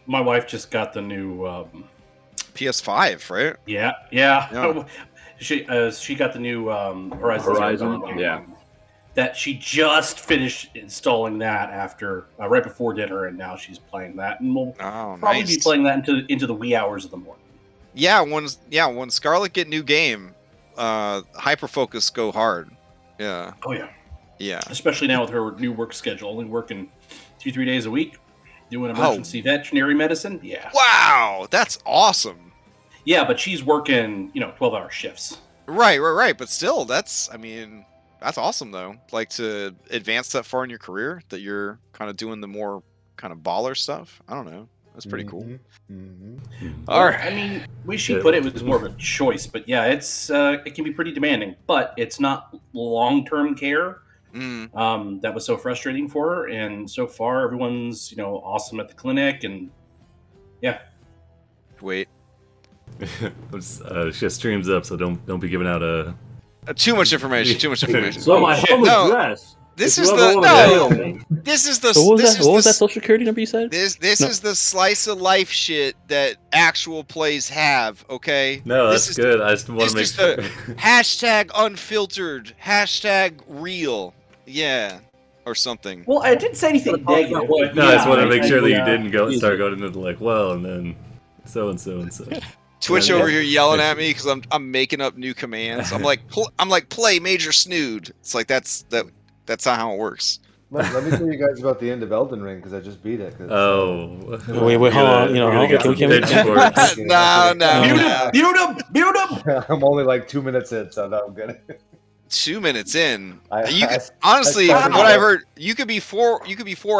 my wife just got the new PS5, right? Yeah. She got the new Horizon. Yeah. That she just finished installing that after right before dinner, and now she's playing that, and we'll probably be playing that into the wee hours of the morning. Yeah, when Scarlet get new game, Hyperfocus go hard. Yeah. Oh yeah. Yeah. Especially now with her new work schedule, only working 2-3 days a week, doing emergency veterinary medicine. Yeah. Wow, that's awesome. Yeah, but she's working, 12-hour shifts. Right. But still, that's awesome though. Like to advance that far in your career, that you're kind of doing the more kind of baller stuff. I don't know. That's pretty cool. All right. I mean, she put it was more of a choice, but yeah, it can be pretty demanding, but it's not long-term care. That was so frustrating for her, and so far everyone's awesome at the clinic, and yeah. Wait. She has streams up, so don't be giving out too much information. So my home address. This is So what was that social security number you said? This is the slice of life shit that actual plays have. Okay. No, that's good. I just want to make sure. Hashtag unfiltered. Hashtag real. Yeah. Or something. Well, I didn't say anything negative. No, I just want to make sure that you didn't start going into and then so and so and so. Twitch over here yelling at me because I'm making up new commands. I'm like play Major Snood. It's like that's not how it works. Let me tell you guys about the end of Elden Ring because I just beat it. Wait, hold on. No. Mute him. I'm only like 2 minutes in, so no, I'm good. 2 minutes in. Honestly, what I've heard, you could be 4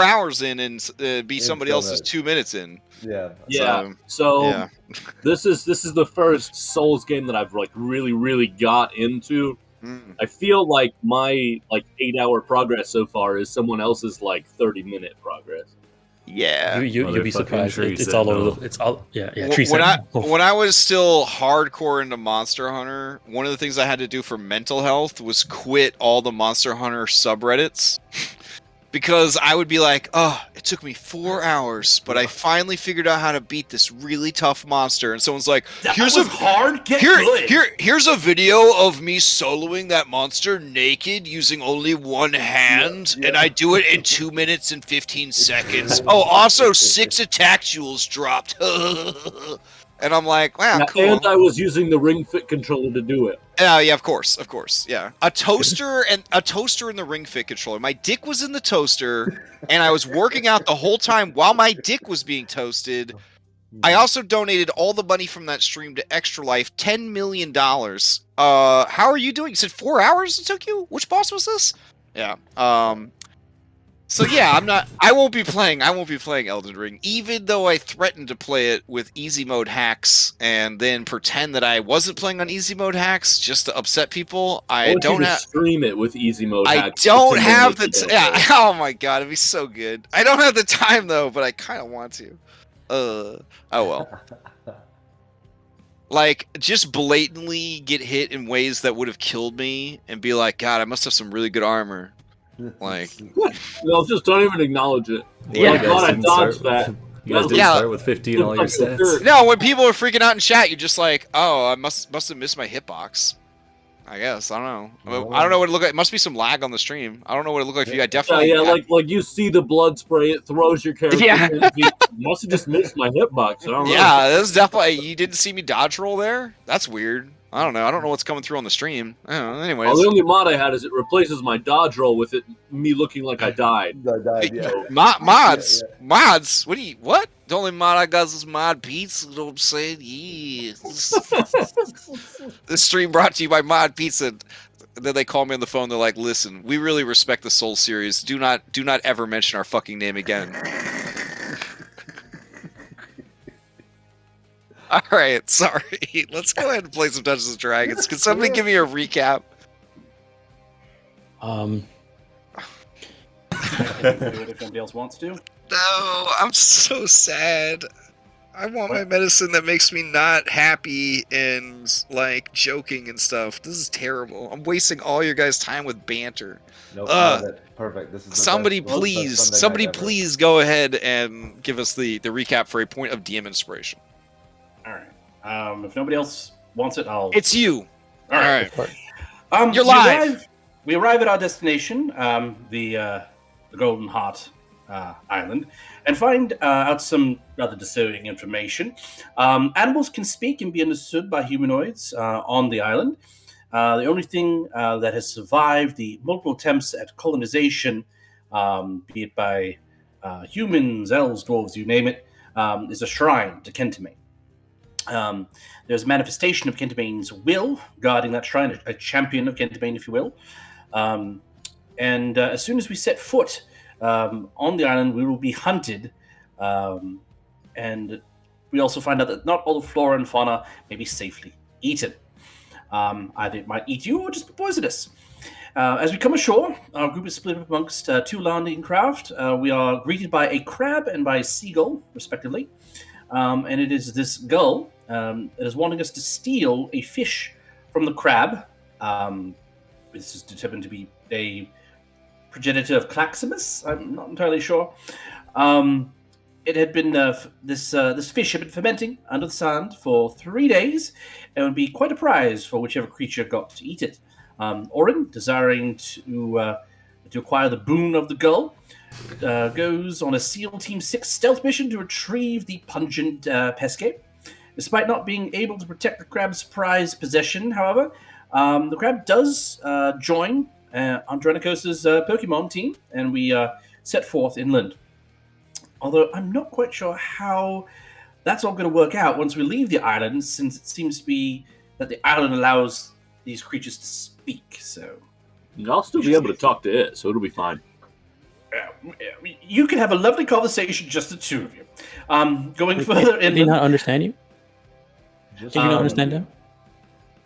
hours in and be somebody else's 2 minutes in. Yeah. So this is the first Souls game that I've really got into. I feel like my 8-hour progress so far is someone else's 30-minute progress. Yeah, you'd be surprised. It's all over. It's all When I was still hardcore into Monster Hunter, one of the things I had to do for mental health was quit all the Monster Hunter subreddits. Because I would be like, oh, it took me 4 hours, but I finally figured out how to beat this really tough monster. And someone's like, here's a video of me soloing that monster naked using only one hand, and I do it in 2 minutes and 15 seconds. Oh, also 6 attack jewels dropped. And I'm like, wow, cool. And I was using the Ring Fit controller to do it. Yeah, of course, yeah. A toaster and the Ring Fit controller. My dick was in the toaster, and I was working out the whole time while my dick was being toasted. I also donated all the money from that stream to Extra Life, $10 million. How are you doing? You said 4 hours it took you? Which boss was this? Yeah. So yeah, I won't be playing Elden Ring, even though I threatened to play it with easy mode hacks and then pretend that I wasn't playing on easy mode hacks just to upset people. I don't have stream it with easy mode hacks. I don't have the oh my god, it'd be so good. I don't have the time though, but I kind of want to. Oh well. Just blatantly get hit in ways that would have killed me and be like, God, I must have some really good armor. No, just don't even acknowledge it. Yeah, I thought I dodged that. You guys didn't start with 15 all your stats. No, when people are freaking out in chat, you're just like, oh, I must have missed my hitbox. I guess. I don't know. I don't know what it looked like. It must be some lag on the stream. I don't know what it looked like for you. I definitely. Yeah, like you see the blood spray, it throws your character. Yeah. You must have just missed my hitbox. I don't know. Yeah, that's definitely. You didn't see me dodge roll there? That's weird. I don't know. I don't know what's coming through on the stream. I don't know. Anyways. The only mod I had is it replaces my dodge roll with me looking like I died. Mods? What? The only mod I got is Mod Pizza. You know what I'm saying? Yeah. This stream brought to you by Mod Pizza. And then they call me on the phone. They're like, listen, we really respect the Soul series. Do not ever mention our fucking name again. All right, sorry. Let's go ahead and play some Dungeons and Dragons. Can somebody give me a recap? If anybody else wants to. No, I'm so sad. I want my medicine that makes me not happy and like joking and stuff. This is terrible. I'm wasting all your guys' time with banter. Nope, love it. Perfect. This is somebody please go ahead and give us the recap for a point of DM inspiration. All right. If nobody else wants it, I'll. It's you. All right. You're live. We arrive at our destination, the Golden Heart Island, and find out some rather disturbing information. Animals can speak and be understood by humanoids on the island. The only thing that has survived the multiple attempts at colonization, be it by humans, elves, dwarves, you name it, is a shrine to Kentamane. There's a manifestation of Kentamane's will guarding that shrine, a champion of Kentamane, if you will. And as soon as we set foot on the island, we will be hunted. And we also find out that not all the flora and fauna may be safely eaten. Either it might eat you or just be poisonous. As we come ashore, our group is split up amongst two landing craft. We are greeted by a crab and by a seagull, respectively. And it is this gull that is wanting us to steal a fish from the crab. This is determined to be a progenitor of Claximus. I'm not entirely sure. It had been this fish had been fermenting under the sand for 3 days, and would be quite a prize for whichever creature got to eat it. Orin, desiring to acquire the boon of the gull, goes on a SEAL Team 6 stealth mission to retrieve the pungent pesque. Despite not being able to protect the crab's prized possession, however, the crab does join Andronikos' Pokemon team, and we set forth inland. Although I'm not quite sure how that's all going to work out once we leave the island, since it seems to be that the island allows these creatures to speak. So I'll still be able to talk to it, so it'll be fine. You can have a lovely conversation, just the two of you. Going further in. Did he not understand you? Did you not understand him?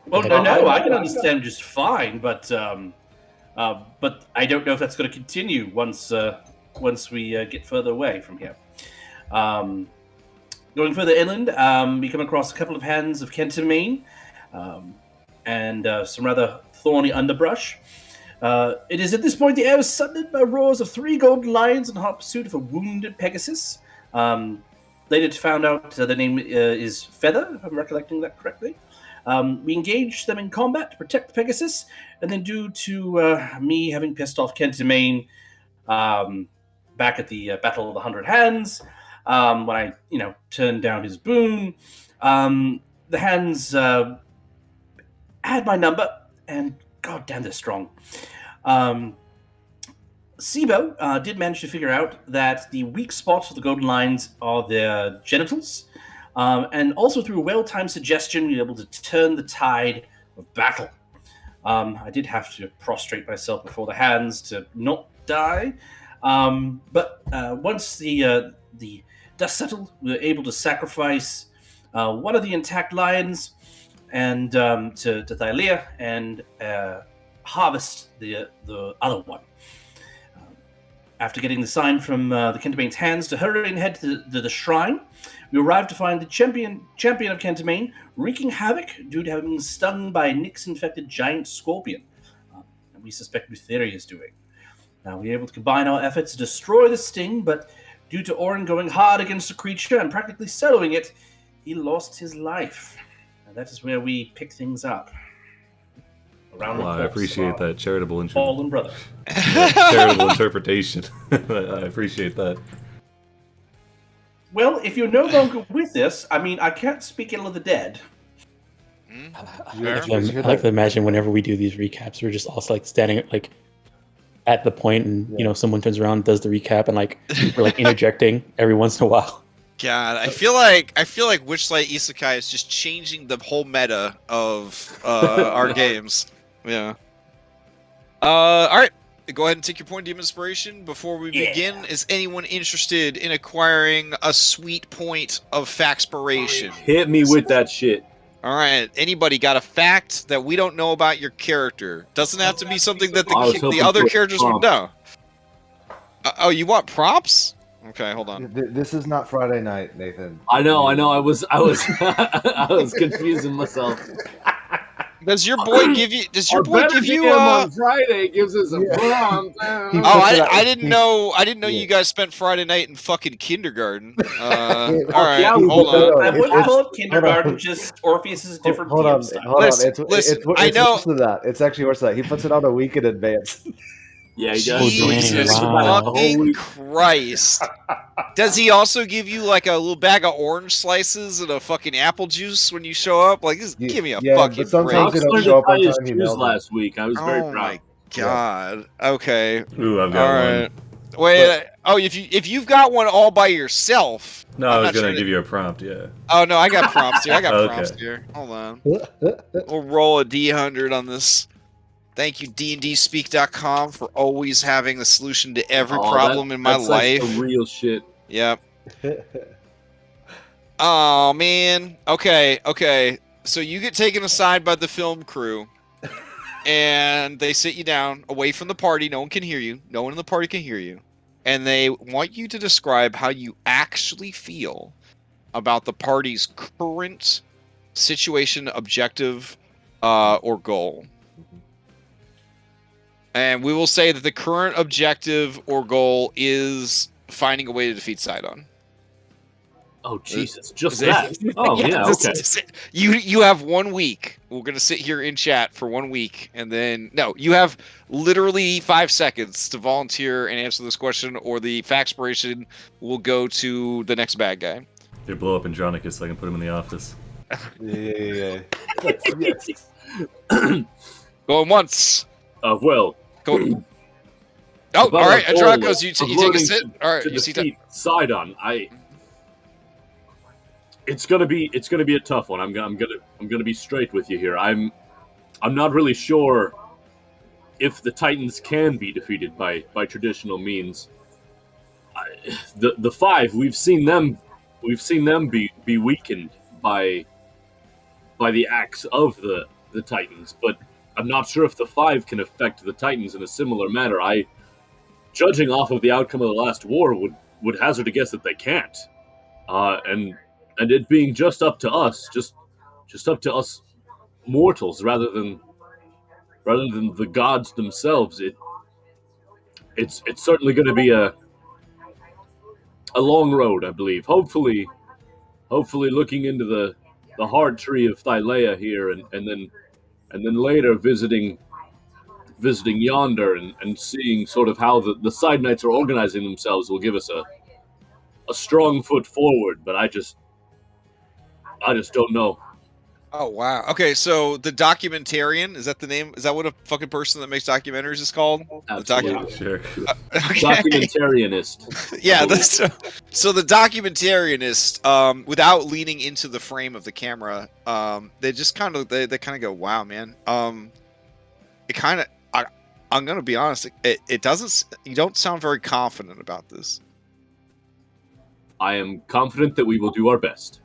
Well, no, I can understand just fine, but I don't know if that's going to continue once we get further away from here. Going further inland, we come across a couple of hands of Kentamane and some rather thorny underbrush. It is at this point the air is sundered by roars of 3 golden lions in hot pursuit of a wounded Pegasus. Later found out the name is Feather, if I'm recollecting that correctly. We engage them in combat to protect the Pegasus, and then due to me having pissed off Kentamane back at the Battle of the 100 Hands, when I turned down his boon, the hands had my number, and god damn, they're strong. Sibo did manage to figure out that the weak spots of the golden lions are their genitals, and also through a well-timed suggestion, we were able to turn the tide of battle. I did have to prostrate myself before the hands to not die, but once the dust settled, we were able to sacrifice one of the intact lions and to Thylea and harvest the other one. After getting the sign from the Kentamane's hands to hurry and head to the shrine, we arrived to find the champion of Kentamane wreaking havoc due to having been stung by a Nyx-infected giant scorpion. And we suspect Mythic is doing. Now, we were able to combine our efforts to destroy the sting, but due to Orin going hard against the creature and practically soloing it, he lost his life. And that is where we pick things up. I appreciate that charitable Fallen brother. Charitable interpretation. I appreciate that. Well, if you're no longer with us, I mean, I can't speak ill of the dead. I like to imagine whenever we do these recaps, we're just also like standing like at the point, and someone turns around, and does the recap, and like we're like interjecting every once in a while. God, I feel like Witchlight Isekai is just changing the whole meta of our games. Yeah. All right. Go ahead and take your point of inspiration. Before we begin, is anyone interested in acquiring a sweet point of Faxpiration? Hit me with that shit. All right. Anybody got a fact that we don't know about your character? Doesn't have to be something that the other characters would know. Oh, you want props? Okay, hold on. This is not Friday night, Nathan. I know. I was I was confusing myself. Does your boy give you? Does your Our boy better give you? GM on Friday gives us a prompt. I didn't know. I didn't know you guys spent Friday night in fucking kindergarten. All right, yeah, hold on. I wouldn't call it kindergarten. Just Orpheus is different. Hold on. Listen, It's I know. worse than that. It's actually worse than that. He puts it on a week in advance. Yeah, he Oh, does. dang, Jesus wow. fucking Christ! Does he also give you like a little bag of orange slices and a fucking apple juice when you show up? Like, just give me a fucking but sometimes break. they don't Oxford show up on tie his time. He shoes mails them. last week. I was very proud. My God. Okay. Ooh, I've All got right. one. Wait. If you've got one all by yourself. No, I was gonna give you a prompt. Yeah. Oh no, I got prompts here. Okay. Prompts here. Hold on. We'll roll a D100 on this. Thank you, DndSpeak.com, for always having the solution to every problem in my life. That's the real shit. Yep. Oh man. Okay. So you get taken aside by the film crew, and they sit you down away from the party. No one can hear you. No one in the party can hear you, and they want you to describe how you actually feel about the party's current situation, objective, or goal. And we will say that the current objective or goal is finding a way to defeat Sidon. Oh Jesus! Just that. Oh yeah. Okay. You have 1 week. We're gonna sit here in chat for 1 week, and then you have literally 5 seconds to volunteer and answer this question, or the faxpiration will go to the next bad guy. They blow up Andronicus so I can put him in the office. Yeah. Yes. Going once. Well. Go. Oh, all right. Andronicus, you take a sit. All right. To You see defeat Sidon. It's gonna be a tough one. I'm gonna be straight with you here. I'm not really sure if the Titans can be defeated by traditional means. The five, we've seen them be weakened by the acts of the Titans, but I'm not sure if the five can affect the Titans in a similar manner. Judging off of the outcome of the last war, would hazard a guess that they can't. And it being just up to us mortals, rather than the gods themselves, it's certainly going to be a long road, I believe. Hopefully looking into the hard tree of Thylea here, and then later visiting yonder and seeing sort of how the side knights are organizing themselves will give us a strong foot forward. But I just don't know. Oh wow. Okay, so the Documentarian, is that the name? Is that what a fucking person that makes documentaries is called? Absolutely. Sure. Okay. Documentarianist. Yeah, so the Documentarianist, without leaning into the frame of the camera, they just kind of go, wow, man. It kind of, I'm gonna be honest, it doesn't. You don't sound very confident about this. I am confident that we will do our best.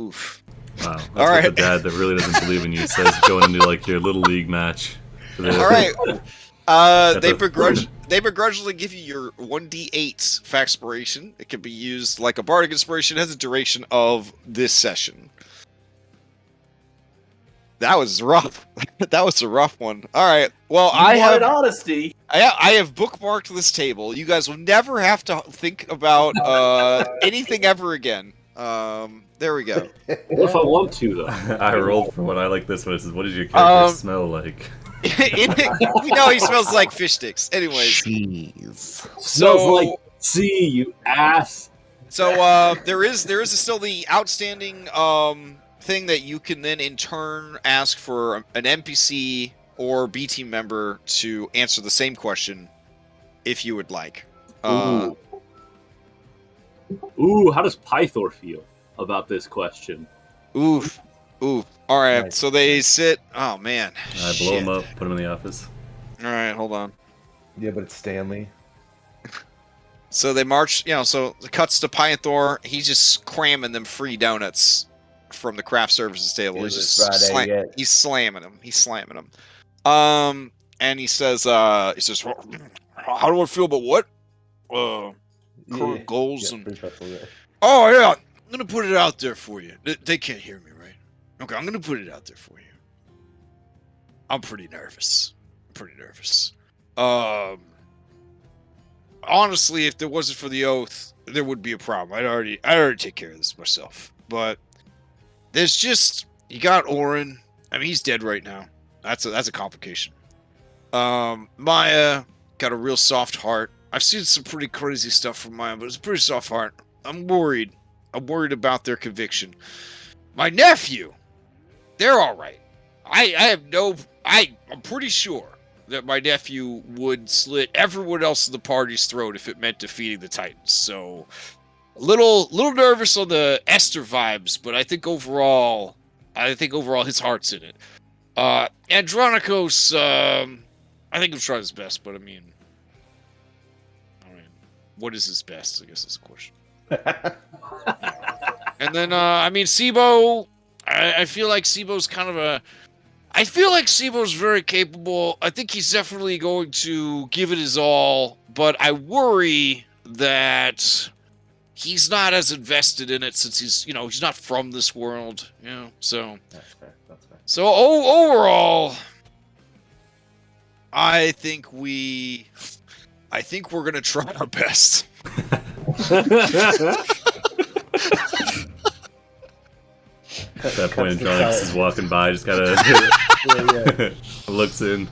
Oof. Wow. That's All what right. the dad that really doesn't believe in you says going into like your little league match. All right. They begrudgingly give you your 1d8 faxpiration. It can be used like a bardic inspiration. It has a duration of this session. That was rough. That was a rough one. All right. Well, I have honesty. I have bookmarked this table. You guys will never have to think about anything ever again. There we go. What if I want to, though? I rolled for one. I like this one. It says, what does your character smell like? He smells like fish sticks. Anyways. Smells like sea, you ass. So there is still the outstanding thing that you can then in turn ask for an NPC or B team member to answer the same question if you would like. Ooh, how does Pythor feel about this question? Oof. All right. Nice. So they sit. Oh man. I blow him up, put him in the office. All right, hold on. Yeah, but it's Stanley. So they march. So it cuts to Pythor. He's just cramming them free donuts from the craft services table. He's just he's slamming them. And he says, well, how do I feel about what? current goals. Yeah, Oh yeah, I'm gonna put it out there for you. They can't hear me, right? Okay, I'm gonna put it out there for you. I'm pretty nervous. Honestly, if there wasn't for the oath, there would be a problem. I'd already take care of this myself. But there's just you got Ohlen. I mean, he's dead right now. That's a complication. Maya got a real soft heart. I've seen some pretty crazy stuff from Maya, but it's a pretty soft heart. I'm worried. I'm worried about their conviction. My nephew, they're all right. I'm pretty sure that my nephew would slit everyone else in the party's throat if it meant defeating the Titans. So, a little nervous on the Esther vibes, but I think overall his heart's in it. Andronikos, I think he'll try his best, but I mean, what is his best? I guess is the question. And then, Sibo, I feel like Sibo's very capable. I think he's definitely going to give it his all, but I worry that he's not as invested in it since he's not from this world, so. That's fair. So overall, I think we're gonna try our best. At that point, Andronix is walking by, just gotta looks in.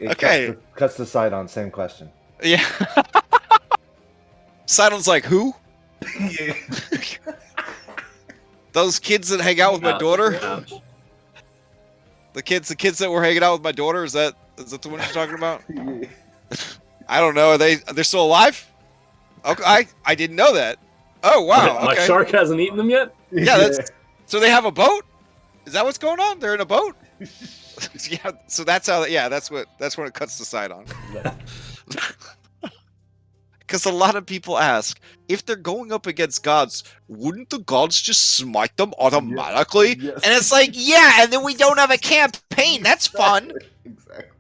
Okay. Cuts the side on, same question. Yeah. Sidon's like, who? Yeah. Those kids that hang out with my daughter? Ouch. The kids that were hanging out with my daughter, is that the one you're talking about? Yeah. I don't know. They're still alive? Okay, I didn't know that. Oh wow. My Okay. shark hasn't eaten them yet? Yeah, so they have a boat? Is that what's going on? They're in a boat? Yeah, so that's when it cuts the side on. Because a lot of people ask, if they're going up against gods, wouldn't the gods just smite them automatically? Yes. And it's like, yeah, and then we don't have a campaign. That's fun. Exactly.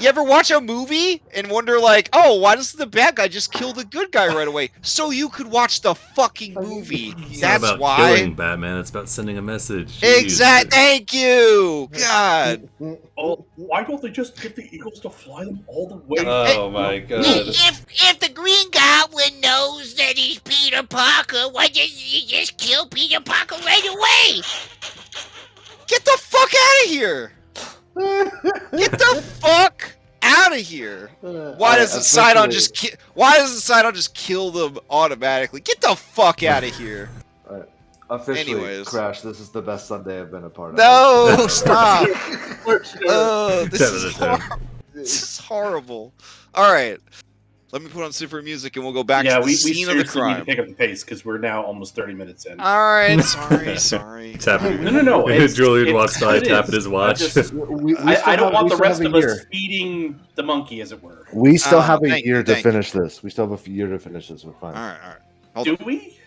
You ever watch a movie and wonder like, oh, why doesn't the bad guy just kill the good guy right away? So you could watch the fucking movie. It's That's not about why. killing Batman. It's about sending a message. Jeez. Exactly. Thank you. God. Oh, why don't they just get the eagles to fly them all the way? Oh my god. If the Green Goblin knows that he's Peter Parker, why doesn't he just kill Peter Parker right away? Get the fuck out of here. Get the fuck out of here. Why doesn't Sidon just kill them automatically? Get the fuck out of here. Officially, Anyways. Crash, this is the best Sunday I've been a part of. No, stop. For This is horrible. All right. Let me put on super music and we'll go back to the we scene of the seriously need to crime. pick up the pace because we're now almost 30 minutes in. All right, sorry. Tapping. No. Julian walks by, tapping his watch. I don't want the rest of us feeding the monkey, as it were. We still have a thank year you, to thank you. finish this. We still have a year to finish this. We're fine. All right. Hold Do on. we?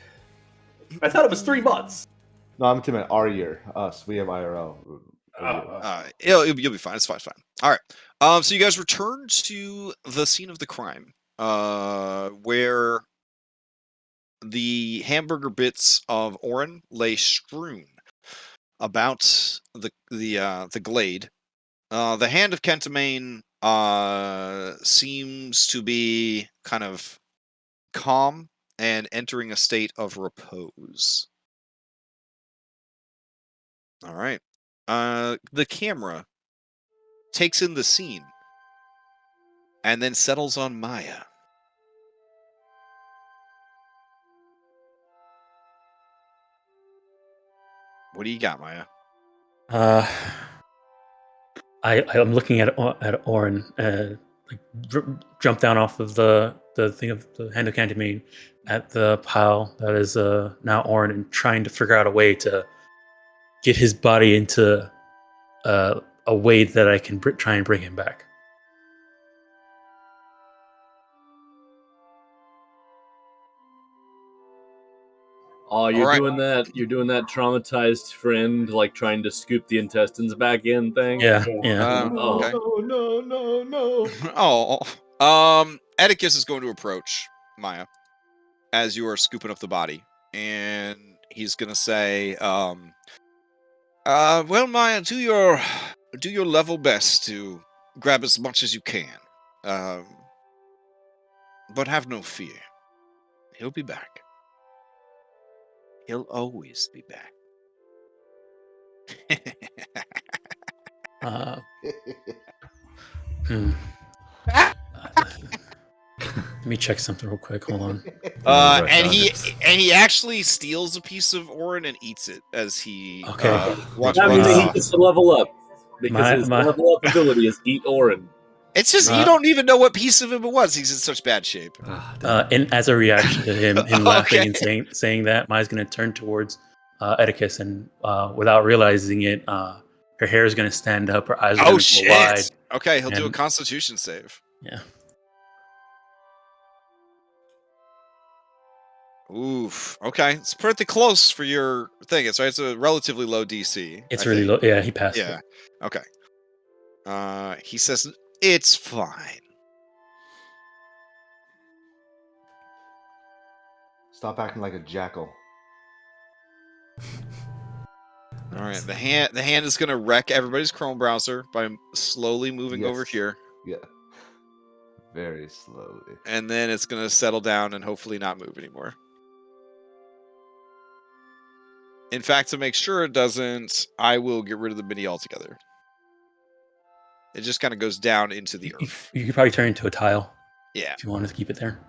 I thought it was 3 months. No, I'm talking about our year. Us. We have IRL. You'll be fine. It's fine. All right. So you guys return to the scene of the crime, where the hamburger bits of Ohlen lay strewn about the glade. The hand of Kentamane seems to be kind of calm and entering a state of repose. All right. The camera takes in the scene and then settles on Maya. What do you got, Maya? I'm looking at Ohlen, jump down off of the thing of the hand of Cantamine at the pile that is now Ohlen, and trying to figure out a way to get his body into a way that I can try and bring him back. Oh, you're Alright. doing that. You're doing that traumatized friend, like trying to scoop the intestines back in thing. Yeah. Okay. No. Oh, Atticus is going to approach Maya, as you are scooping up the body, and he's gonna say, well, Maya, do your level best to grab as much as you can. But have no fear. He'll be back. He'll always be back. Let me check something real quick. Hold on. And he actually steals a piece of Orin and eats it as he That means he gets to level up because his level up ability is eat Orin. It's just you don't even know what piece of him it was. He's in such bad shape. And as a reaction to him laughing and saying that, Maya's going to turn towards Oedicus, and without realizing it, her hair is going to stand up, her eyes are going to go wide. Okay, he'll do a Constitution save. Yeah. Oof. Okay, it's pretty close for your thing. It's a relatively low DC. It's really low. Yeah, he passed. Yeah. Okay. He says it's fine. Stop acting like a jackal. All right, the hand is gonna wreck everybody's Chrome browser by slowly moving over here. Yeah. Very slowly. And then it's gonna settle down and hopefully not move anymore. In fact, to make sure it doesn't, I will get rid of the mini altogether. It just kind of goes down into the earth. You could probably turn it into a tile. Yeah. If you wanted to keep it there.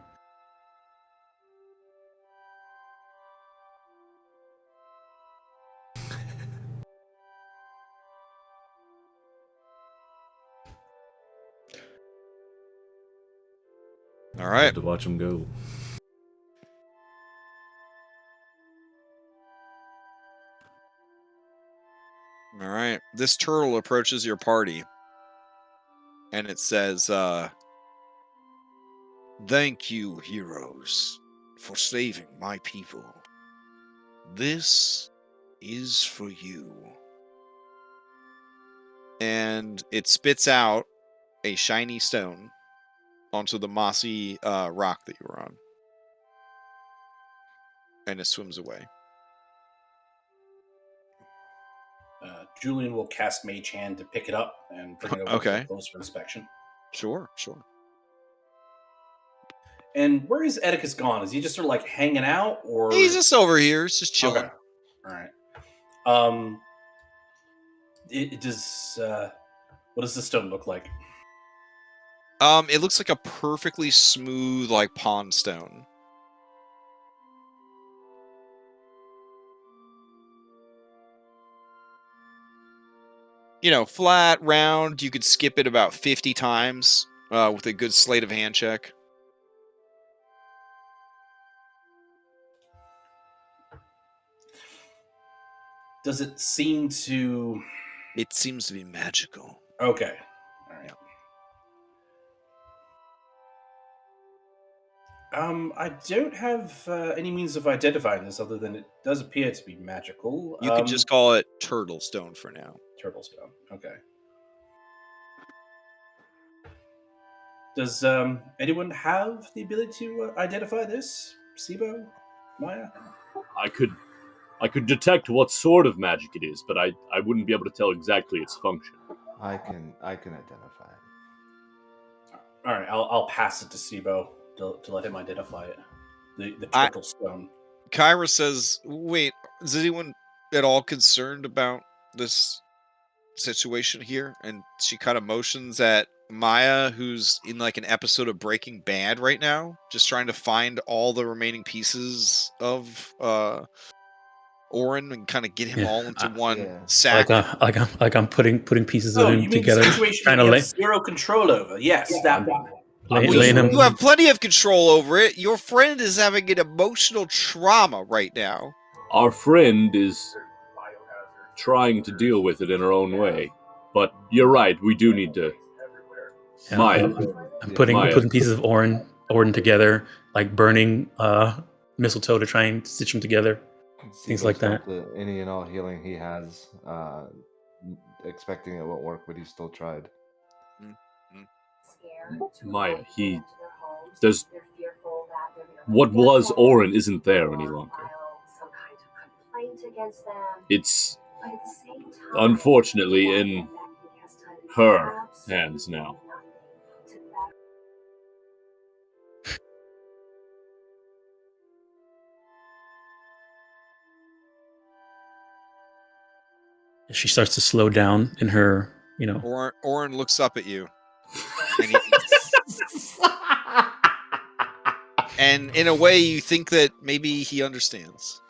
All right. To watch him go. All right. This turtle approaches your party. And it says, thank you, heroes, for saving my people. This is for you. And it spits out a shiny stone onto the mossy rock that you were on. And it swims away. Julian will cast Mage Hand to pick it up and bring it over for closer inspection. Sure. And where is Oedicus gone? Is he just sort of like hanging out, or he's just over here? He's just chilling. Okay. All right. It does. What does the stone look like? It looks like a perfectly smooth, like pond stone. You know, flat, round. You could skip it about 50 times with a good sleight of hand check. Does it seem to? It seems to be magical. Okay. All right. I don't have any means of identifying this other than it does appear to be magical. You can just call it Turtle Stone for now. Turtle Stone. Okay. Does anyone have the ability to identify this? Sibo? Maya? I could detect what sort of magic it is, but I wouldn't be able to tell exactly its function. I can identify it. All right, I'll pass it to Sibo to let him identify it. The Turtle Stone. Kyra says, wait, is anyone at all concerned about this situation here? And she kind of motions at Maya, who's in like an episode of Breaking Bad right now, just trying to find all the remaining pieces of Orin and kind of get him all into one sack. Like I'm putting pieces of him together. Trying to have zero control over. Yes, that one. You have plenty of control over it. Your friend is having an emotional trauma right now. Our friend is trying to deal with it in her own way. But you're right, we do need to... Maya. I'm putting pieces of Orin together, like burning mistletoe to try and stitch them together. Things like that. Any and all healing he has, expecting it won't work, but he still tried. Maya, what was Oren isn't there any longer. It's unfortunately in her hands now. She starts to slow down in her, Oren looks up at you. And in a way, you think that maybe he understands.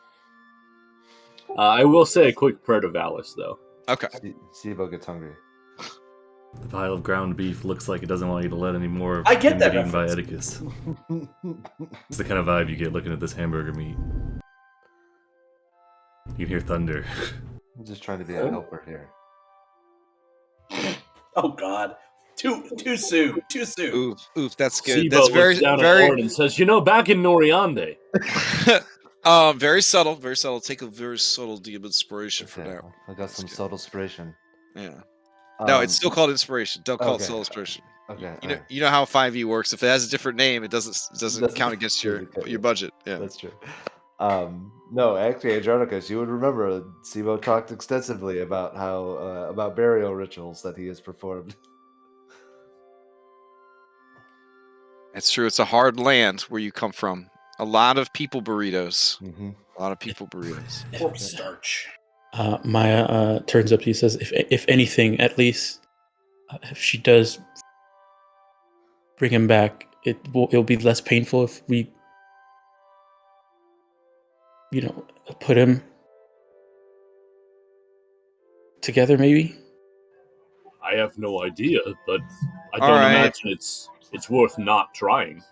I will say a quick prayer to Valis, though. Okay. Sibo gets hungry. The pile of ground beef looks like it doesn't want you to let any more I get that eaten by reference. Oedicus. It's the kind of vibe you get looking at this hamburger meat. You can hear thunder. I'm just trying to be a helper here. Oh God. Too soon. Oof, that's good. Sibo That's looks down at Oren and says, back in Noriande. Very subtle. Take a very subtle deep inspiration for now. I got some subtle inspiration. Yeah. No, it's still called inspiration. Don't call it subtle inspiration. Okay. You know how 5e works. If it has a different name, it doesn't count against your budget. Yeah, that's true. No, actually, Andronicus, you would remember Sibo talked extensively about how about burial rituals that he has performed. It's true. It's a hard land where you come from. A lot of people burritos. Mm-hmm. A lot of people burritos. Corpse starch. Maya turns up to you and says, if anything, at least if she does bring him back, it'll be less painful if we, put him together, maybe? I have no idea, but I don't imagine it's worth not trying.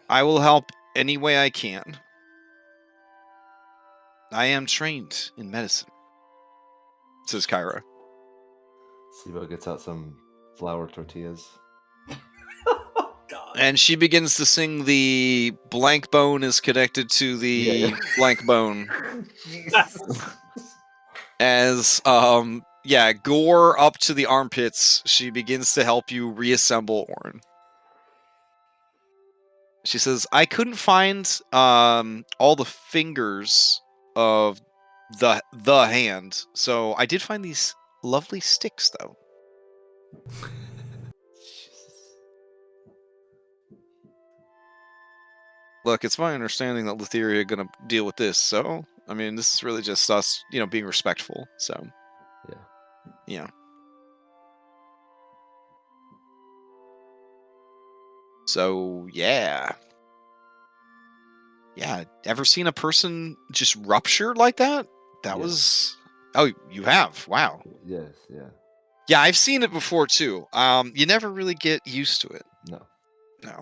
I will help any way I can. I am trained in medicine, says Kyra. Sibo gets out some flour tortillas. God. And she begins to sing the blank bone is connected to the blank bone. As gore up to the armpits, she begins to help you reassemble Oren. She says, I couldn't find all the fingers of the hand, so I did find these lovely sticks, though. Look, it's my understanding that Letheria are going to deal with this, so, I mean, this is really just us, being respectful, so. Yeah. So, yeah. Yeah, ever seen a person just rupture like that? That was... Oh, you have? Wow. Yes, yeah. Yeah, I've seen it before, too. You never really get used to it. No. Yeah.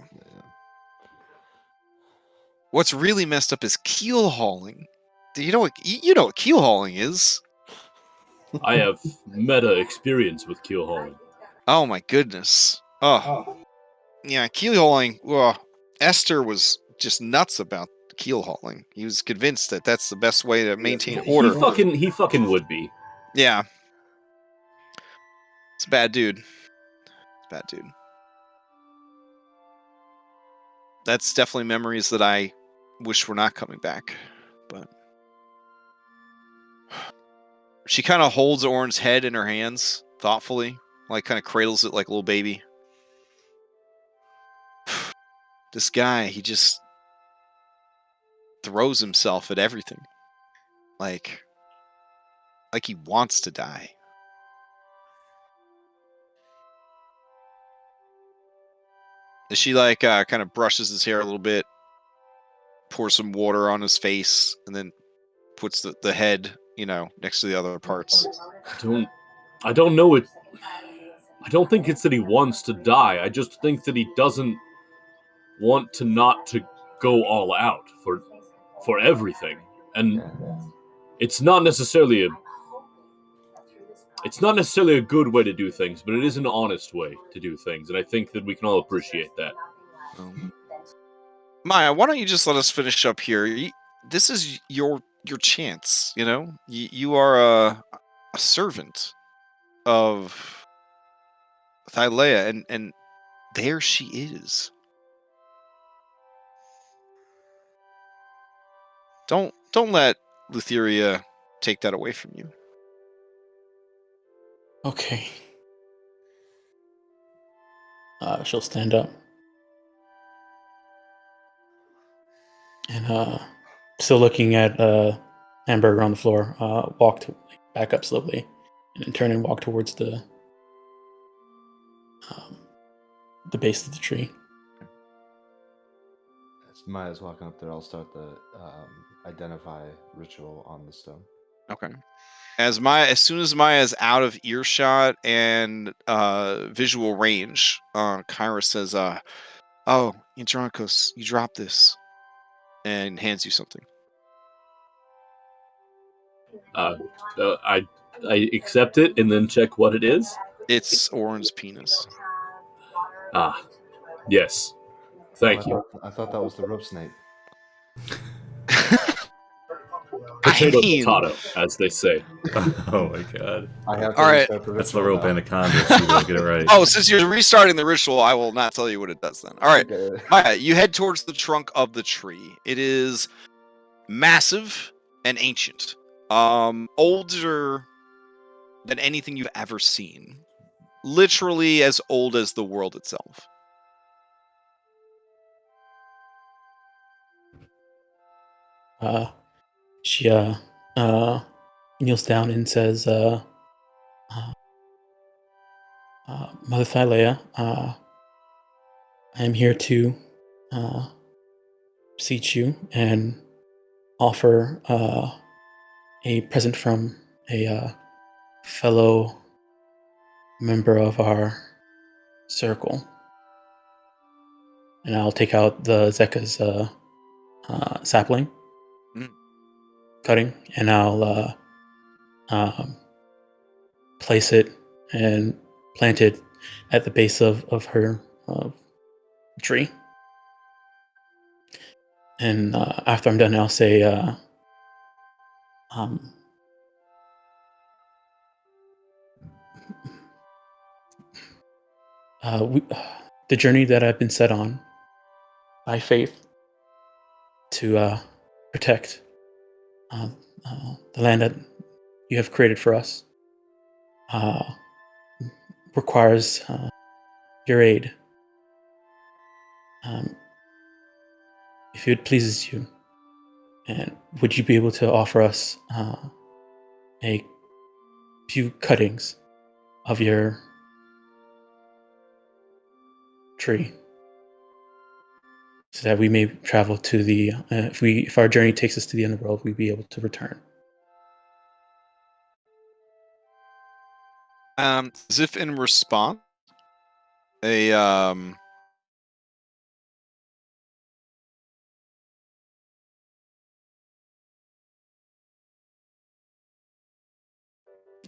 What's really messed up is keel hauling. Do you know what keel hauling is? I have meta experience with keel hauling. Oh my goodness. Oh. Yeah, keel hauling. Well, Esther was just nuts about keel hauling. He was convinced that that's the best way to maintain order. He fucking would be. Yeah. It's a bad dude. That's definitely memories that I wish were not coming back. But she kind of holds Oren's head in her hands thoughtfully, like kind of cradles it like a little baby. This guy, he just throws himself at everything. Like he wants to die. She kind of brushes his hair a little bit, pours some water on his face, and then puts the head, next to the other parts. I don't know it. I don't think it's that he wants to die. I just think that he doesn't want to not to go all out for everything. And it's not necessarily a good way to do things, but it is an honest way to do things, and I think that we can all appreciate that. Maya, why don't you just let us finish up here? This is your chance, You are a servant of Thylea, and there she is. Don't let Lutheria take that away from you. Okay. She'll stand up. And still looking at Hamburger on the floor, back up slowly, and then turn and walk towards the base of the tree. As Maya's walking up there, I'll start the identify ritual on the stone. Okay. As soon as Maya is out of earshot and visual range, Kyra says, "Oh, Andronicus, you dropped this," and hands you something. I accept it and then check what it is. It's Orin's penis. Ah, yes. Thank you. I thought that was the rope snake. Potato, as they say. Oh my god. I have to All right. restart the ritual. That's the rope now. anaconda, so you don't get it right. Oh, since you're restarting the ritual, I will not tell you what it does then. All right. Okay. Maya, you head towards the trunk of the tree. It is massive and ancient. Older than anything you've ever seen. Literally as old as the world itself. She kneels down and says, Mother Thylea, I am here to beseech you and offer a present from a fellow member of our circle. And I'll take out the Zeka's sapling cutting, and I'll place it and plant it at the base of her tree. And after I'm done, I'll say, the journey that I've been set on by faith to protect the land that you have created for us requires your aid. If it pleases you, and would you be able to offer us a few cuttings of your tree, so that we may travel to the if our journey takes us to the underworld, we'd be able to return. As if in response, a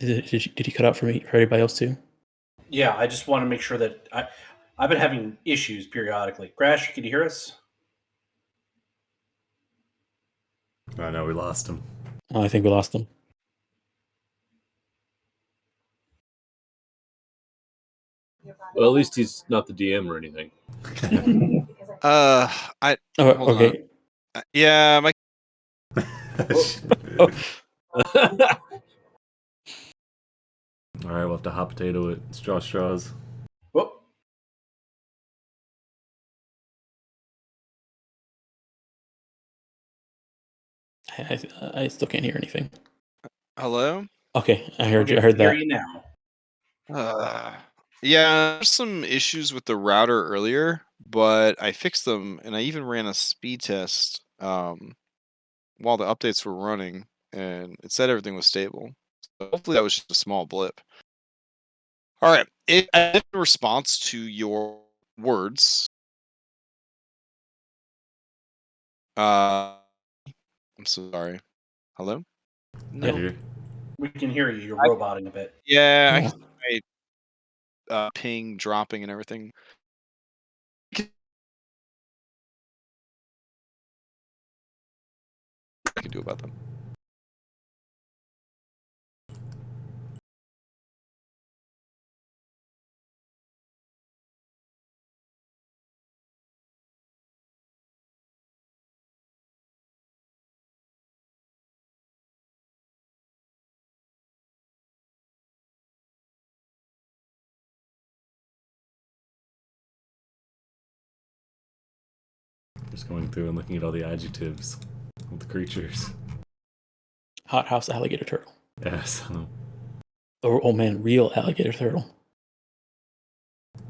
Did he cut out for everybody else too? Yeah, I just want to make sure that I've been having issues periodically. Crash, can you hear us? I know we lost him. Oh, I think we lost him. Well, at least he's not the DM or anything. Okay. Yeah, my. All right, we'll have to hot potato it. Straws. Whoop. I still can't hear anything. Hello? Okay, I heard you. I heard that. Hear you now. Yeah, there's some issues with the router earlier, but I fixed them, and I even ran a speed test while the updates were running, and it said everything was stable. So hopefully that was just a small blip. All right, in response to your words, I'm sorry. Hello? No. We can hear you. You're roboting a bit. Yeah, I ping dropping and everything. I can do about them. Just going through and looking at all the adjectives of the creatures. Hothouse alligator turtle. Yes. Oh man, real alligator turtle.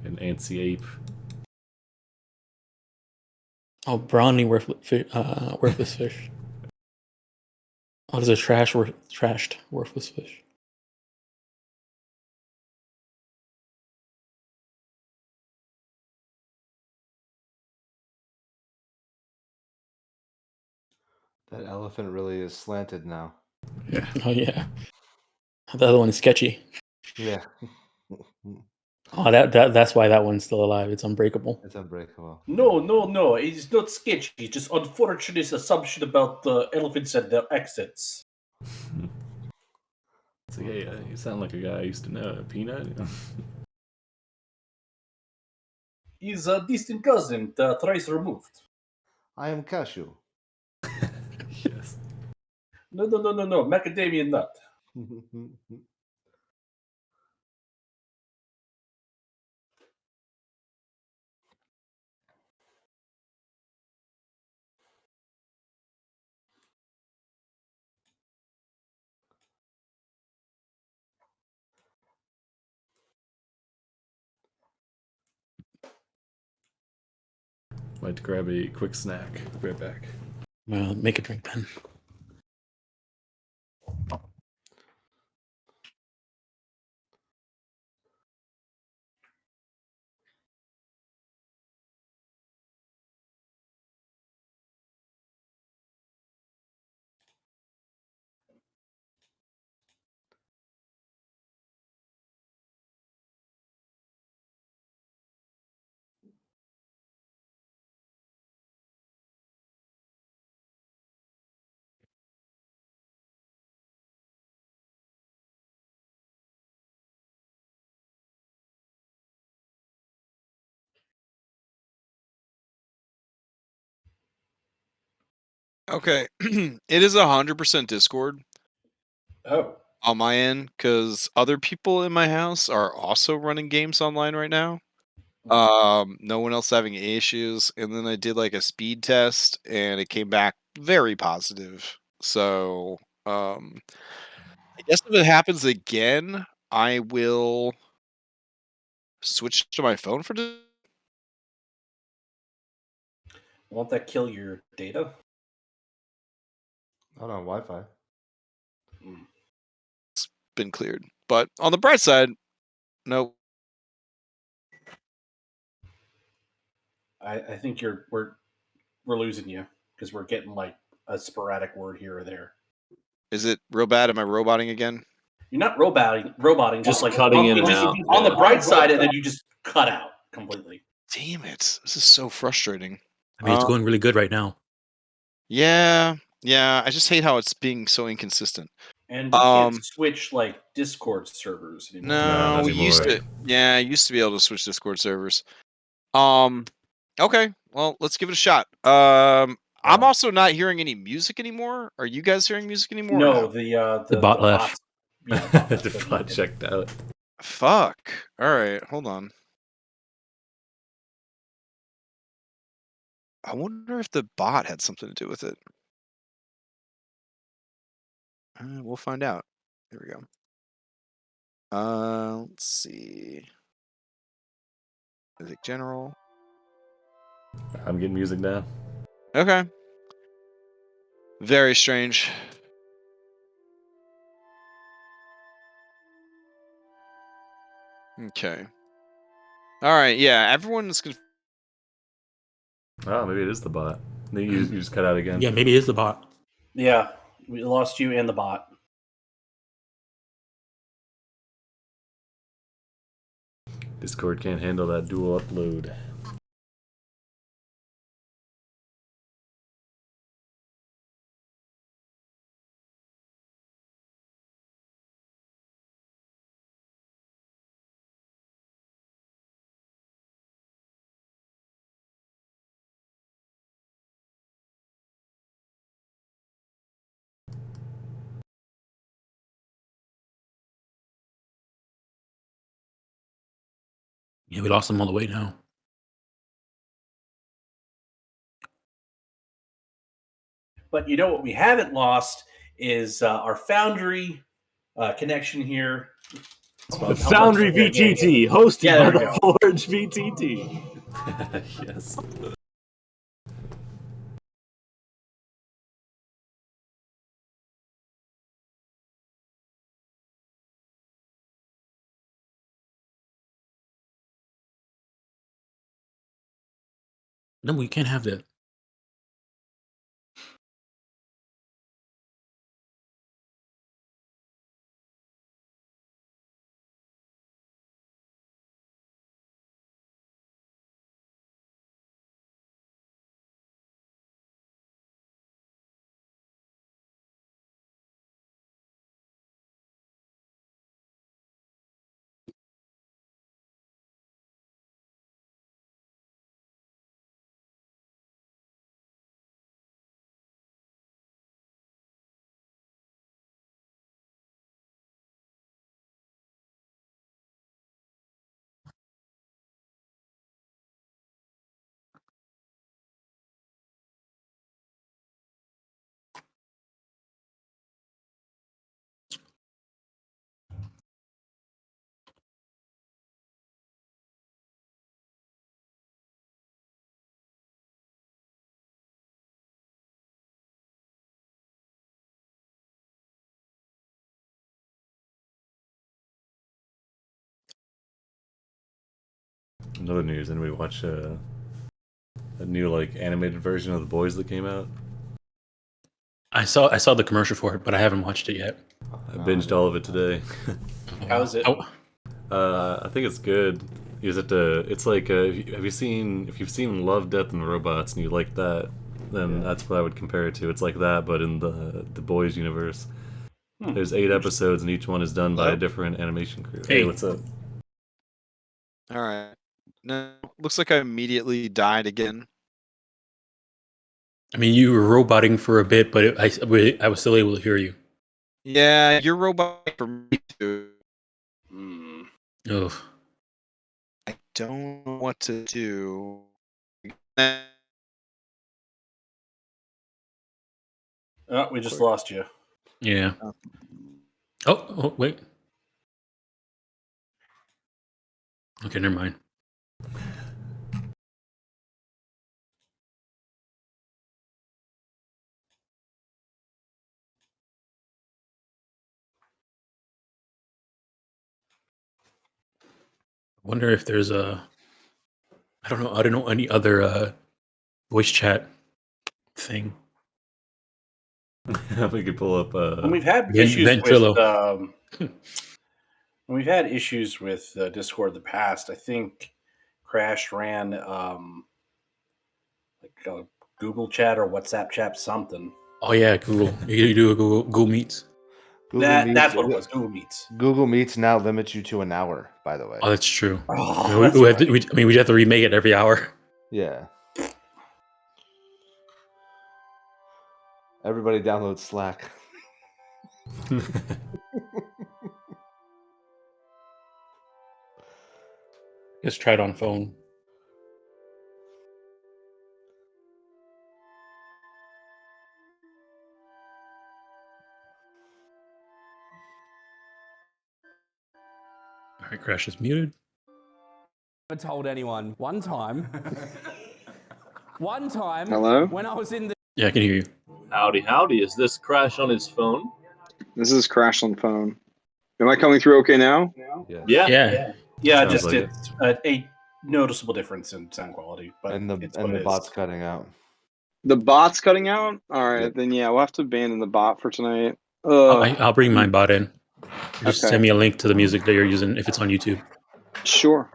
An antsy ape. Oh, brawny worthless fish. Oh, there's a trashed worthless fish. That elephant really is slanted now. Yeah. Oh yeah. The other one is sketchy. Yeah. Oh, that's why that one's still alive. It's unbreakable. It's unbreakable. No. It's not sketchy. It's just unfortunate assumption about the elephants and their exits. So yeah, you sound like a guy I used to know. Peanut. He's a distant cousin, thrice removed. I am Cashew. Yes. No. Macadamia nut. Might to grab a quick snack. Be right back. Well, make a drink then. Okay, it is 100% Discord. Oh. On my end, because other people in my house are also running games online right now. No one else having issues, and then I did like a speed test, and it came back very positive. So, I guess if it happens again, I will switch to my phone for. Won't that kill your data? Oh no, Wi-Fi. It's been cleared, but on the bright side, no. I think we're losing you because we're getting like a sporadic word here or there. Is it real bad? Am I roboting again? You're not roboting, Just like cutting in and just out. on the bright side, and then you just cut out completely. Damn it! This is so frustrating. I mean, it's going really good right now. Yeah. I just hate how it's being so inconsistent. And you can't switch like Discord servers anymore. No, we used to. Yeah, I used to be able to switch Discord servers. Okay, well, let's give it a shot. I'm also not hearing any music anymore. Are you guys hearing music anymore? No, or the bot left. The bot checked out. Fuck. All right, hold on. I wonder if the bot had something to do with it. We'll find out. Here we go. Let's see. Music general. I'm getting music now. Okay. Very strange. Okay. All right. Yeah, everyone's Oh, maybe it is the bot. Then you just cut out again. Yeah, maybe it is the bot. Yeah, we lost you and the bot. Discord can't handle that dual upload. Yeah, we lost them all the way now. But you know what we haven't lost is our Foundry connection here. The Foundry VTT, hosted by the Forge VTT. Yes. No, we can't have that. Another news. Anybody watch a new like animated version of The Boys that came out? I saw the commercial for it, but I haven't watched it yet. I binged all of it today. How's it? I think it's good. You just have to. It's like if you've seen Love, Death, and Robots and you like that, then that's what I would compare it to. It's like that, but in the Boys universe. There's 8 episodes, and each one is done by a different animation crew. Hey, what's up? All right. No, looks like I immediately died again. I mean, you were roboting for a bit, but I was still able to hear you. Yeah, you're roboting for me too. Ugh. I don't know what to do. Oh, we just lost you. Yeah. Oh, wait. Okay, never mind. I wonder if there's I don't know any other voice chat thing. We could pull up. When we've had issues with Discord in the past, I think Crash ran like a Google Chat or WhatsApp chat, something. Oh yeah, Google. You do a Google Meets. That's what it was. Google Meets. Google Meets now limits you to an hour. By the way. Oh, that's true. Oh, we have to remake it every hour. Yeah. Everybody download Slack. Just try it on phone. All right, Crash is muted. Never told anyone. One time. Hello? When I was in the... Yeah, I can hear you. Howdy. Is this Crash on his phone? This is Crash on phone. Am I coming through okay now? Yeah. Just like it's a noticeable difference in sound quality, but the bot's cutting out. The bot's cutting out? Alright, then yeah, we'll have to abandon the bot for tonight. I'll bring my bot in. Just Okay. send me a link to the music that you're using if it's on YouTube. Sure.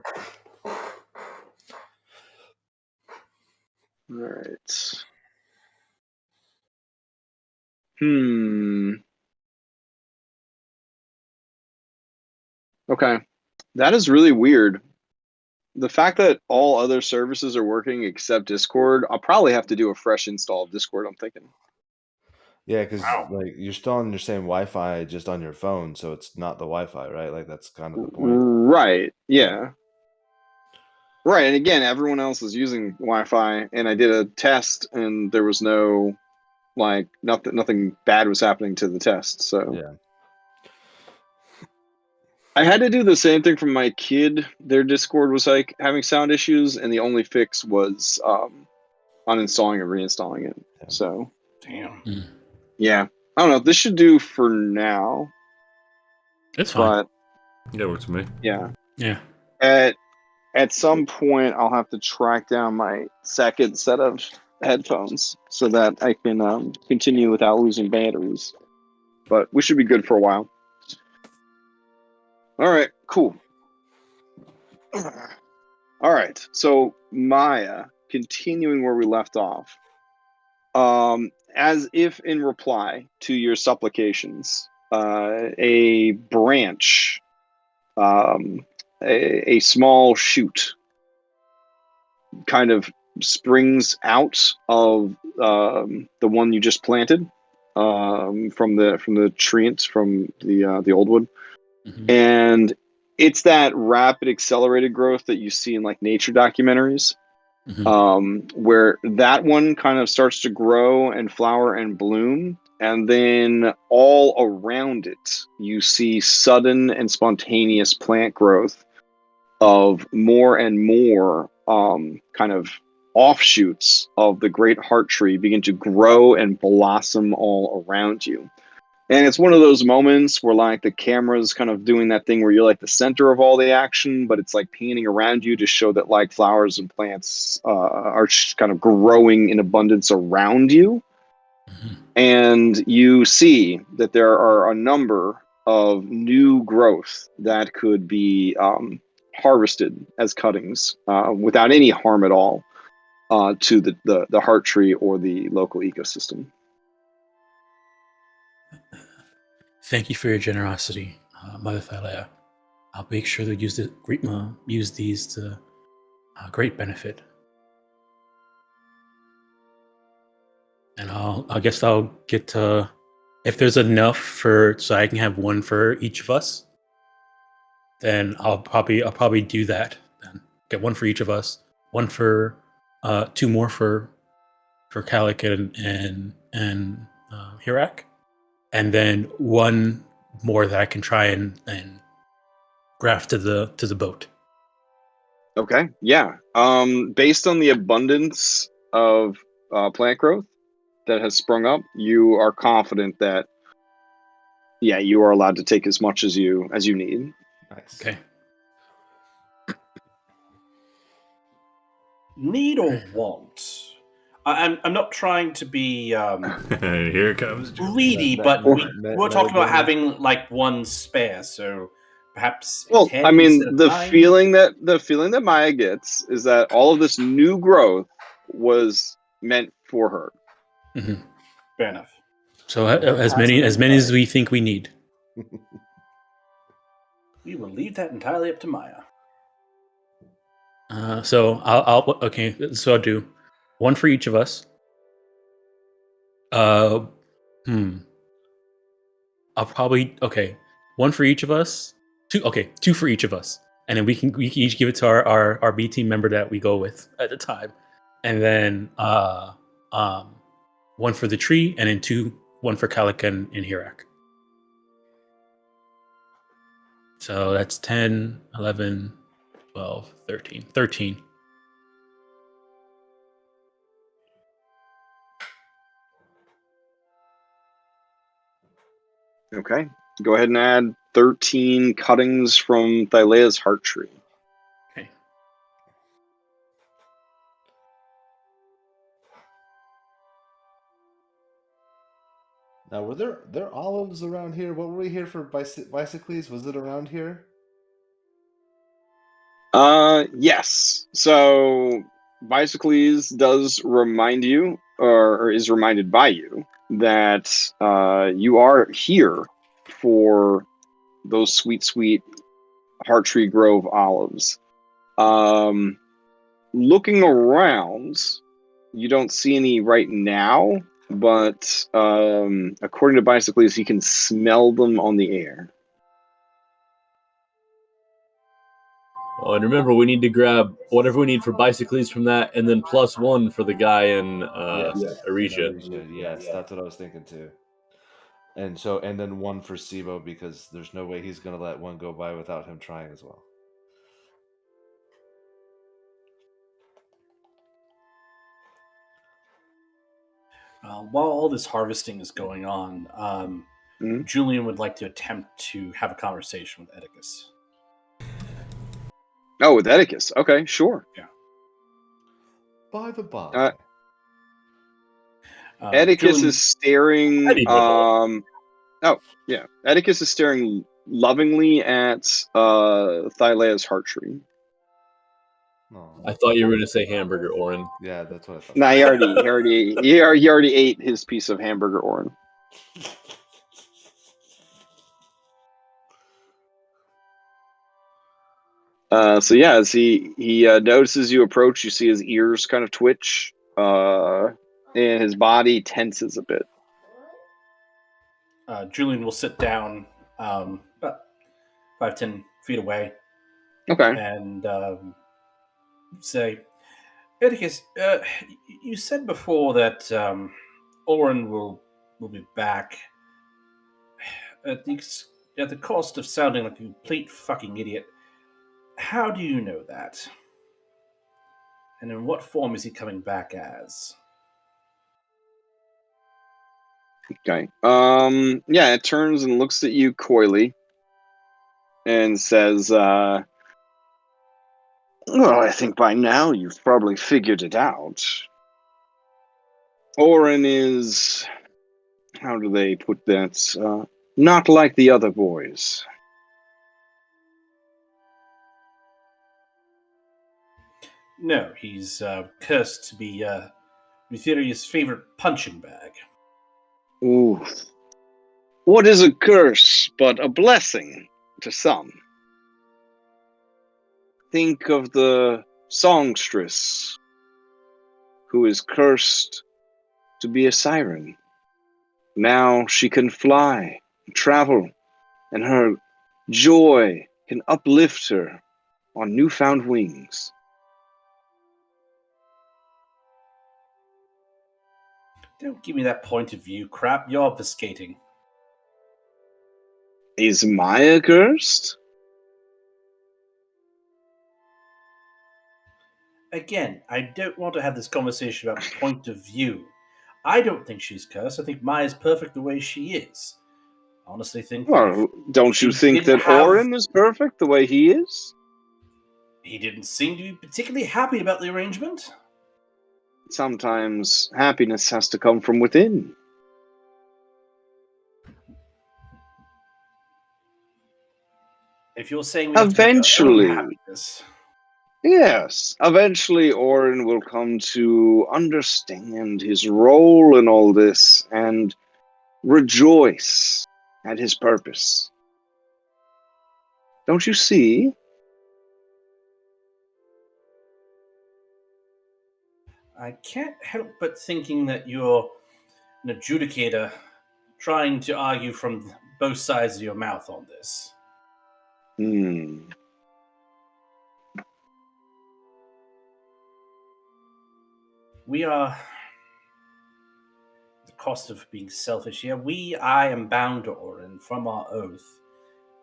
Alright. Okay. That is really weird. The fact that all other services are working except Discord, I'll probably have to do a fresh install of Discord, I'm thinking. Yeah, because like you're still on your same Wi-Fi, just on your phone, so it's not the Wi-Fi, right? Like that's kind of the point. Right. Yeah. Right. And again, everyone else is using Wi-Fi, and I did a test, and there was no Like nothing bad was happening to the test. So Yeah. I had to do the same thing from my kid. Their Discord was like having sound issues, and the only fix was uninstalling and reinstalling it. Yeah. So Damn. yeah, I don't know. This should do for now. It's fine. But Yeah, works for me. yeah, Yeah. at some point, I'll have to track down my second set of headphones so that I can continue without losing batteries. But we should be good for a while. All right, cool. All right, so Maya, continuing where we left off, as if in reply to your supplications, a branch, a small shoot, kind of springs out of the one you just planted from the tree, from the old wood. Mhm. And it's that rapid accelerated growth that you see in like nature documentaries, where that one kind of starts to grow and flower and bloom, and then all around it you see sudden and spontaneous plant growth of more and more kind of offshoots of the great heart tree begin to grow and blossom all around you. And it's one of those moments where like the camera's kind of doing that thing where you're like the center of all the action, but it's like painting around you to show that like flowers and plants are kind of growing in abundance around you. And you see that there are a number of new growth that could be harvested as cuttings without any harm at all to the heart tree or the local ecosystem. Thank you for your generosity, Mother Thylea. I'll make sure to use these to great benefit. And I guess I'll get to, if there's enough so I can have one for each of us, then I'll probably do that. Then get one for each of us, one for two more for Kalik and Hirak, and then one more that I can try and graft to the boat. Okay, yeah. Based on the abundance of plant growth that has sprung up, you are confident that, yeah, you are allowed to take as much as you need. Nice. Okay. Need or want? I'm not trying to be Here comes greedy, but we're talking about having like one spare, so perhaps. Well, 10 I mean, instead of the 9? feeling that Maya gets is that all of this new growth was meant for her. Mm-hmm. Fair enough. So as many as we think we need. We will leave that entirely up to Maya. So I'll do one for each of us. I'll probably one for each of us. Two for each of us, and then we can each give it to our B team member that we go with at the time, and then one for the tree, and then one for Kalik and Hirak. So that's 10, 11, 12, 13. 13. Okay, go ahead and add 13 cuttings from Thylea's heart tree. Okay. Now, were there olives around here? What were we here for? Bicycles? Was it around here? Yes. So Bicycles does remind you, or is reminded by you, that you are here for those sweet Heart Tree Grove olives. Looking around, you don't see any right now, but according to Bicycles, he can smell them on the air. Oh, and remember, we need to grab whatever we need for Bicycles from that, and then +1 for the guy in Arisha. Yes, that's what I was thinking too. And then 1 for Sibo, because there's no way he's going to let one go by without him trying as well. While all this harvesting is going on, Julian would like to attempt to have a conversation with Oedicus. Oh, with Oedicus. Okay, sure. Yeah. By the by. Oedicus is staring. Oedicus is staring lovingly at Thylea's heart tree. I thought you were going to say hamburger, Oren. Yeah, that's what I thought. Nah, he already ate his piece of hamburger, Oren. As he notices you approach, you see his ears kind of twitch, and his body tenses a bit. Julian will sit down about 5-10 feet away. Okay. And say, Oedicus, you said before that Oren will be back at the cost of sounding like a complete fucking idiot. How do you know that? And in what form is he coming back as? Okay. It turns and looks at you coyly and says, well, I think by now you've probably figured it out. Oren is, how do they put that? Not like the other boys. No, he's cursed to be Eutheria's favorite punching bag. Ooh. What is a curse but a blessing to some? Think of the songstress who is cursed to be a siren. Now she can fly, travel, and her joy can uplift her on newfound wings. Don't give me that point of view crap. You're obfuscating. Is Maya cursed? Again, I don't want to have this conversation about point of view. I don't think she's cursed. I think Maya's perfect the way she is. I honestly think... Well, don't you think that Oren is perfect the way he is? He didn't seem to be particularly happy about the arrangement. Sometimes happiness has to come from within. If you're saying eventually, happiness. Yes, eventually Oren will come to understand his role in all this and rejoice at his purpose. Don't you see? I can't help but thinking that you're an adjudicator trying to argue from both sides of your mouth on this. We are... the cost of being selfish here. I am bound to Oren from our oath.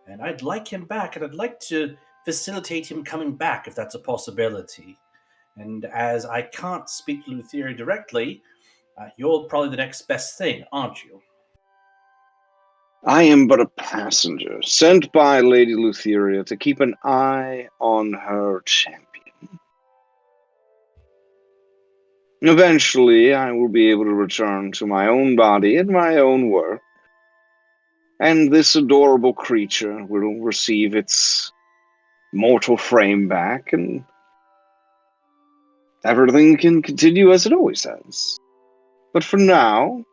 And I'd like him back, and I'd like to facilitate him coming back if that's a possibility. And as I can't speak to Lutheria directly, you're probably the next best thing, aren't you? I am but a passenger, sent by Lady Lutheria to keep an eye on her champion. Eventually, I will be able to return to my own body and my own work, and this adorable creature will receive its mortal frame back, and everything can continue as it always has. But for now,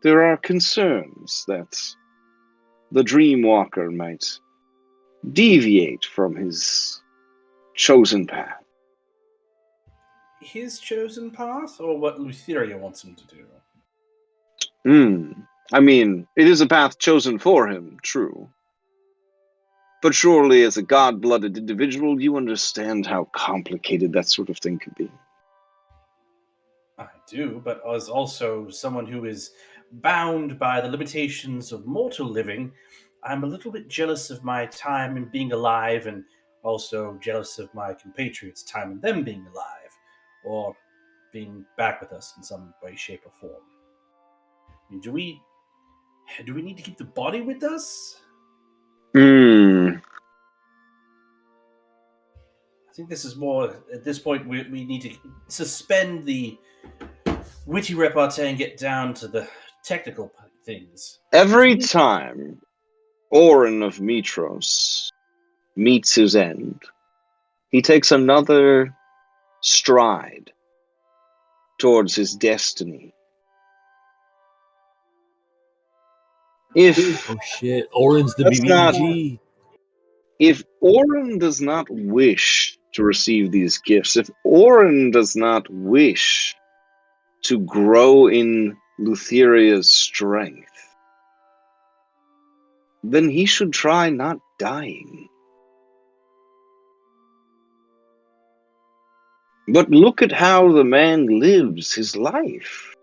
there are concerns that the Dreamwalker might deviate from his chosen path. His chosen path, or what Lutheria wants him to do? I mean, it is a path chosen for him, true. But surely, as a god-blooded individual, you understand how complicated that sort of thing can be. I do, but as also someone who is bound by the limitations of mortal living, I'm a little bit jealous of my time in being alive, and also jealous of my compatriots' time in them being alive, or being back with us in some way, shape, or form. I mean, do we need to keep the body with us? Hmm. I think this is more, at this point, we need to suspend the witty repartee and get down to the technical things. Every time Oren of Mitros meets his end, he takes another stride towards his destiny. If Oh shit, Oren's the That's BBG. if Oren does not wish to receive these gifts, if Oren does not wish to grow in Lutheria's strength, then he should try not dying. But look at how the man lives his life.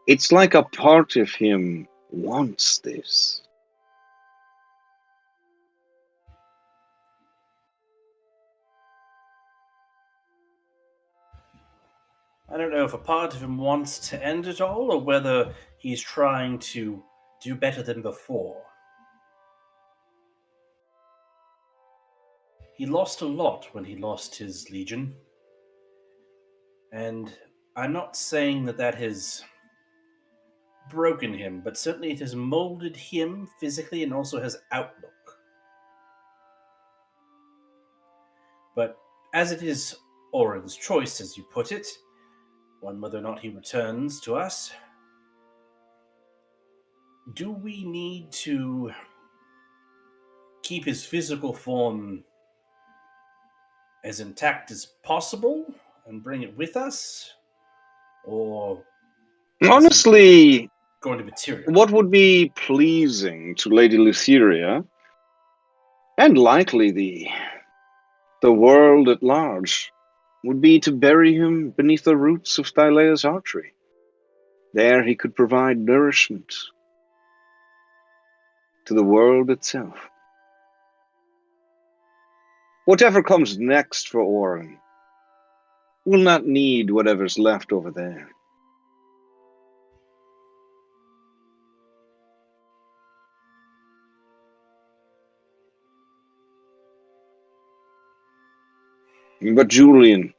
It's like a part of him wants this. I don't know if a part of him wants to end it all, or whether he's trying to do better than before. He lost a lot when he lost his legion. And I'm not saying that has broken him, but certainly it has molded him physically and also his outlook. But as it is Oren's choice, as you put it, on whether or not he returns to us, do we need to keep his physical form as intact as possible and bring it with us? Or Honestly, going to material? what would be pleasing to Lady Lutheria, and likely the world at large, would be to bury him beneath the roots of Thylea's archery. There he could provide nourishment to the world itself. Whatever comes next for Oren will not need whatever's left over there. But Julian,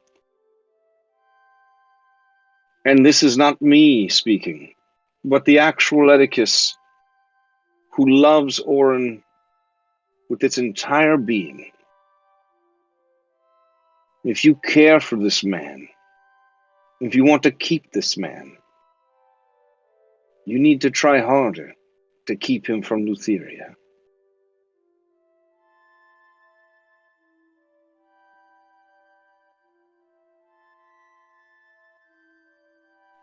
and this is not me speaking, but the actual Edicus, who loves Oren with its entire being. If you care for this man, if you want to keep this man, you need to try harder to keep him from Lutheria.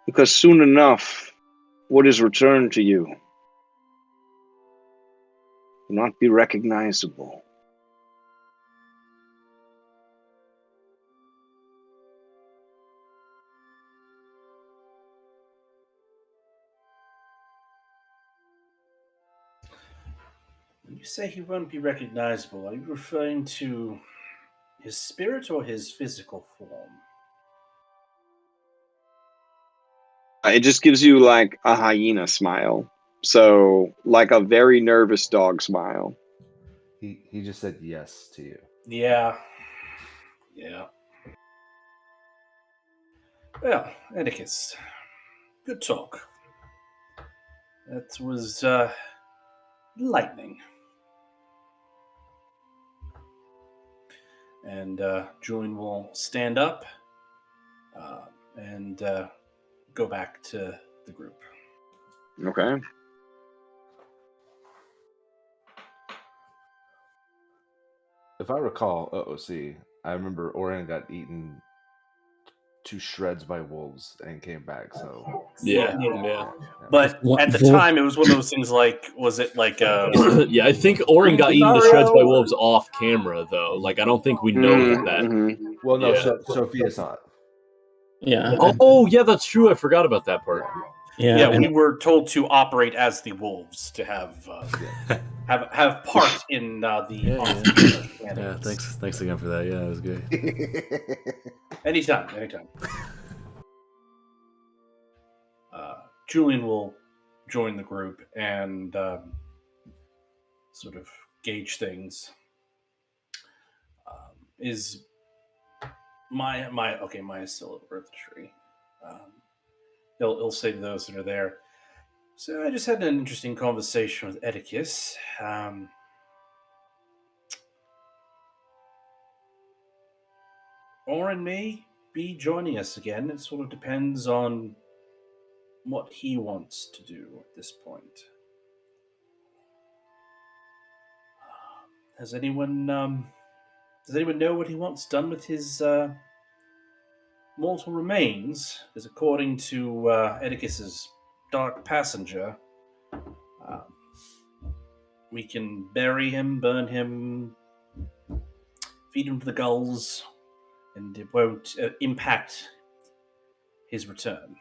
Because soon enough, what is returned to you will not be recognizable. When you say he won't be recognizable, are you referring to his spirit or his physical form? It just gives you like a hyena smile. So, like a very nervous dog smile. He just said yes to you. Yeah. Yeah. Well, Edicus, good talk. That was enlightening. And Julian will stand up and go back to the group. Okay. If I recall OOC, I remember Oren got eaten to shreds by wolves and came back. So Yeah. But at the time, it was one of those things like, was it like... yeah, I think Oren got eaten to shreds by wolves off camera, though. Like, I don't think we know that. Well, no, Yeah. Sophia saw it. Yeah. Oh, yeah, that's true. I forgot about that part. Yeah, we were told to operate as the wolves, to have part in the... Yeah, thanks again for that. Yeah, it was good. Anytime. Julian will join the group and sort of gauge things. Is Maya still over at the tree? He'll say to those that are there. So I just had an interesting conversation with Oedicus. Oren may be joining us again. It sort of depends on what he wants to do at this point. Does anyone know what he wants done with his mortal remains? Because according to Oedicus's dark passenger, we can bury him, burn him, feed him to the gulls, and it won't impact his return.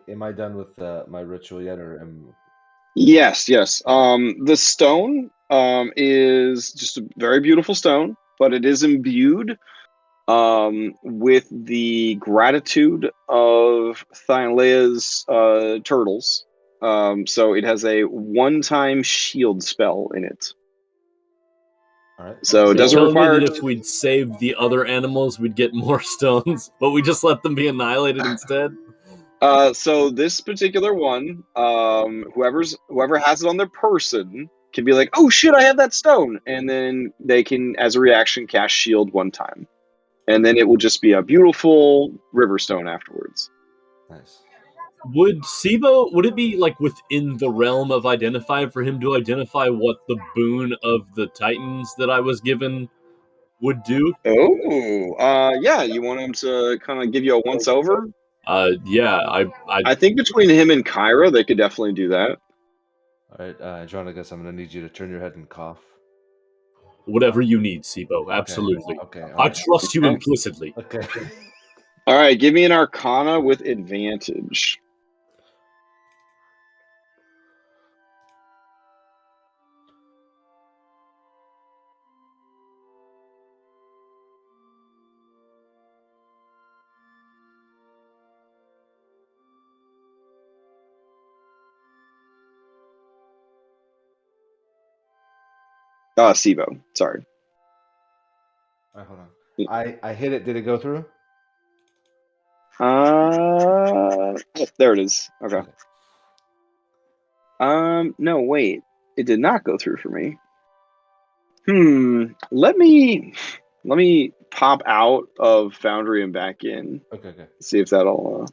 Am I done with my ritual yet, or Yes. The stone is just a very beautiful stone, but it is imbued with the gratitude of Thylea's turtles. So it has a one-time shield spell in it. All right. So it doesn't require... that if we'd saved the other animals, we'd get more stones, but we just let them be annihilated instead. So this particular one, whoever has it on their person can be like, "Oh shit, I have that stone," and then they can, as a reaction, cast shield one time, and then it will just be a beautiful river stone afterwards. Nice. Would it be like within the realm of identify for him to identify what the boon of the Titans that I was given would do? Yeah. You want him to kind of give you a once over? Yeah. I think between him and Kyra, they could definitely do that. All right, John, I guess I'm going to need you to turn your head and cough. Whatever you need, Sibo. Absolutely. Okay. I trust you implicitly. Okay. All right, give me an Arcana with advantage. Sibo, sorry. All right, hold on. I hit it. Did it go through? There it is. Okay. No, wait. It did not go through for me. Let me pop out of Foundry and back in. Okay. See if that'll.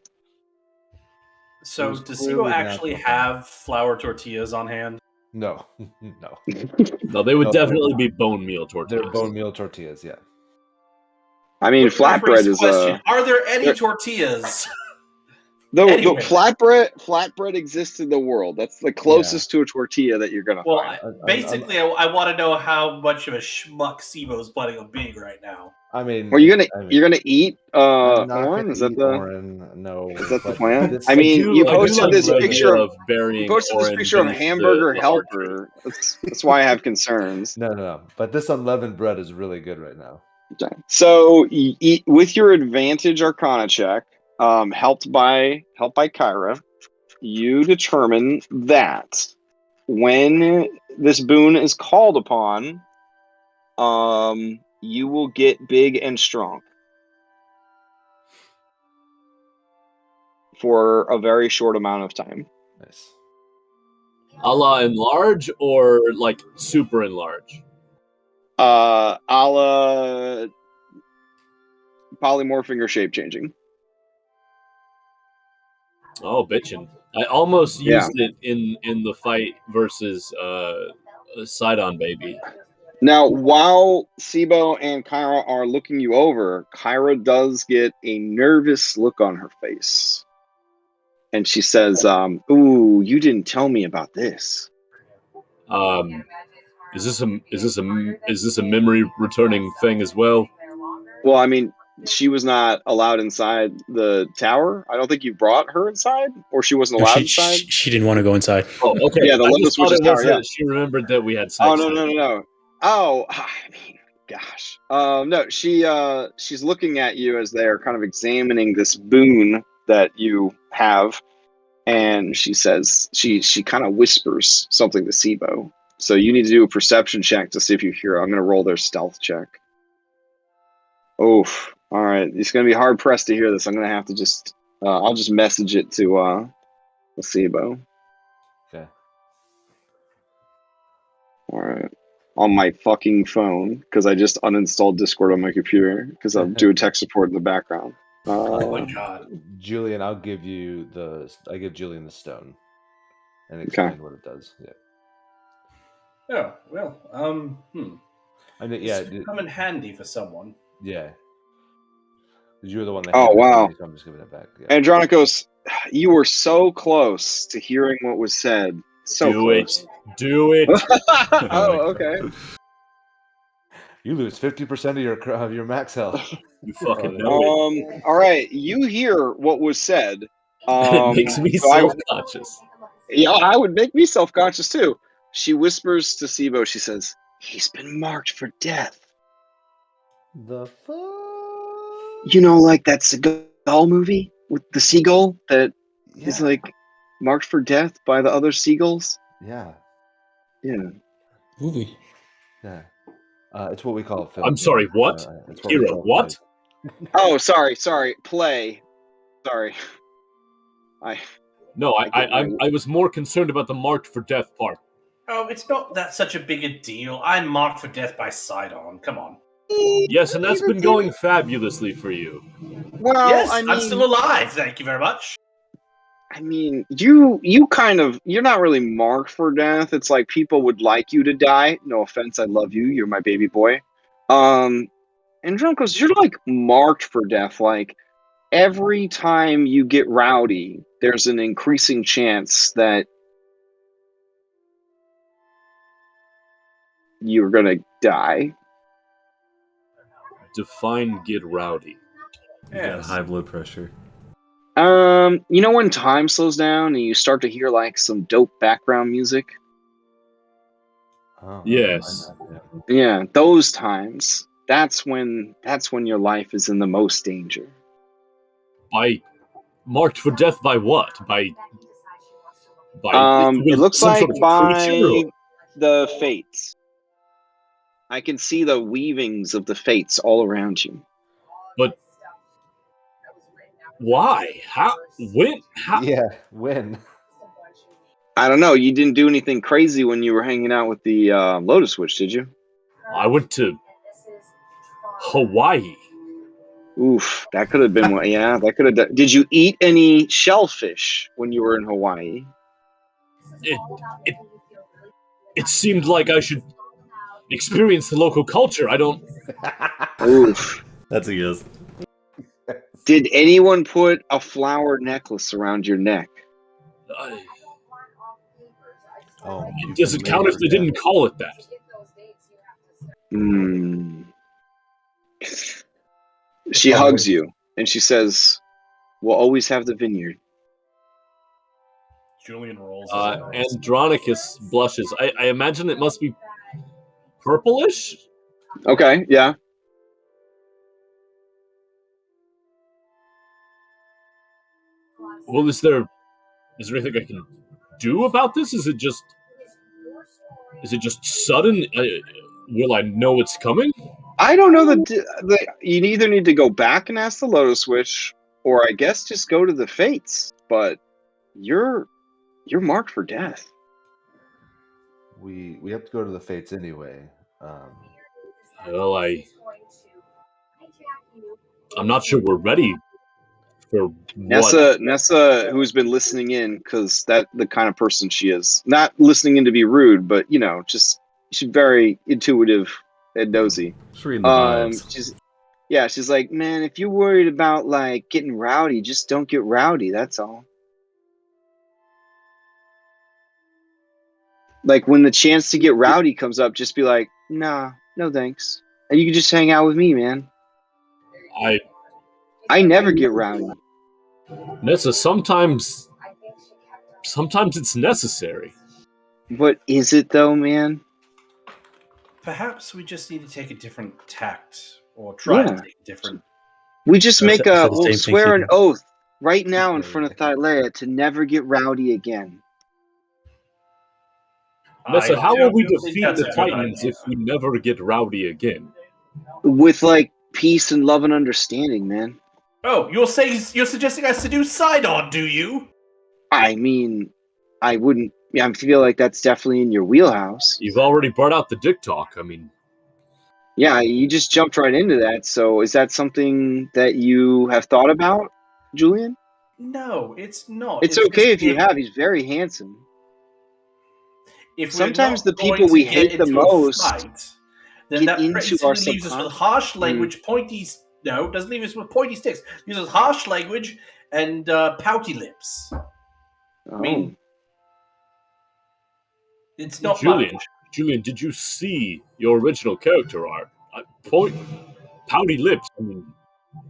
So does Sibo actually have flour tortillas on hand? No. No, they would definitely be bone meal tortillas. They're bone meal tortillas, yeah. I mean, flatbread is Are there any tortillas? The flatbread exists in the world. That's the closest to a tortilla that you're gonna find. Basically, I want to know how much of a schmuck Sibo's planning on being right now. I mean, are you gonna eat Oren? Is that the Oren? No. Is that the plan? I mean, you posted this picture of hamburger helper. That's why I have concerns. No. But this unleavened bread is really good right now. Okay. So eat with your advantage Arcana check, helped by Kyra, you determine that when this boon is called upon, you will get big and strong for a very short amount of time. Nice. A la enlarge or like super enlarge? A la polymorphing or shape changing. Oh, bitchin'. I almost used it in the fight versus Sidon Baby. Now, while Sibo and Kyra are looking you over, Kyra does get a nervous look on her face. And she says, ooh, you didn't tell me about this. Is this a memory returning thing as well? Well, I mean, she was not allowed inside the tower. I don't think you brought her inside, or she wasn't allowed inside. She didn't want to go inside. Oh, okay. Yeah, the Lotus Witch's tower. Yeah. She remembered that we had sex. Oh no. Oh, I mean, gosh. No, she's looking at you as they're kind of examining this boon that you have, and she says she kind of whispers something to Sibo. So you need to do a perception check to see if you hear. I'm going to roll their stealth check. Oof. All right. It's going to be hard pressed to hear this. I'm going to have to just, I'll just message it to Sibo. Okay. All right. On my fucking phone, because I just uninstalled Discord on my computer because I'm doing tech support in the background. Oh my god. Julian, I give Julian the stone and explain what it does. Yeah. Oh, well, I mean, yeah, it's come in handy for someone. Yeah. You were the one that. Oh wow! So I'm just giving it back. Yeah. Andronikos, you were so close to hearing what was said. So close. Do it. Oh, okay. You lose 50% of your max health. You fucking know it. All right, you hear what was said. It makes me self-conscious. Yeah, I would make me self-conscious too. She whispers to Sibo. She says, "He's been marked for death." The fuck? You know, like that seagull movie with the seagull that is like marked for death by the other seagulls. Yeah. Movie. Yeah. It's what we call a film. I'm sorry. What? Hero? What? Oh, sorry. Play. Sorry. I was more concerned about the marked for death part. Oh, it's not that such a big a deal. I'm marked for death by Sidon. Come on. Yes, and that's been going fabulously for you. Well, yes, I mean, I'm still alive. Thank you very much. I mean, you're not really marked for death. It's like people would like you to die. No offense, I love you. You're my baby boy. Andronikos, you're like marked for death. Like every time you get rowdy, there's an increasing chance that you're gonna die. Define get rowdy. Yeah, high blood pressure. You know when time slows down and you start to hear like some dope background music? Oh, yes. Yeah, those times. That's when your life is in the most danger. By marked for death by what? By it looks like sort of by the fates. I can see the weavings of the fates all around you. But why? How? When? How? Yeah, when? I don't know. You didn't do anything crazy when you were hanging out with the Lotus Witch, did you? I went to Hawaii. Oof, that could have been one. Yeah, that could have done. Did you eat any shellfish when you were in Hawaii? It seemed like I should experience the local culture. I don't. Oof. That's a yes. Did anyone put a flower necklace around your neck? Does it count if they didn't call it that? She hugs you and she says, "We'll always have the vineyard." Julian rolls. Andronikos blushes. I imagine it must be purplish? Okay, yeah. Well, is there anything I can do about this? Is it just sudden? Will I know it's coming? I don't know. You either need to go back and ask the Lotus Witch, or I guess just go to the Fates. But you're marked for death. We have to go to the Fates anyway. Well, I'm not sure we're ready for Nessa, who's been listening in, because that's the kind of person she is. Not listening in to be rude, but just she's very intuitive and nosy. Just reading the vibes. She's like, man, if you're worried about like getting rowdy, just don't get rowdy. That's all. Like when the chance to get rowdy comes up, just be like, nah, no thanks, and you can just hang out with me, man. I never get rowdy. Nessa, sometimes it's necessary. But is it though, man? Perhaps we just need to take a different tact, or try to take a different. We just we'll swear an oath right now in front of Thylea to never get rowdy again. Nessa, how will we defeat the Titans if we never get rowdy again? With like peace and love and understanding, man. Oh, you're suggesting us to do side-on, do you? I mean, I wouldn't. Yeah, I feel like that's definitely in your wheelhouse. You've already brought out the dick talk. I mean, yeah, you just jumped right into that. So, is that something that you have thought about, Julian? No, it's not. It's okay if you have. He's very handsome. If sometimes the people we hate the most then get that into our leaves us with harsh language, doesn't leave us with pointy sticks. Leaves us harsh language and pouty lips. I mean, it's not Julian. Julian, did you see your original character art? Pouty lips. I mean,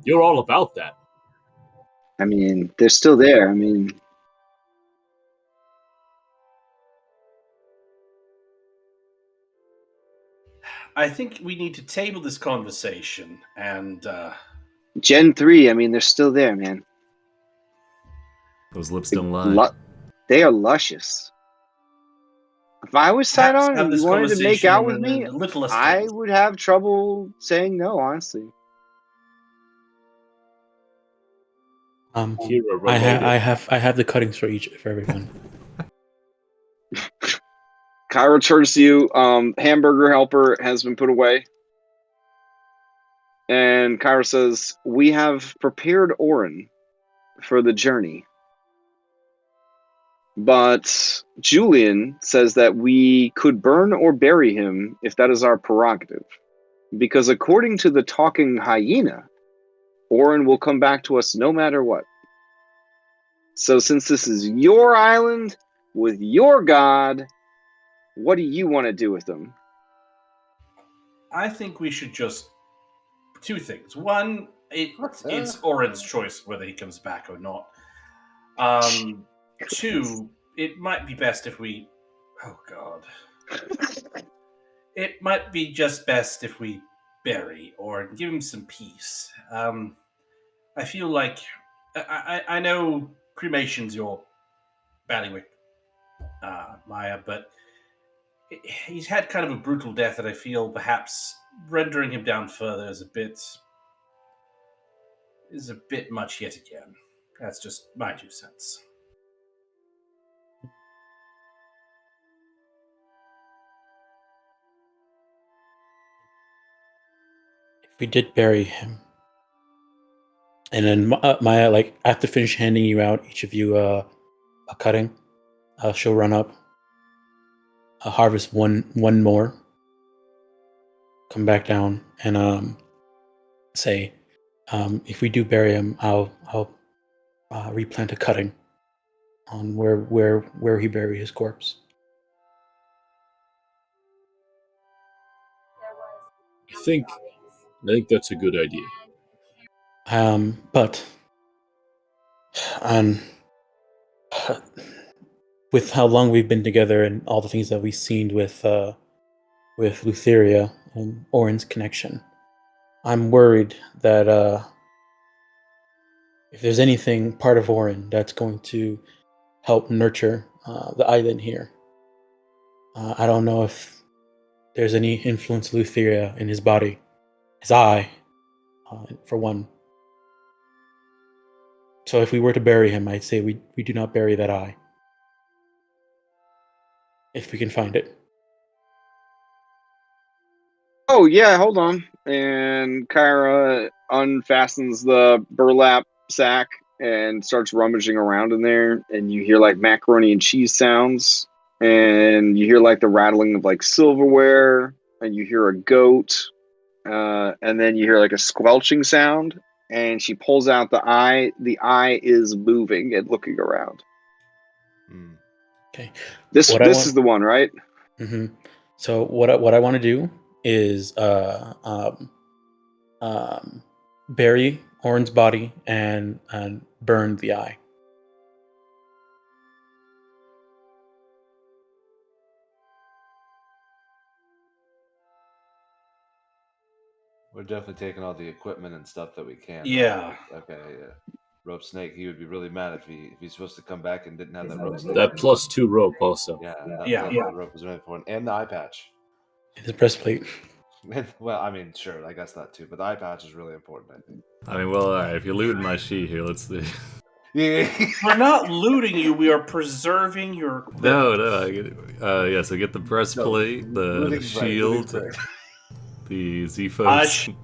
you're all about that. I mean, they're still there. I mean, I think we need to table this conversation and Gen 3, I mean, they're still there, man. Those lips don't lie. They are luscious. If I was side on and you wanted to make out with me, I would have trouble saying no, honestly. I have the cuttings for everyone. Kyra turns to you. Hamburger helper has been put away. And Kyra says, we have prepared Oren for the journey. But Julian says that we could burn or bury him if that is our prerogative. Because according to the talking hyena, Oren will come back to us no matter what. So since this is your island with your god, what do you want to do with them? I think we should just... Two things. One, it's Oren's choice whether he comes back or not. Two, it might be best if we... Oh, God. It might be just best if we bury or give him some peace. I feel like... I know cremation's your bailiwick, Maya, but he's had kind of a brutal death that I feel perhaps rendering him down further is a bit much yet again. That's just my 2 cents. If we did bury him, and then Maya, like, I have to finish handing you out, each of you, a cutting. She'll run up, harvest one more, come back down, and say, if we do bury him, I'll replant a cutting on where he buried his corpse. I think that's a good idea. But with how long we've been together and all the things that we've seen with Lutheria and Oren's connection, I'm worried that if there's anything part of Oren that's going to help nurture the island here, I don't know if there's any influence of Lutheria in his body, his eye, for one. So if we were to bury him, I'd say we do not bury that eye. If we can find it. Oh, yeah, hold on. And Kyra unfastens the burlap sack and starts rummaging around in there. And you hear like macaroni and cheese sounds. and you hear like the rattling of like silverware, and you hear a goat, and then you hear like a squelching sound, and she pulls out the eye. The eye is moving and looking around. Okay. This is the one, right? Mm-hmm. So what I want to do is bury Orin's body and burn the eye. We're definitely taking all the equipment and stuff that we can. Yeah. Okay. Yeah. Rope snake. He would be really mad if he's supposed to come back and didn't have that rope snake. That +2 rope also. Yeah. Yeah. The rope was really important, and the eye patch. The breastplate. Well, I mean, sure, I guess that too, but the eye patch is really important, I think. I mean, well, all right. If you're looting my sheet here, let's see. Yeah. We're not looting you. We are preserving your equipment. No, I get it. Yeah, so get the breastplate, the shield, the Zephos.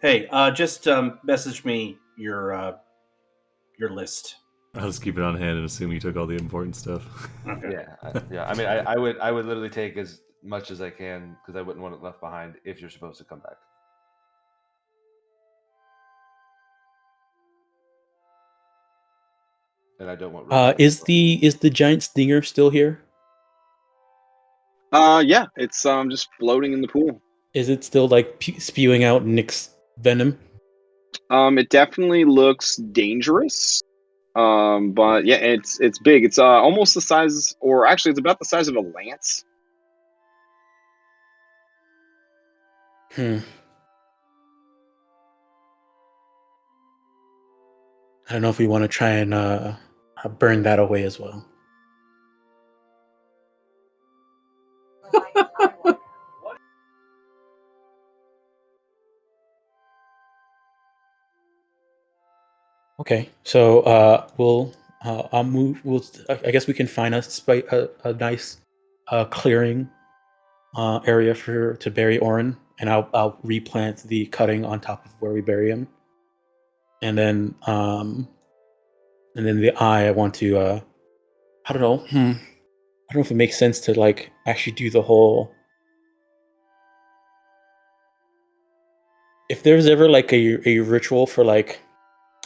Hey, just message me your list. I'll just keep it on hand and assume you took all the important stuff. Okay. Yeah. I mean, I would literally take as much as I can because I wouldn't want it left behind if you're supposed to come back. And I don't want. Is the giant stinger still here? Yeah, it's just floating in the pool. Is it still like spewing out Nick's venom? It definitely looks dangerous. But yeah, it's big. It's almost the size, or actually, it's about the size of a lance. I don't know if we want to try and burn that away as well. Okay, so I'll move. I guess we can find a nice clearing area to bury Orin, and I'll replant the cutting on top of where we bury him, and then the eye. I want to. I don't know. I don't know if it makes sense to like actually do the whole. If there's ever like a ritual for like,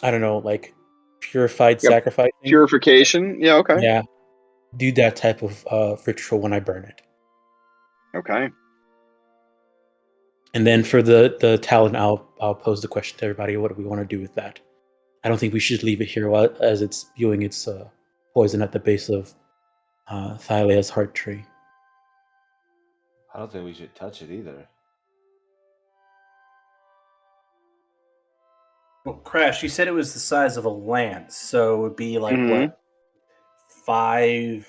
I don't know, like purified sacrifice. Purification? Yeah, okay. Yeah. Do that type of ritual when I burn it. Okay. And then for the talent, I'll pose the question to everybody, what do we want to do with that? I don't think we should leave it here as it's spewing its poison at the base of Thylea's heart tree. I don't think we should touch it either. Well, Crash, you said it was the size of a lance, so it would be like what, 5-10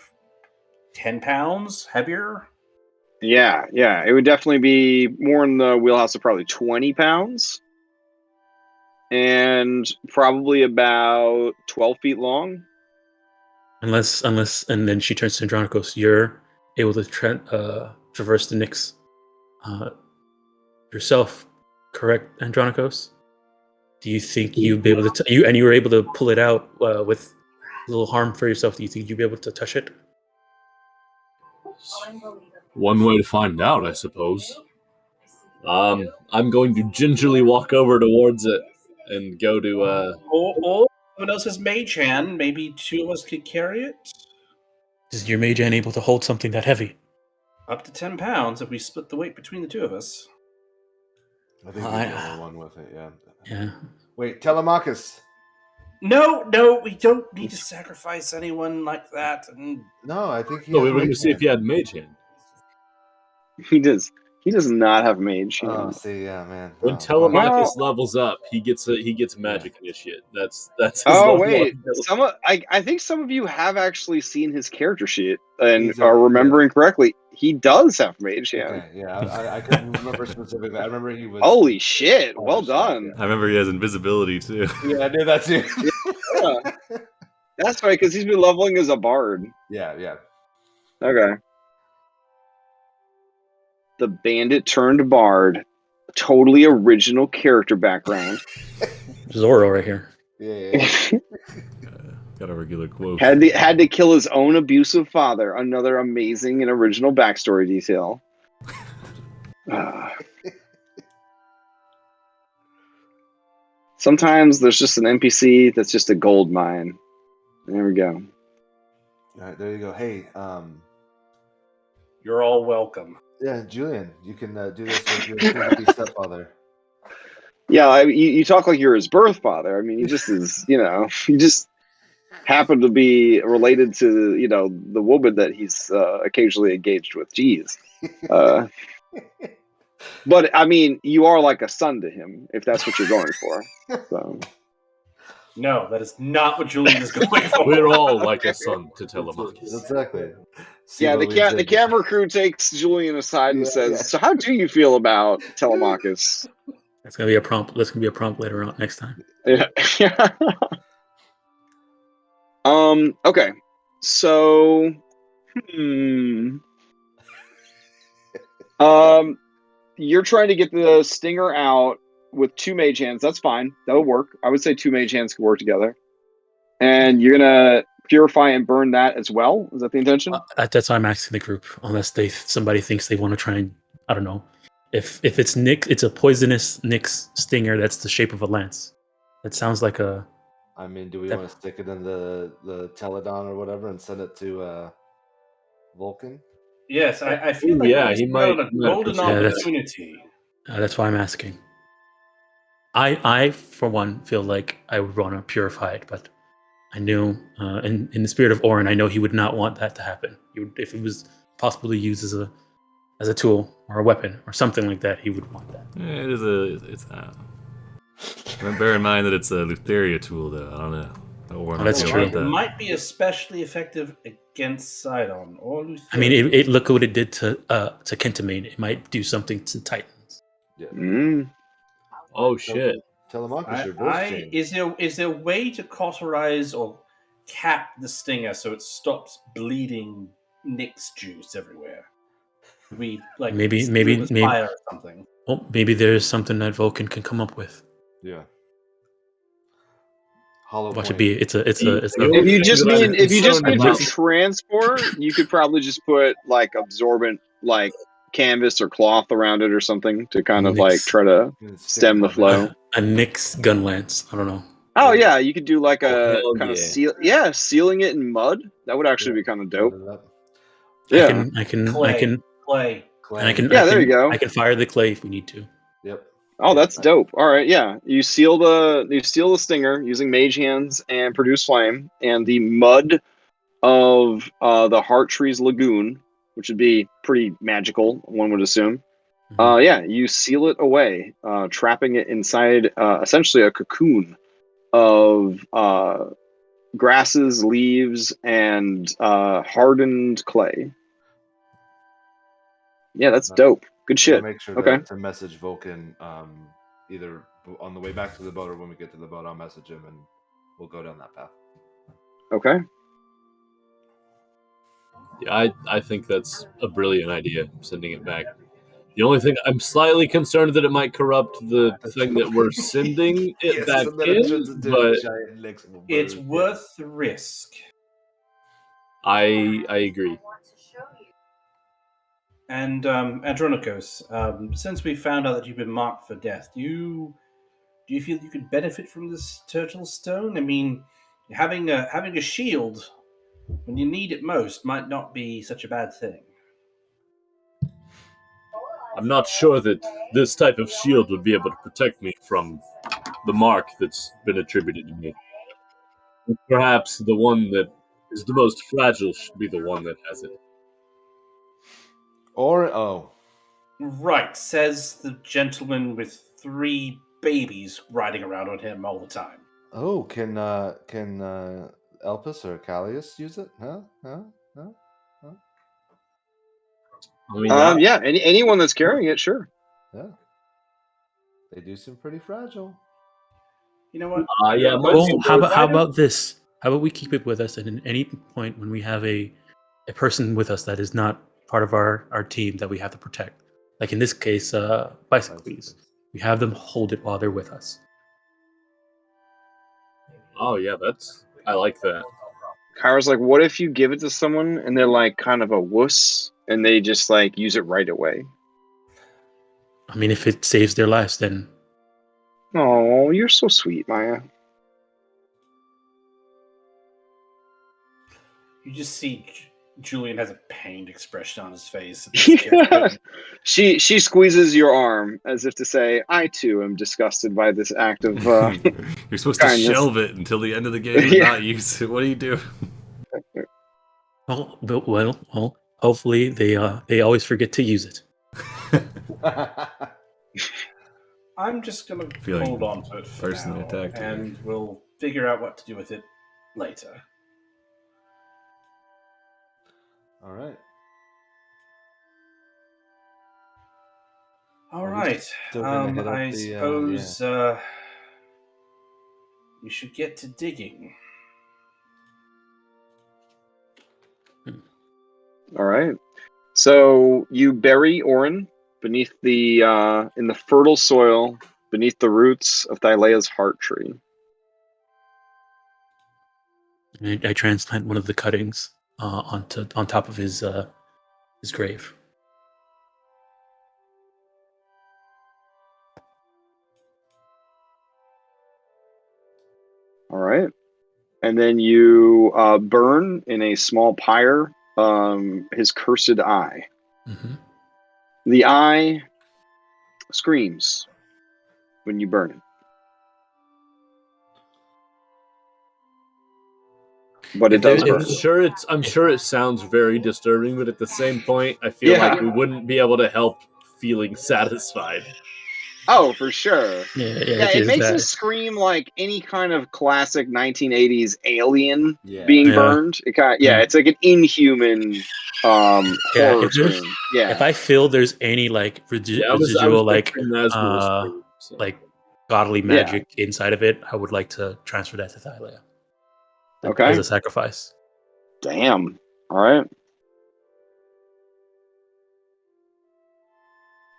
pounds heavier? Yeah, it would definitely be more in the wheelhouse of probably 20 pounds, and probably about 12 feet long. Unless, and then she turns to Andronicos. You're able to traverse the Nyx yourself, correct, Andronicos? Do you think you'd be able to? You were able to pull it out with little harm for yourself. Do you think you'd be able to touch it? One way to find out, I suppose. I'm going to gingerly walk over towards it and go to. Someone else has mage hand. Maybe two of us could carry it. Is your mage hand able to hold something that heavy? Up to 10 pounds if we split the weight between the two of us. I think we're the only one with it. Yeah. Yeah. Wait, Telemachus. No, we don't need to sacrifice anyone like that. No, I think he. No, we were going to see if he had mage hand. He does. He does not have mage hand. Oh, see, yeah, man. When Telemachus levels up, he gets magic initiate. That's his oh level wait, I think some of you have actually seen his character sheet and are remembering correctly. He does have mage hand. Okay, yeah, I couldn't remember specifically. I remember he was. Holy shit! Well done. I remember he has invisibility too. Yeah, I knew that too. Yeah. That's right, because he's been leveling as a bard. Yeah. Okay. The bandit turned bard, totally original character background. Zorro right here. Yeah. Got a regular quote. Had to kill his own abusive father. Another amazing and original backstory detail. Sometimes there's just an NPC that's just a gold mine. There we go. All right, there you go. Hey, you're all welcome. Yeah, Julian, you can do this with your soon-to-be stepfather. Yeah, you talk like you're his birth father. I mean, he just is, he just happened to be related to, the woman that he's occasionally engaged with. Jeez. But, I mean, you are like a son to him, if that's what you're going for. So. No, that is not what Julian is going for. We're all like a son to Telemachus. Exactly. Yeah, the camera crew takes Julian aside and says, "So how do you feel about Telemachus?" That's gonna be a prompt. That's gonna be a prompt later on next time. Yeah. Okay. So. You're trying to get the stinger out with 2 mage hands. That's fine. That'll work. I would say 2 mage hands can work together. And you're gonna purify and burn that as well. Is that the intention? That's why I'm asking the group. Unless somebody thinks they want to try and, I don't know. If it's Nyx, it's a poisonous Nyx stinger that's the shape of a lance. It sounds like a. I mean, do we want to stick it in the Teledon or whatever and send it to Vulcan? Yes, I feel like he might. A golden opportunity. That's why I'm asking. I for one feel like I would want to purify it, but I knew in the spirit of Orin, I know he would not want that to happen. He would, if it was possible to use as a tool or a weapon or something like that, he would want that. Yeah, it's bear in mind that it's a Lutheria tool, though. I don't know. That's true. It might be especially effective against Sidon or Lutheria. I mean, it look at what it did to Kentamine. It might do something to Titans. Yeah. Oh shit! Telemachus, reverse chain. Is there a way to cauterize or cap the stinger so it stops bleeding Nyx juice everywhere? We like maybe fire or something. Well, maybe there's something that Vulcan can come up with. Yeah. Hollow Watch point. it be. It's If you just mean for transport, you could probably just put like absorbent like canvas or cloth around it or something to kind of like try to stem the flow. A Nyx gun lance. I don't know. Oh yeah, you could do like a kind of sealing it in mud. That would actually be kind of dope. Yeah, I can. Clay. There you go. I can fire the clay if we need to. Yep. Oh, that's dope. All right, yeah. You seal the stinger using mage hands and produce flame, and the mud of the Heart Tree's lagoon, which would be pretty magical, one would assume. You seal it away, trapping it inside essentially a cocoon of grasses, leaves, and hardened clay. Yeah, that's dope. Good shit. Make sure to message Vulcan either on the way back to the boat or when we get to the boat. I'll message him and we'll go down that path. Okay. Yeah, I think that's a brilliant idea, sending it back. The only thing I'm slightly concerned that it might corrupt the thing that we're sending it back in, but it's worth the risk. I agree. And Andronikos, since we found out that you've been marked for death, do you feel you could benefit from this turtle stone? I mean, having a shield when you need it most might not be such a bad thing. I'm not sure that this type of shield would be able to protect me from the mark that's been attributed to me. Perhaps the one that is the most fragile should be the one that has it. Right, says the gentleman with 3 babies riding around on him all the time. Oh, can Elpis or Callius use it? Huh? I mean, anyone that's carrying it, sure. Yeah. They do seem pretty fragile. You know what? How about this? How about we keep it with us, and at any point when we have a person with us that is not part of our team that we have to protect, like in this case, Bicycles, we have them hold it while they're with us. Oh yeah, I like that. Kyra's like, what if you give it to someone and they're like kind of a wuss and they just like use it right away? I mean, if it saves their lives, then. Oh, you're so sweet, Maya. You just see Julian has a pained expression on his face. Yeah. She squeezes your arm as if to say, I too am disgusted by this act of You're supposed to shelve it until the end of the game and not use it. What do you do? Well, hopefully they always forget to use it. I'm just gonna hold on to it for now, and we'll figure out what to do with it later. All right. All right. I suppose we should get to digging. All right. So you bury Orin beneath the in the fertile soil beneath the roots of Thylea's heart tree. I transplant one of the cuttings on top of his grave. All right. And then you burn in a small pyre his cursed eye. Mm-hmm. The eye screams when you burn it. But it does burn. I'm sure it sounds very disturbing, but at the same point, I feel like we wouldn't be able to help feeling satisfied. Oh, for sure. Yeah, it makes it scream like any kind of classic 1980s alien being burned. It kind of, it's like an inhuman horror scream. Yeah. If I feel there's any like residual like godly magic inside of it, I would like to transfer that to Thylea. Okay. As a sacrifice. Damn. All right.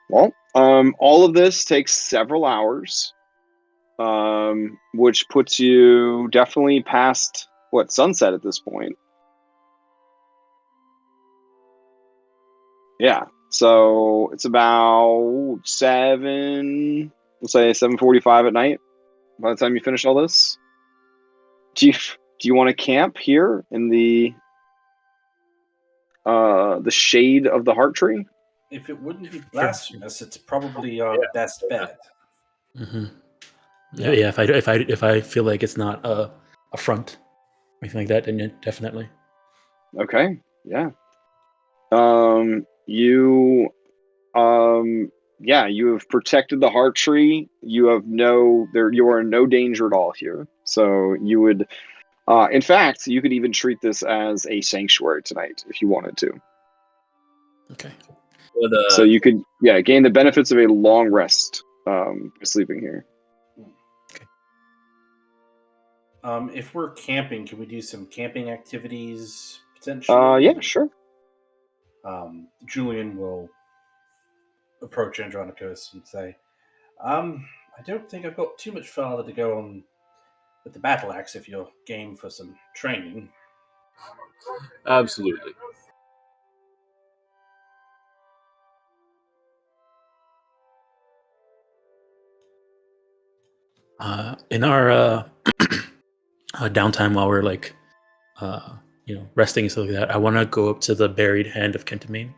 Well, all of this takes several hours, which puts you definitely past sunset at this point. Yeah. So it's about 7:45 at night by the time you finish all this. Do you want to camp here in the shade of the heart tree? If it wouldn't be blasphemous, it's probably our best bet. Mm-hmm. Yeah. If I feel like it's not a affront or anything like that, then definitely. Okay. Yeah. You have protected the heart tree. You are in no danger at all here. So you would, in fact, you could even treat this as a sanctuary tonight if you wanted to. Okay. So you could, gain the benefits of a long rest sleeping here. Okay. If we're camping, can we do some camping activities potentially? Yeah, sure. Julian will approach Andronicus and say, I don't think I've got too much farther to go on with the battle axe if you're game for some training. Absolutely. In our downtime while we're resting and stuff like that, I want to go up to the buried hand of Kentamine,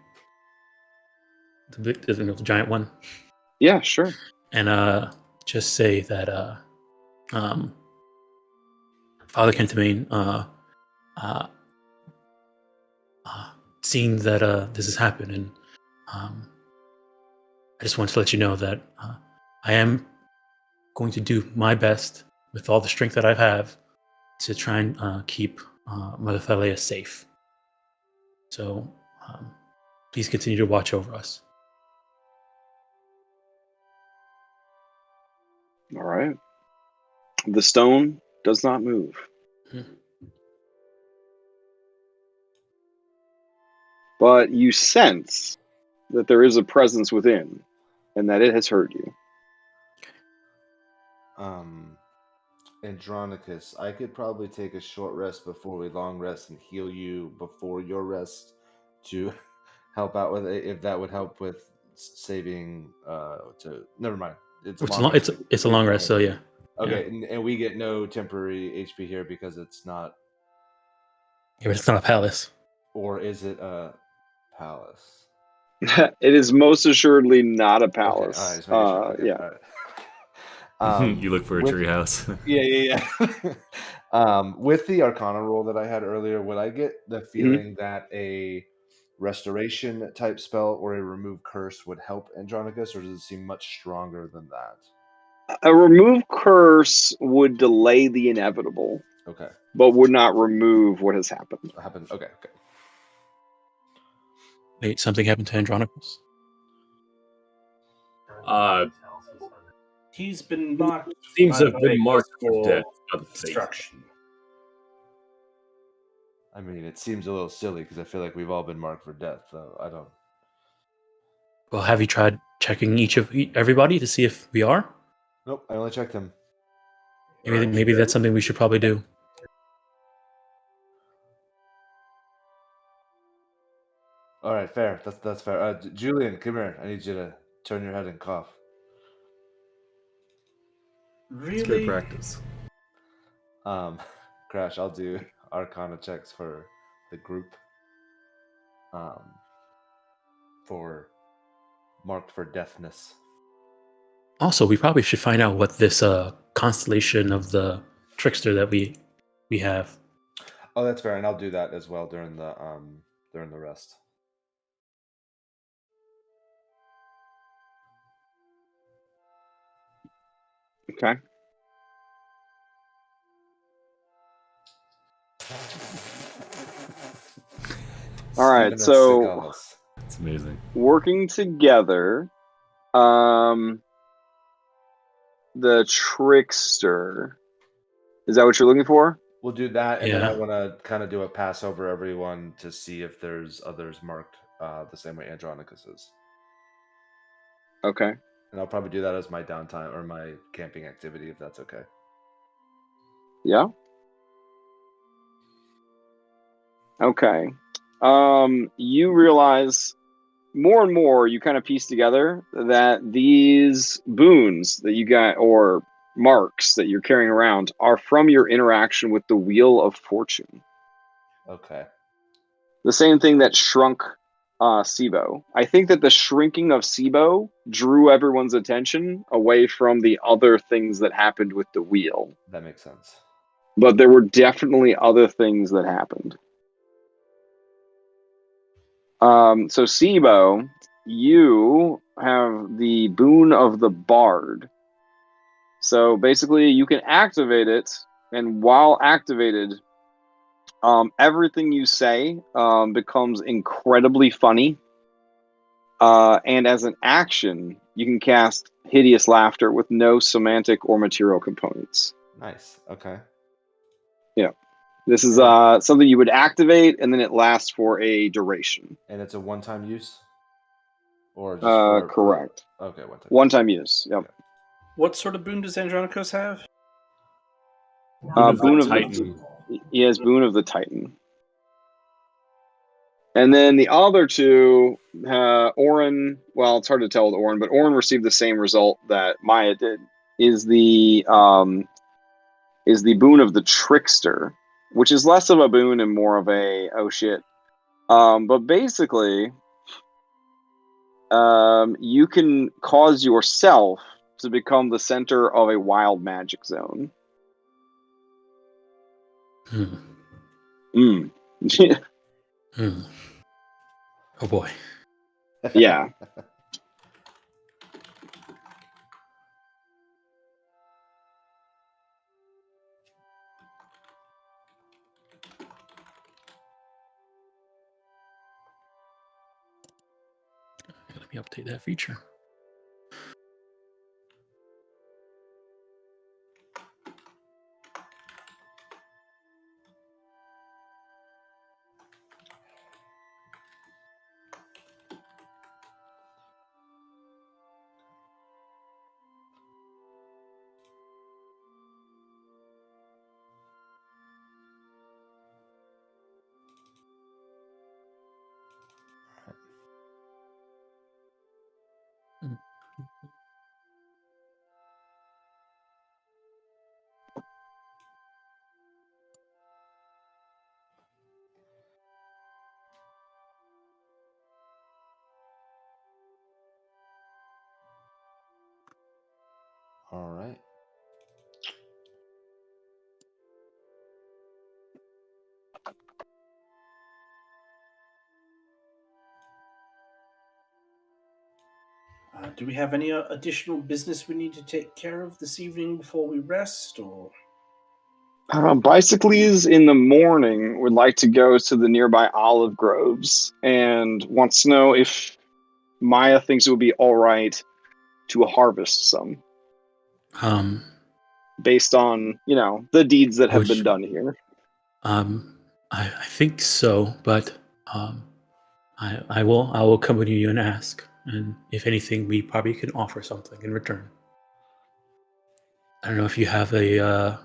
the giant one. Yeah, sure. And just say that Father Kentamine, seeing that this has happened, and I just want to let you know that I am going to do my best with all the strength that I have to try and keep Mother Thylea safe. So please continue to watch over us. All right. The stone does not move. But you sense that there is a presence within and that it has heard you. Andronicus, I could probably take a short rest before we long rest and heal you before your rest to help out with it, if that would help with saving. Never mind. It's a long rest. It's a long rest, so yeah. Okay, and we get no temporary HP here because it's not. Yeah, but it's not a palace. Or is it a palace? It is most assuredly not a palace. Okay, all right, okay, Yeah. all right. You look for a tree house. Yeah. With the Arcana roll that I had earlier, would I get the feeling that a restoration type spell or a remove curse would help Andronicus, or does it seem much stronger than that? A remove curse would delay the inevitable. Okay. But would not remove what has happened. Okay. Wait, something happened to Andronicus? He's been marked. Seems to have been marked for death. Destruction. I mean, it seems a little silly because I feel like we've all been marked for death, so I don't. Well, have you tried checking everybody to see if we are? Nope, I only checked him. Maybe that's something we should probably do. All right, fair. That's fair. Julian, come here. I need you to turn your head and cough. Really? It's good practice. Crash, I'll do Arcana checks for the group. For marked for deafness. Also, we probably should find out what this constellation of the trickster that we have. Oh, that's fair, and I'll do that as well during the rest. Okay. All right, so it's amazing. Working together, the trickster. Is that what you're looking for? We'll do that, and then I want to kind of do a pass over everyone to see if there's others marked the same way Andronicus is. Okay. And I'll probably do that as my downtime or my camping activity, if that's okay. Yeah. Okay. You realize more and more, you kind of piece together that these boons that you got, or marks that you're carrying around, are from your interaction with the Wheel of Fortune. Okay. The same thing that shrunk Sibo. I think that the shrinking of Sibo drew everyone's attention away from the other things that happened with the wheel. That makes sense. But there were definitely other things that happened. So Sibo, you have the Boon of the Bard. So basically you can activate it, and while activated, everything you say becomes incredibly funny. And as an action, you can cast Hideous Laughter with no semantic or material components. Nice. Okay. Yeah. This is something you would activate, and then it lasts for a duration. And it's a one-time use? Or just correct. Okay, one-time use. Yep. Okay. What sort of boon does Andronicus have? Boon of the Titan. He has Boon of the Titan. And then the other two, Oren, well, it's hard to tell with Oren, but Oren received the same result that Maya did, is the Boon of the Trickster, which is less of a boon and more of a, oh shit. But basically, you can cause yourself to become the center of a wild magic zone. Oh boy. Yeah. Let me update that feature. Do we have any additional business we need to take care of this evening before we rest, or? Bicycles in the morning would like to go to the nearby olive groves and wants to know if Maya thinks it would be all right to harvest some. Based on, the deeds that have been done here. I think so, but I will accompany you and ask, and if anything, we probably can offer something in return. I don't know if you have an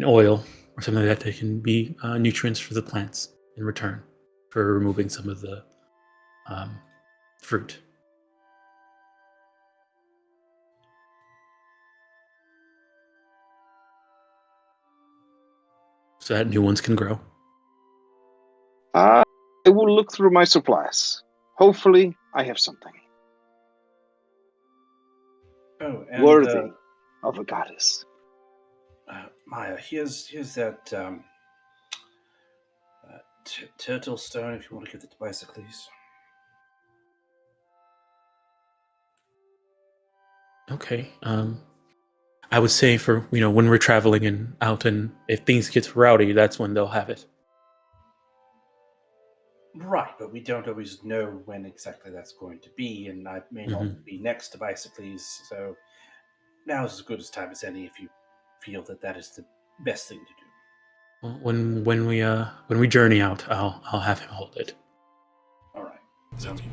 oil or something like that can be nutrients for the plants in return for removing some of the fruit. So that new ones can grow. I will look through my supplies. Hopefully, I have something. Oh, and, worthy of a goddess. Maya, here's that turtle stone if you want to give it to Bicycles. Okay. I would say for when we're traveling and out, and if things get rowdy, that's when they'll have it. Right, but we don't always know when exactly that's going to be, and I may not be next to Bicycles, so now is as good as time as any if you feel that is the best thing to do. Well, when we journey out, I'll have him hold it. All right, sounds good.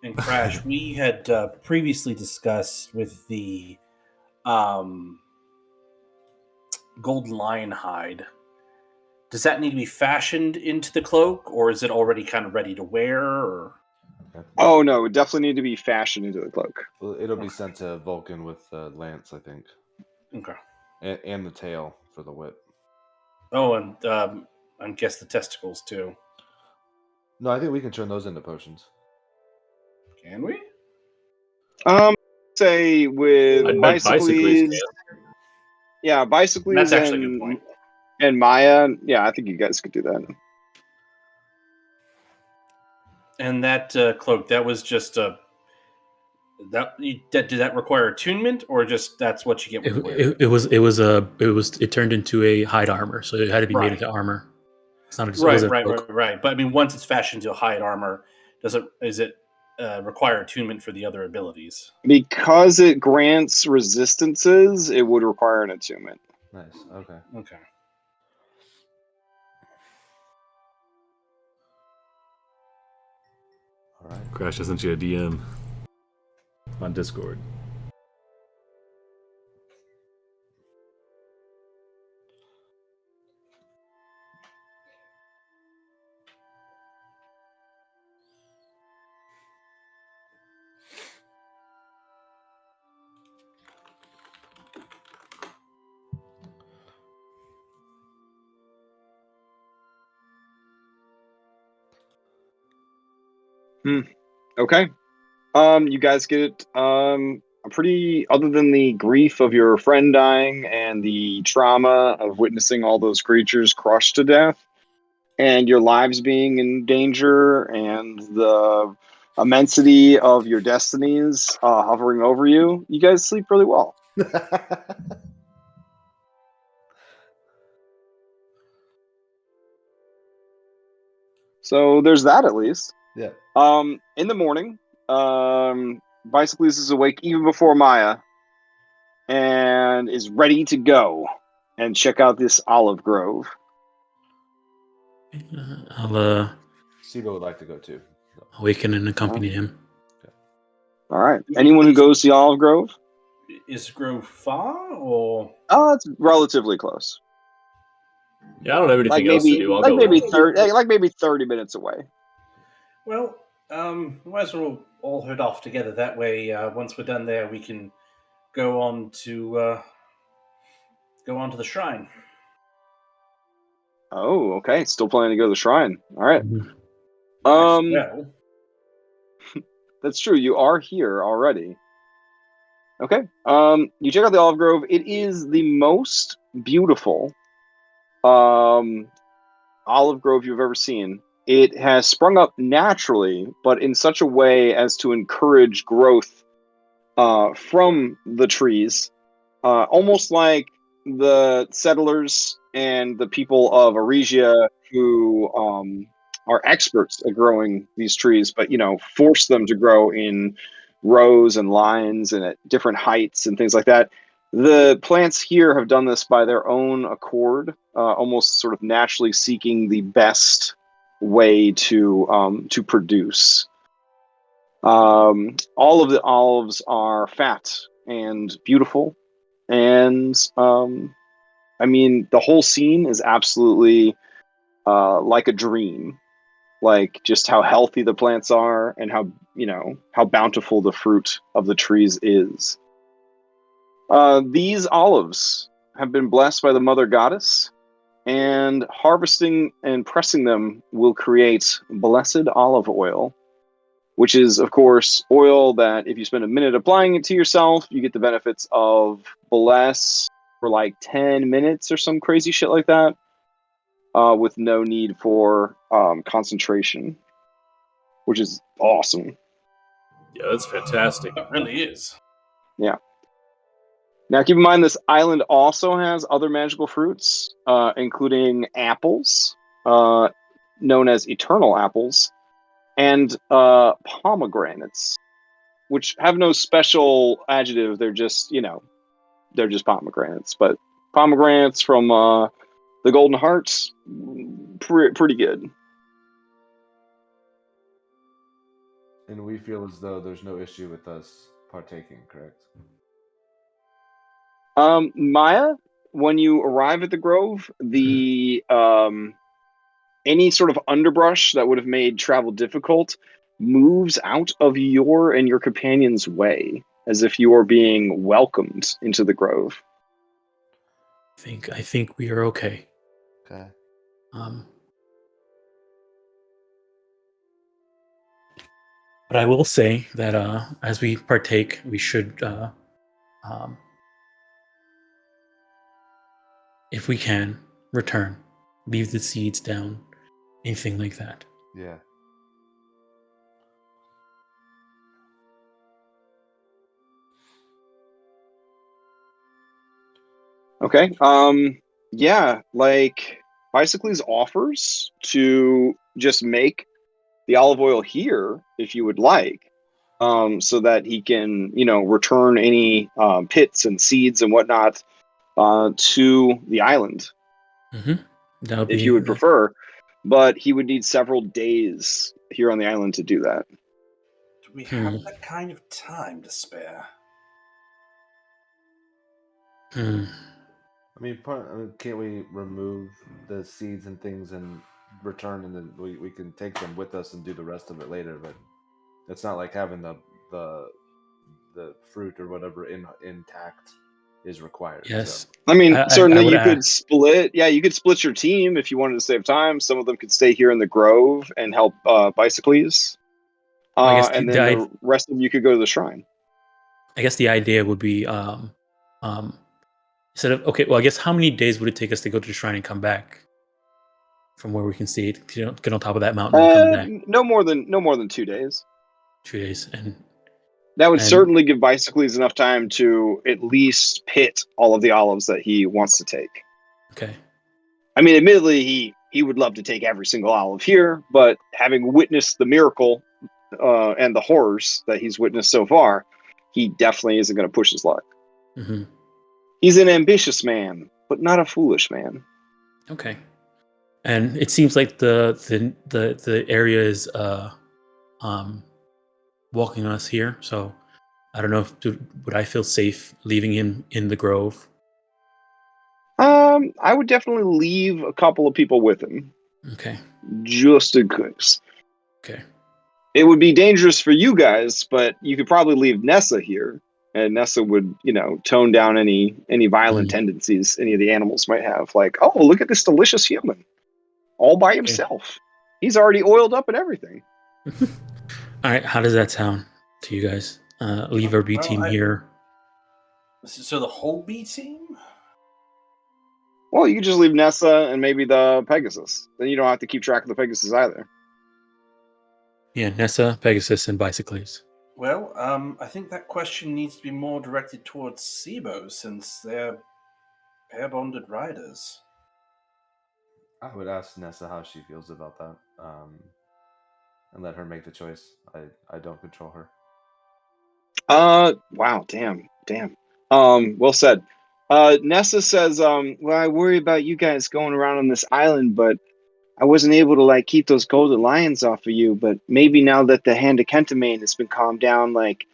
And Crash, we had previously discussed with the golden lion hide. Does that need to be fashioned into the cloak, or is it already kind of ready to wear? Or? Oh no, it definitely need to be fashioned into the cloak. Well, it'll be sent to Vulcan with Lance, I think. Okay. And the tail for the whip. Oh, and I guess the testicles too. No, I think we can turn those into potions. Can we? Say with Bicycles. Yeah, Bicycles. That's actually a good point. And Maya, yeah, I think you guys could do that. And that cloak, that was just did that require attunement, or just that's what you get with wear? It turned into a hide armor, so it had to be made into armor. It's not right. But I mean, once it's fashioned to hide armor, is it require attunement for the other abilities? Because it grants resistances, it would require an attunement. Nice. Okay. All right. Crash sent you a DM on Discord. Okay. You guys get pretty, other than the grief of your friend dying and the trauma of witnessing all those creatures crushed to death, and your lives being in danger, and the immensity of your destinies hovering over you, you guys sleep really well. So there's that, at least. Yeah. In the morning, Bicycles is awake even before Maya and is ready to go and check out this olive grove. Sibo would like to go too. Awaken and accompany him. All right. Anyone who goes to the olive grove? Is the grove far, or? Oh, it's relatively close. Yeah, I don't have anything else to do. I'll go. Maybe 30 minutes away. Well, we might as well all head off together. That way, once we're done there, we can go on to the shrine. Oh, okay. Still planning to go to the shrine. All right. That's true. You are here already. Okay. You check out the olive grove. It is the most beautiful olive grove you've ever seen. it has sprung up naturally, but in such a way as to encourage growth from the trees, almost like the settlers and the people of Aregia who are experts at growing these trees, but force them to grow in rows and lines and at different heights and things like that. The plants here have done this by their own accord, almost sort of naturally seeking the best way to produce. All of the olives are fat and beautiful, and the whole scene is absolutely like a dream. Like just how healthy the plants are and how bountiful the fruit of the trees is. These olives have been blessed by the mother goddess, and harvesting and pressing them will create blessed olive oil, which is, of course, oil that if you spend a minute applying it to yourself, you get the benefits of bless for like 10 minutes or some crazy shit like that, with no need for concentration, which is awesome. Yeah, that's fantastic. It really is. Yeah. Now, keep in mind, this island also has other magical fruits, including apples, known as eternal apples, and pomegranates, which have no special adjective. They're just, they're just pomegranates. But pomegranates from the Golden Hearts, pretty good. And we feel as though there's no issue with us partaking, correct? Maya, when you arrive at the grove, the any sort of underbrush that would have made travel difficult moves out of your and your companion's way, as if you are being welcomed into the grove. I think we are okay. Okay. But I will say that as we partake, we should, if we can, return, leave the seeds down, anything like that. Yeah. Okay. Yeah, like Bicycles offers to just make the olive oil here if you would like, so that he can, return any pits and seeds and whatnot to the island, if you would prefer. But he would need several days here on the island to do that. Do we have that kind of time to spare? I mean, can't we remove the seeds and things and return, and then we can take them with us and do the rest of it later? But it's not like having the fruit or whatever intact is required. Yes. So. I mean, certainly you could split. Yeah, you could split your team if you wanted to save time. Some of them could stay here in the grove and help Bicycles. And then the rest of you could go to the shrine. I guess the idea would be instead of I guess how many days would it take us to go to the shrine and come back from where we can see it? Get on top of that mountain and come back. No more than 2 days. 2 days, and that would certainly give Bicycles enough time to at least pit all of the olives that he wants to take. Okay. I mean, admittedly, he would love to take every single olive here, but having witnessed the miracle and the horrors that he's witnessed so far, he definitely isn't going to push his luck. Mm-hmm. He's an ambitious man, but not a foolish man. Okay. And it seems like the area is welcoming us here. So I don't know would I feel safe leaving him in the grove? I would definitely leave a couple of people with him. Okay. Just in case. Okay. It would be dangerous for you guys, but you could probably leave Nessa here, and Nessa would, tone down any violent tendencies any of the animals might have. Like, oh, look at this delicious human, all by himself. He's already oiled up and everything. All right, how does that sound to you guys? Leave our B team here. So the whole B team? Well, you could just leave Nessa and maybe the Pegasus. Then you don't have to keep track of the Pegasus either. Yeah, Nessa, Pegasus, and Bicycles. Well, I think that question needs to be more directed towards SIBO, since they're pair-bonded riders. I would ask Nessa how she feels about that, and let her make the choice. I don't control her. Wow, damn. Well said. Nessa says, well, I worry about you guys going around on this island, but I wasn't able to like keep those golden lions off of you, but maybe now that the hand of Kentamane has been calmed down, like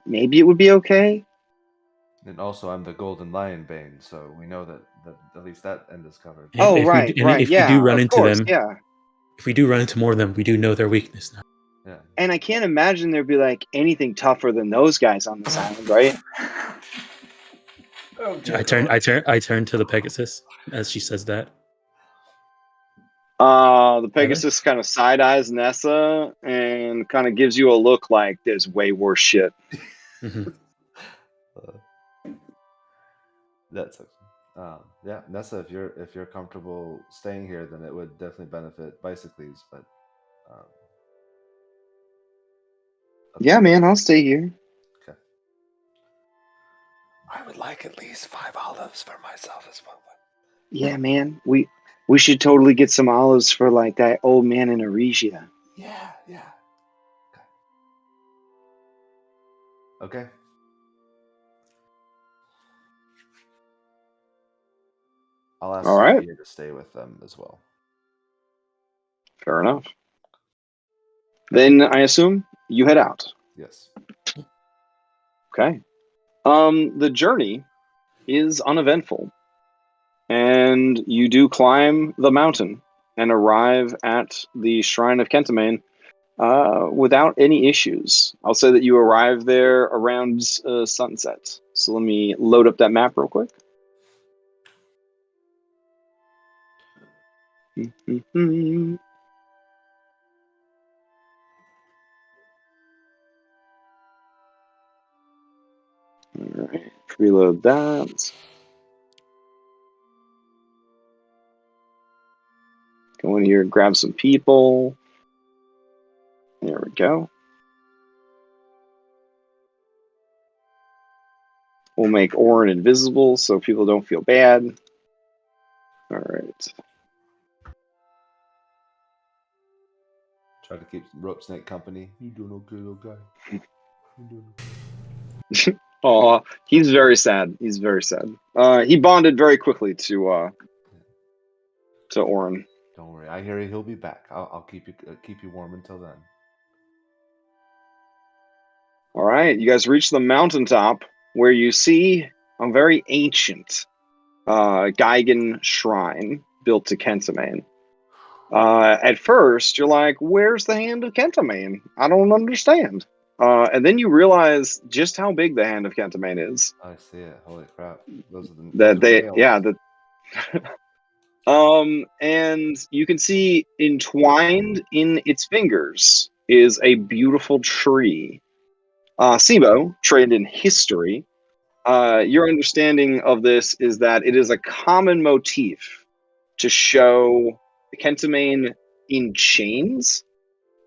maybe it would be okay. And also, I'm the Golden Lion Bane, so we know that at least that end is covered. Oh, if right, we, right. If Yeah, we do run of into course, them, yeah. if we do run into more of them, we do know their weakness now. Yeah. And I can't imagine there'd be like anything tougher than those guys on this island, right? Oh, dear I turn to the Pegasus as she says that. The Pegasus kind of side eyes Nessa and kind of gives you a look like there's way worse shit. That sucks. Yeah, Nessa, if you're comfortable staying here, then it would definitely benefit Bicycles. But yeah, man, I'll stay here. Okay. I would like at least 5 olives for myself as well. Yeah, man, we should totally get some olives for like that old man in Aresia. Yeah. Okay. I'll ask Sophia to stay with them as well. Fair enough. Then I assume you head out. Yes. Okay. The journey is uneventful, and you do climb the mountain and arrive at the Shrine of Kentamane without any issues. I'll say that you arrive there around sunset. So let me load up that map real quick. All right, preload that. Go in here, grab some people. There we go. We'll make Orin invisible so people don't feel bad. All right. Try to keep Rope Snake company. You doing okay, little guy? Oh, he's very sad. He's very sad. He bonded very quickly to Orin. Don't worry. I hear he'll be back. I'll keep you warm until then. All right, you guys reach the mountaintop where you see a very ancient Gigan shrine built to Kentamane. At first, you're like, where's the hand of Kentamane? I don't understand. And then you realize just how big the hand of Kentamane is. I see it. Holy crap. Those are and you can see entwined in its fingers is a beautiful tree. Sibo, trained in history, your understanding of this is that it is a common motif to show Kentamane in chains,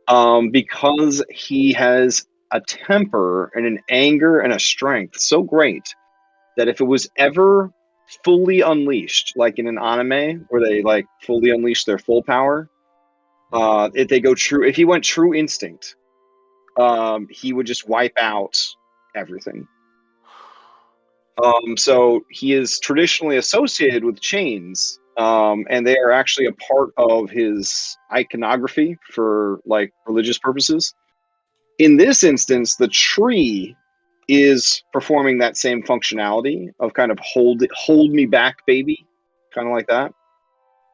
because he has a temper and an anger and a strength so great that if it was ever fully unleashed, like in an anime where they like fully unleash their full power, if he went true instinct, he would just wipe out everything. So he is traditionally associated with chains, and they are actually a part of his iconography for like religious purposes. In this instance, the tree is performing that same functionality of kind of hold me back, baby, kind of like that.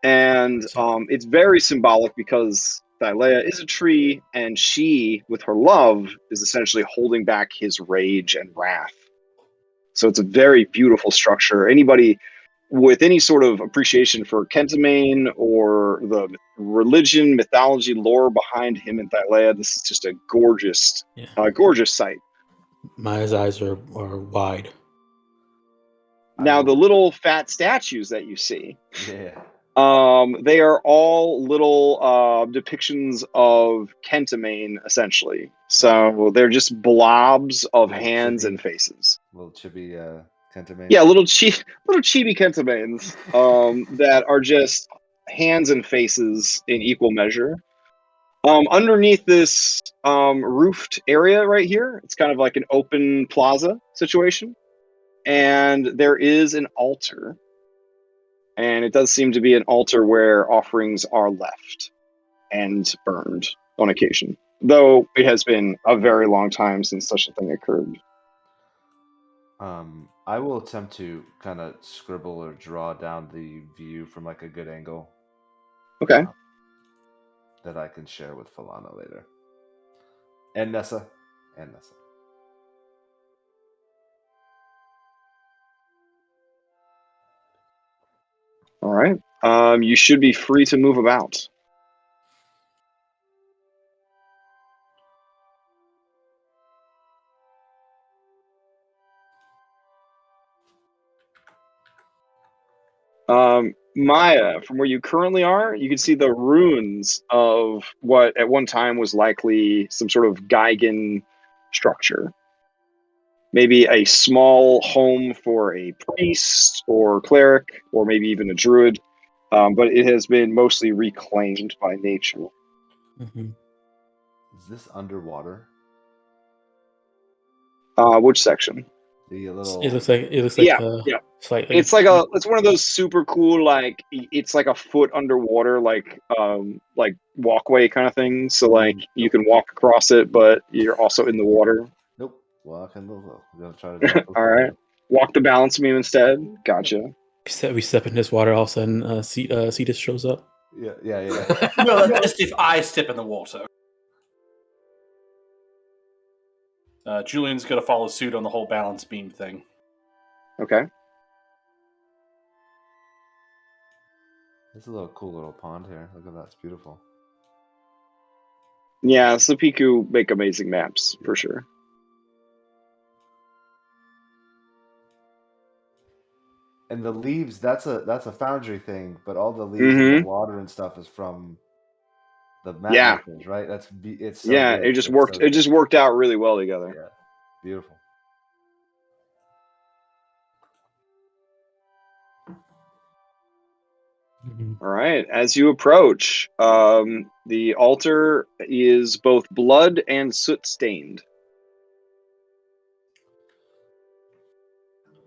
And it's very symbolic because Thylea is a tree, and she, with her love, is essentially holding back his rage and wrath. So it's a very beautiful structure. Anybody with any sort of appreciation for Kentamane or the religion, mythology, lore behind him and Thylea, this is just a gorgeous, gorgeous sight. Maya's eyes are wide. Now, the little fat statues that you see, They are all little depictions of Kentamane, essentially. So they're just blobs of hands and faces. Little chibi Kentamane. Yeah, little chibi Kentamanes that are just hands and faces in equal measure. Underneath this roofed area right here, it's kind of like an open plaza situation. And there is an altar. And it does seem to be an altar where offerings are left and burned on occasion. Though it has been a very long time since such a thing occurred. I will attempt to kind of scribble or draw down the view from like a good angle. Okay. That I can share with Falana later. And Nessa. All right. You should be free to move about. Maya, from where you currently are, you can see the ruins of what at one time was likely some sort of Geigen structure. Maybe a small home for a priest or cleric, or maybe even a druid. But it has been mostly reclaimed by nature. Mm-hmm. Is this underwater? Which section? The little. It looks like yeah. Slightly. It's like it's one of those super cool, like it's like a foot underwater, like walkway kind of thing. So like you can walk across it, but you're also in the water. Nope. Walking the low. We're gonna try to. All right. Walk the balance beam instead. Gotcha. We step in this water, all of a sudden, Cetus shows up. Yeah. No, that's just if I step in the water. Julian's going to follow suit on the whole balance beam thing. Okay. There's a cool little pond here. Look at that. It's beautiful. Yeah, Sapiku make amazing maps, for sure. And the leaves, that's a Foundry thing, but all the leaves and the water and stuff is from the map makers, right? It's so yeah, good. It just worked. It just worked out really well together. Yeah, beautiful. All right. As you approach, the altar is both blood and soot stained.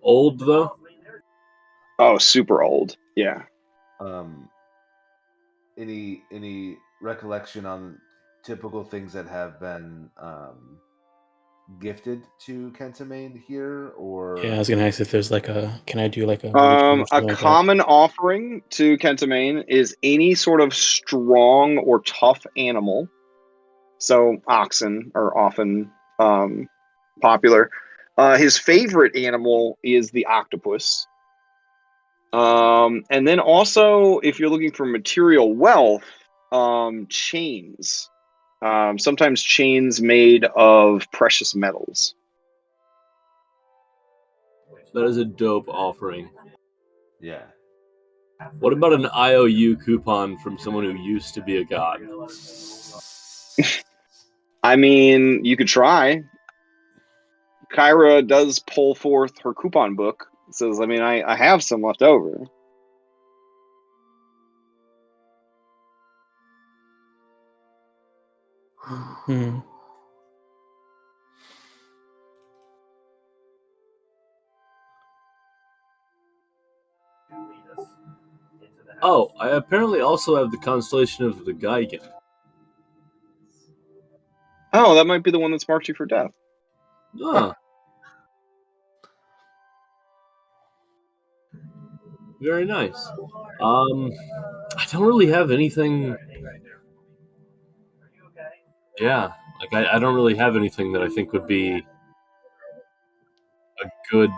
Old though? Oh, super old. Yeah. Any recollection on typical things that have been gifted to Kentamane here, or yeah, I was gonna ask if there's can I do a common offering to Kentamane is any sort of strong or tough animal. So oxen are often popular. His favorite animal is the octopus. And then also, if you're looking for material wealth, chains. Sometimes chains made of precious metals. That is a dope offering. Yeah. What about an IOU coupon from someone who used to be a god? I mean, you could try. Kyra does pull forth her coupon book. It says, I mean, I have some left over. Oh, I apparently also have the constellation of the Geigen. Oh, that might be the one that's marked you for death. Huh. Very nice. I don't really have anything. Yeah, I don't really have anything that I think would be a good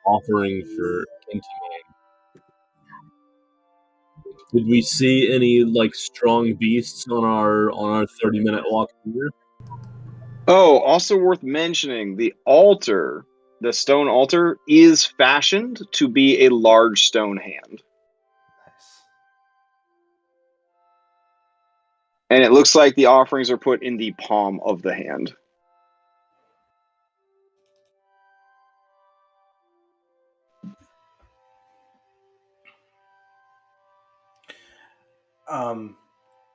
offering for Kentamane. Did we see any strong beasts on our 30-minute walk here? Oh, also worth mentioning, the altar, the stone altar, is fashioned to be a large stone hand. Nice. And it looks like the offerings are put in the palm of the hand.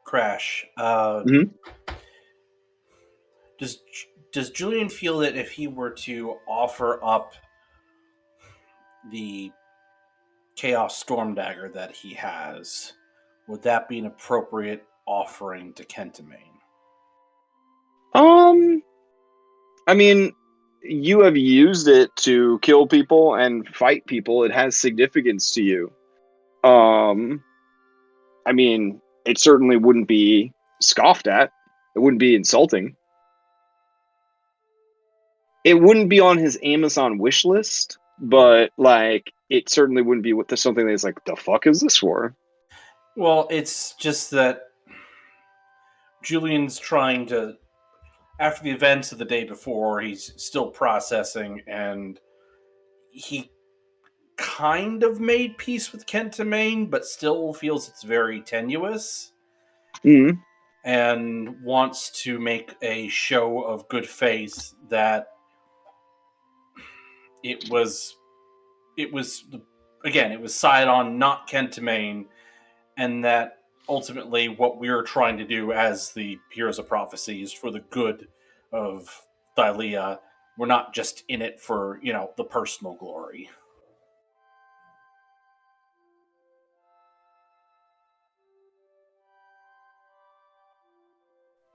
Crash. Does Julian feel that if he were to offer up the Chaos Storm Dagger that he has, would that be an appropriate offering to Kentamane? I mean, you have used it to kill people and fight people. It has significance to you. I mean, it certainly wouldn't be scoffed at. It wouldn't be insulting. It wouldn't be on his Amazon wish list, but like, it certainly wouldn't be something that's like, the fuck is this for? Well, it's just that Julian's trying to, after the events of the day before, he's still processing, and he kind of made peace with Kentamane, but still feels it's very tenuous. Mm-hmm. And wants to make a show of good faith that it was Sidon, not Kentamane, and that ultimately what we're trying to do as the Heroes of Prophecy is for the good of Thylea. We're not just in it for, the personal glory.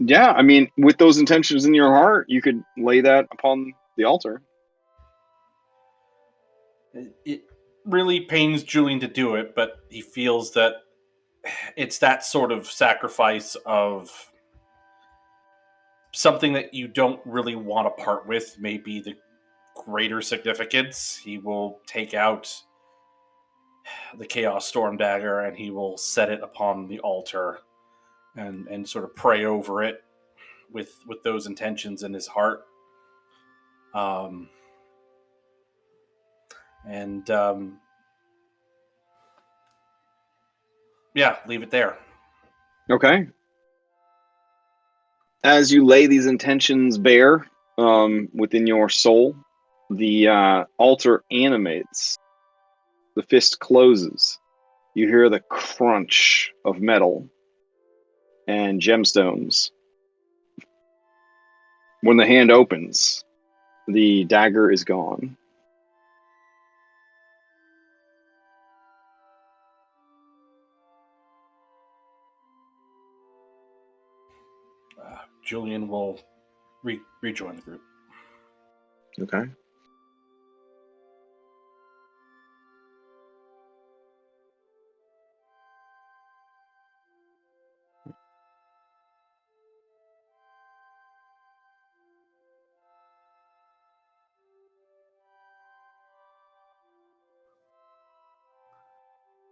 Yeah, I mean, with those intentions in your heart, you could lay that upon the altar. It really pains Julian to do it, but he feels that it's that sort of sacrifice of something that you don't really want to part with, maybe the greater significance. He will take out the Chaos Storm Dagger and he will set it upon the altar and sort of pray over it with those intentions in his heart. Leave it there. Okay. As you lay these intentions bare within your soul, the altar animates. The fist closes. You hear the crunch of metal and gemstones. When the hand opens, the dagger is gone. Julian will rejoin the group. Okay.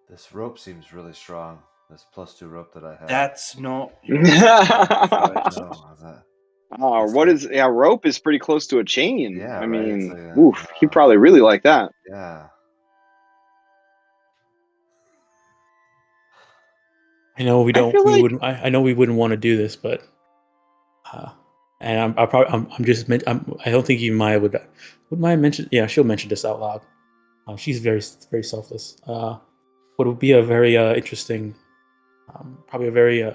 This rope seems really strong. This +2 rope that I have. That's not. Rope is pretty close to a chain. Yeah, I right? mean, he'd probably really like that. Yeah. I know we don't. We wouldn't. I know we wouldn't want to do this, but, and I don't think even Maya would Maya mention. Yeah, she'll mention this out loud. She's very, very selfless. What would be a very interesting, probably a very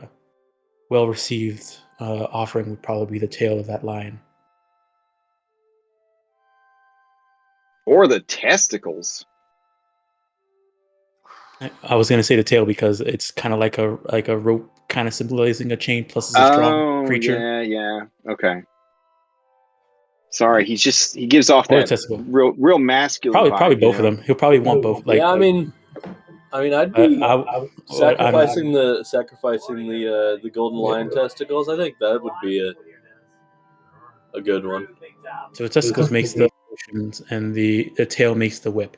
well received offering would probably be the tail of that lion, or the testicles. I was gonna say the tail because it's kind of like a rope, kind of symbolizing a chain plus it's a strong creature. Yeah. Okay. Sorry, he gives off that real masculine. Probably both of them. He'll probably want both. Like, yeah, I mean, I'd be sacrificing the golden lion testicles. I think that would be a good one. So the testicles makes the potions, and the tail makes the whip.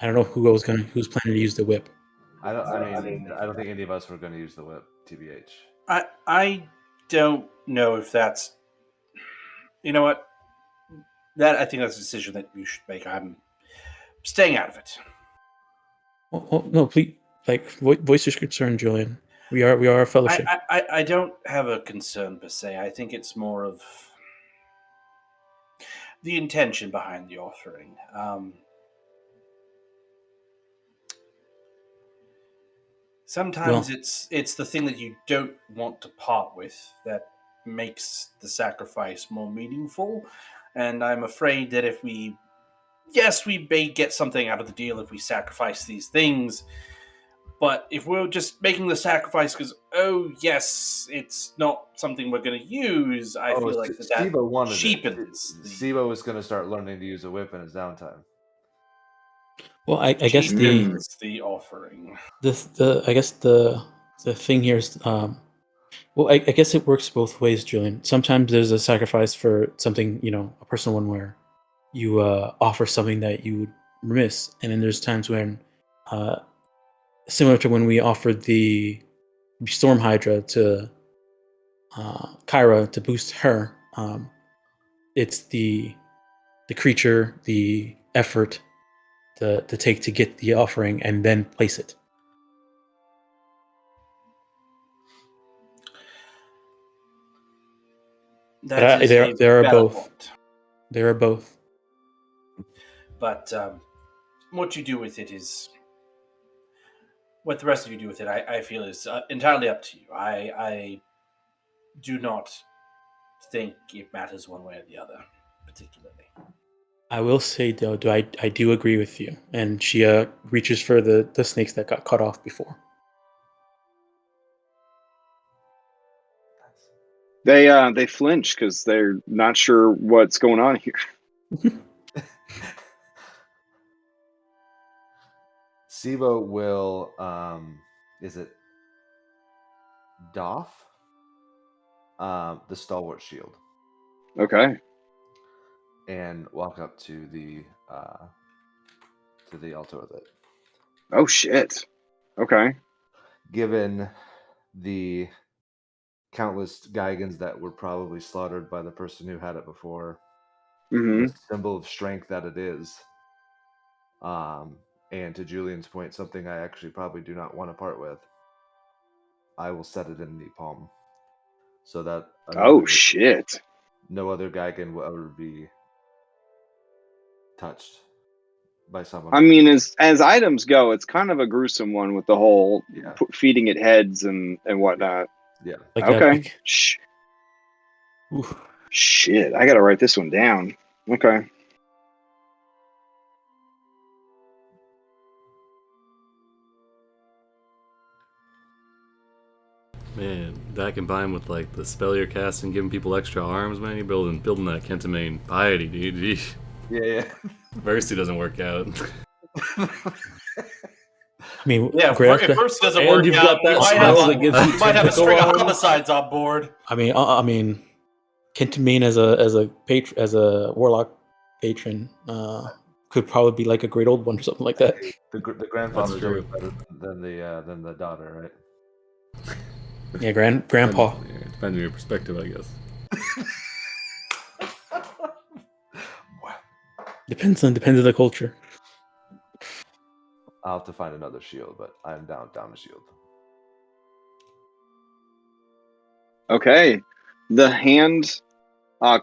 I don't know who's planning to use the whip. I don't think any of us were going to use the whip, TBH. I don't know if that's. You know what? I think that's a decision that you should make. I'm staying out of it. Well, no, please, voice your concern, Julian. We are a fellowship. I don't have a concern per se. I think it's more of the intention behind the offering. Sometimes it's the thing that you don't want to part with that makes the sacrifice more meaningful. And I'm afraid that if we may get something out of the deal if we sacrifice these things, but if we're just making the sacrifice because, it's not something we're going to use, I feel like that cheapens. Sibo was going to start learning to use a whip in his downtime. Well, I guess the offering. I guess the thing here is, I guess it works both ways, Julian. Sometimes there's a sacrifice for something, a personal one where you offer something that you would miss, and then there's times when, similar to when we offered the Storm Hydra to Kyra to boost her, it's the creature, the effort to take to get the offering and then place it. There are both. There are both. But what you do with it is what the rest of you do with it. I feel is entirely up to you. I do not think it matters one way or the other, particularly. I will say though, I do agree with you. And she reaches for the snakes that got cut off before. They flinch because they're not sure what's going on here. Sibo will is it doff the stalwart shield. Okay. And walk up to the altar with it. Oh shit. Okay. Given the countless Geigans that were probably slaughtered by the person who had it before, the symbol of strength that it is. And to Julian's point, something I actually probably do not want to part with. I will set it in the palm, so that shit! No other Geigan will ever be touched by someone. I mean, as items go, it's kind of a gruesome one with the whole feeding it heads and whatnot. Yeah. Okay. Shit, I gotta write this one down. Okay. Man, that combined with like the spell you're casting, giving people extra arms, man, you're building that Kentamane piety, dude. Yeah. Mercy doesn't work out. I mean, if Mercy doesn't work out, you might have a string of homicides on board. I mean, Kentamane as a warlock patron could probably be like a great old one or something like that. The grandfather's always better than the daughter, right? Yeah, grandpa. Depends on your perspective, I guess. Depends on the culture. I'll have to find another shield, but I'm down a shield. Okay, the hand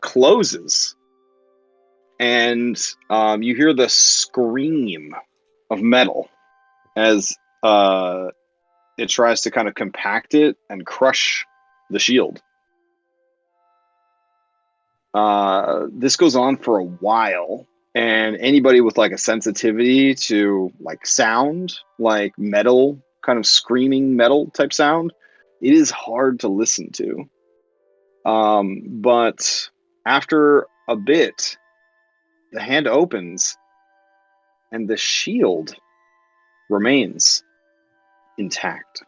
closes, and you hear the scream of metal as it tries to kind of compact it and crush the shield. This goes on for a while, and anybody with like a sensitivity to like sound, like metal, kind of screaming metal type sound, it is hard to listen to. But after a bit, the hand opens and the shield remains intact.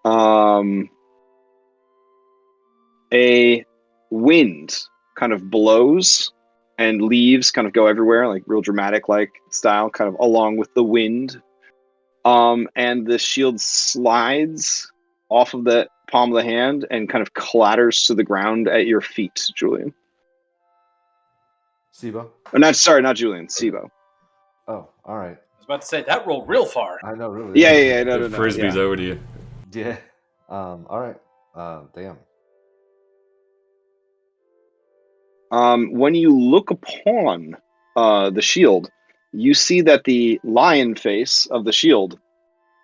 Damn. A wind kind of blows and leaves kind of go everywhere, like real dramatic like style, kind of along with the wind. And the shield slides off of the palm of the hand and kind of clatters to the ground at your feet, Julian. Sibo? Not Julian, Sibo. Oh, all right. was about to say that rolled real far. I know, really. Yeah. No. Frisbee's over to you. Yeah. All right. Damn. When you look upon the shield, you see that the lion face of the shield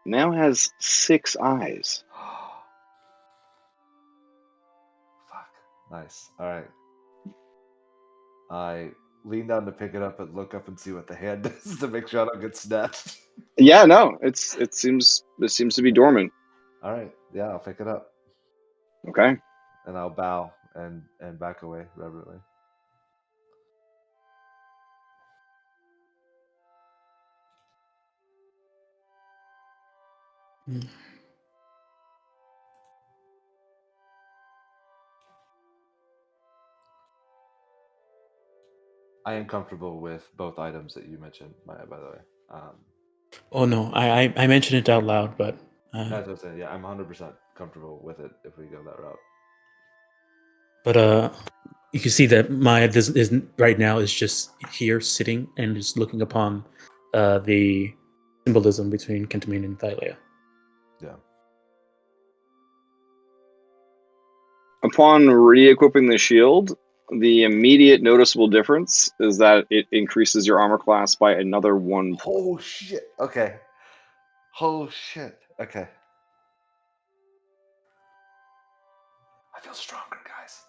now has 6 eyes. Fuck. Nice. All right. I lean down to pick it up and look up and see what the hand does to make sure I don't get snatched. Yeah, no, it seems to be dormant. All right. Yeah, I'll pick it up. Okay. And I'll bow and back away reverently. I am comfortable with both items that you mentioned, Maya, by the way. Oh no, I mentioned it out loud, but As I was saying, yeah, I'm 100% comfortable with it if we go that route. But you can see that Maya isn't right now is just here sitting and just looking upon the symbolism between Kentamine and Thylea. Yeah. Upon re-equipping the shield, the immediate noticeable difference is that it increases your armor class by another 1 point. Oh shit. Okay. Oh shit. Okay. I feel stronger, guys.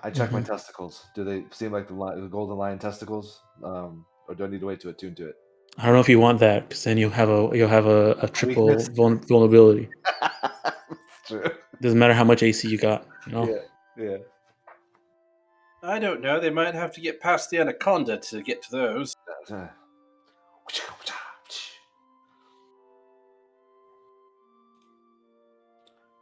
I check my testicles. Do they seem like the golden lion testicles? Or do I need to wait to attune to it? I don't know if you want that, because then you'll have a triple vulnerability. That's true. Doesn't matter how much AC you got. You know? Yeah. I don't know. They might have to get past the anaconda to get to those.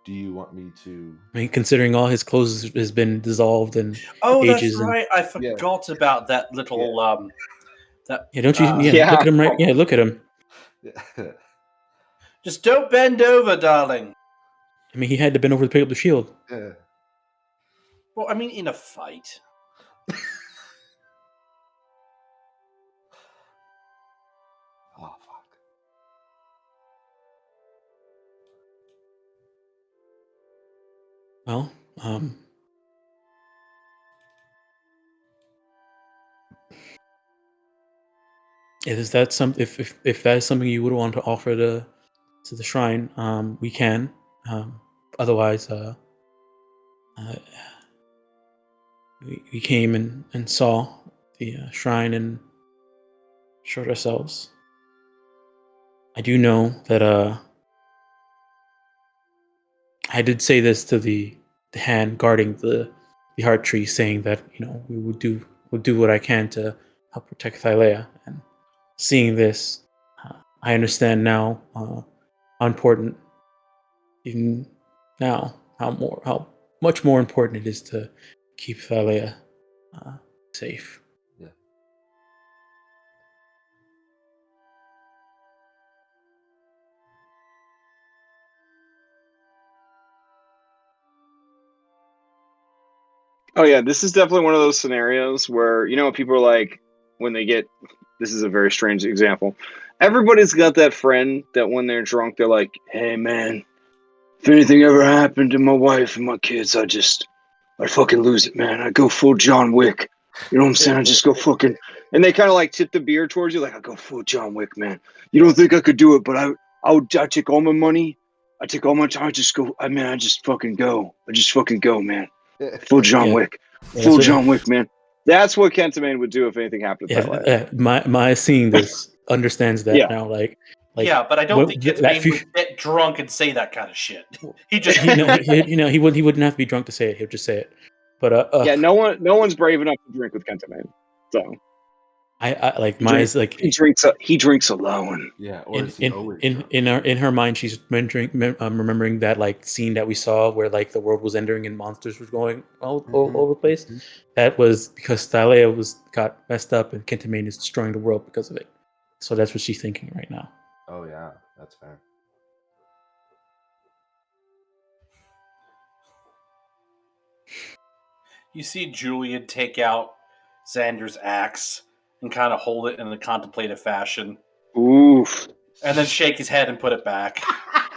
Do you want me to? I mean, considering all his clothes has been dissolved and that's right. I forgot about that little that. Yeah, don't you? Look at him right. Yeah, look at him. Just don't bend over, darling. I mean, he had to bend over to pick up the shield. Yeah. Well, I mean, in a fight. Oh fuck. Well, if that is something you would want to offer to the shrine, we can. Otherwise, we came and saw the shrine and showed ourselves. I do know that I did say this to the hand guarding the heart tree, saying that we would do what I can to help protect Thylea. And seeing this, I understand now how important, even now, how much more important it is to keep Thylea safe. Yeah. Oh yeah, this is definitely one of those scenarios where people are like, when they get, this is a very strange example. Everybody's got that friend that when they're drunk, they're like, "Hey man, if anything ever happened to my wife and my kids, I'd fucking lose it, man. I'd go full John Wick. You know what I'm saying? I'd just go fucking," and they kind of like tip the beer towards you, like, "I'd go full John Wick, man. You don't think I could do it, but I'd take all my money. I take all my time. I just fucking go. I just fucking go, man. Full John Wick. Full John Wick, man." That's what Kentamine would do if anything happened to that life. My seeing this understands that now. Like, yeah, but I don't think Kentamine would get drunk and say that kind of shit. He just he wouldn't have to be drunk to say it. He'll just say it. But yeah, no one's brave enough to drink with Kentamine. So I like Maya's like he drinks alone. Yeah, or in her mind, she's remembering that like scene that we saw where like the world was ending and monsters were going all over the place. Mm-hmm. That was because Thylea got messed up and Kentamine is destroying the world because of it. So that's what she's thinking right now. Oh yeah, that's fair. You see Julian take out Xander's axe and kind of hold it in a contemplative fashion. Oof. and then shake his head and put it back.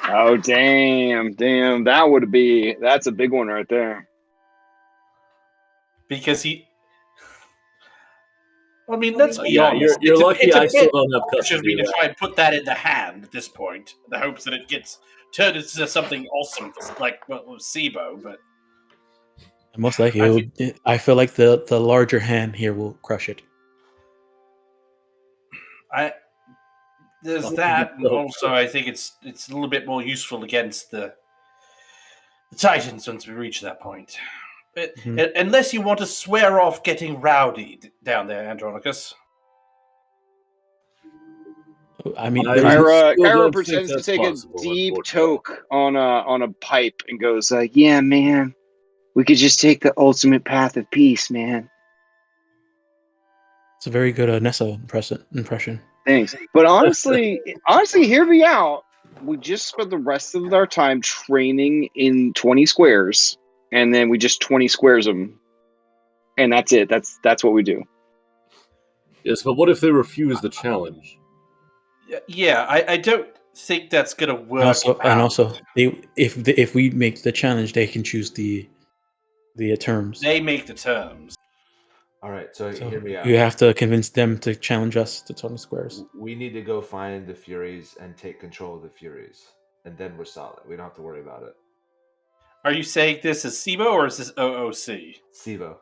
Oh, damn. That's a big one right there. Because let's be Yeah, honest. you're lucky it's a I still bit don't have harsh of me custody to of try and put that in the hand at this point, in the hopes that it gets turned into something awesome, like SIBO. But Most likely, I feel like the larger hand here will crush it. There's that, and also I think it's a little bit more useful against the Titans once we reach that point. But, unless you want to swear off getting rowdy down there, Andronicus. I mean, Kyra pretends to take a deep toke on a pipe and goes, "Yeah, man, we could just take the ultimate path of peace, man." It's a very good Nessa impression. Thanks, but honestly, hear me out. We just spent the rest of our time training in 20 squares, and then we just 20 squares them, and that's it. That's what we do. Yes, but what if they refuse the challenge? Yeah, I don't think that's gonna work. And also, if we make the challenge, they can choose the terms. They make the terms. All right, so hear me out. You have to convince them to challenge us to 20 squares. We need to go find the Furies and take control of the Furies, and then we're solid. We don't have to worry about it. Are you saying this is SIBO or is this OOC? SIBO.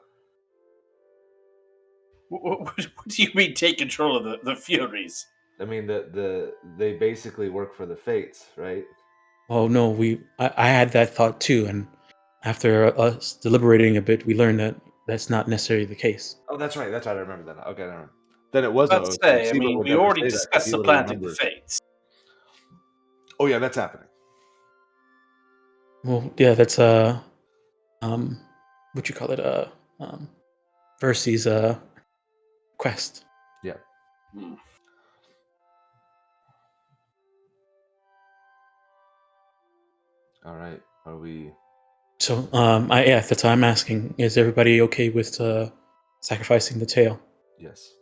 What do you mean take control of the Furies? I mean, they basically work for the Fates, right? Oh no, I had that thought too, and after us deliberating a bit, we learned that that's not necessarily the case. Oh, that's right. I remember that. Okay, never mind. Then it was. Let's say, we already discussed supplanting the Fates. Oh yeah, that's happening. Well, yeah, that's what you call it, Versy's quest. Yeah. All right. Are we? So, that's why I'm asking: is everybody okay with sacrificing the tail? Yes.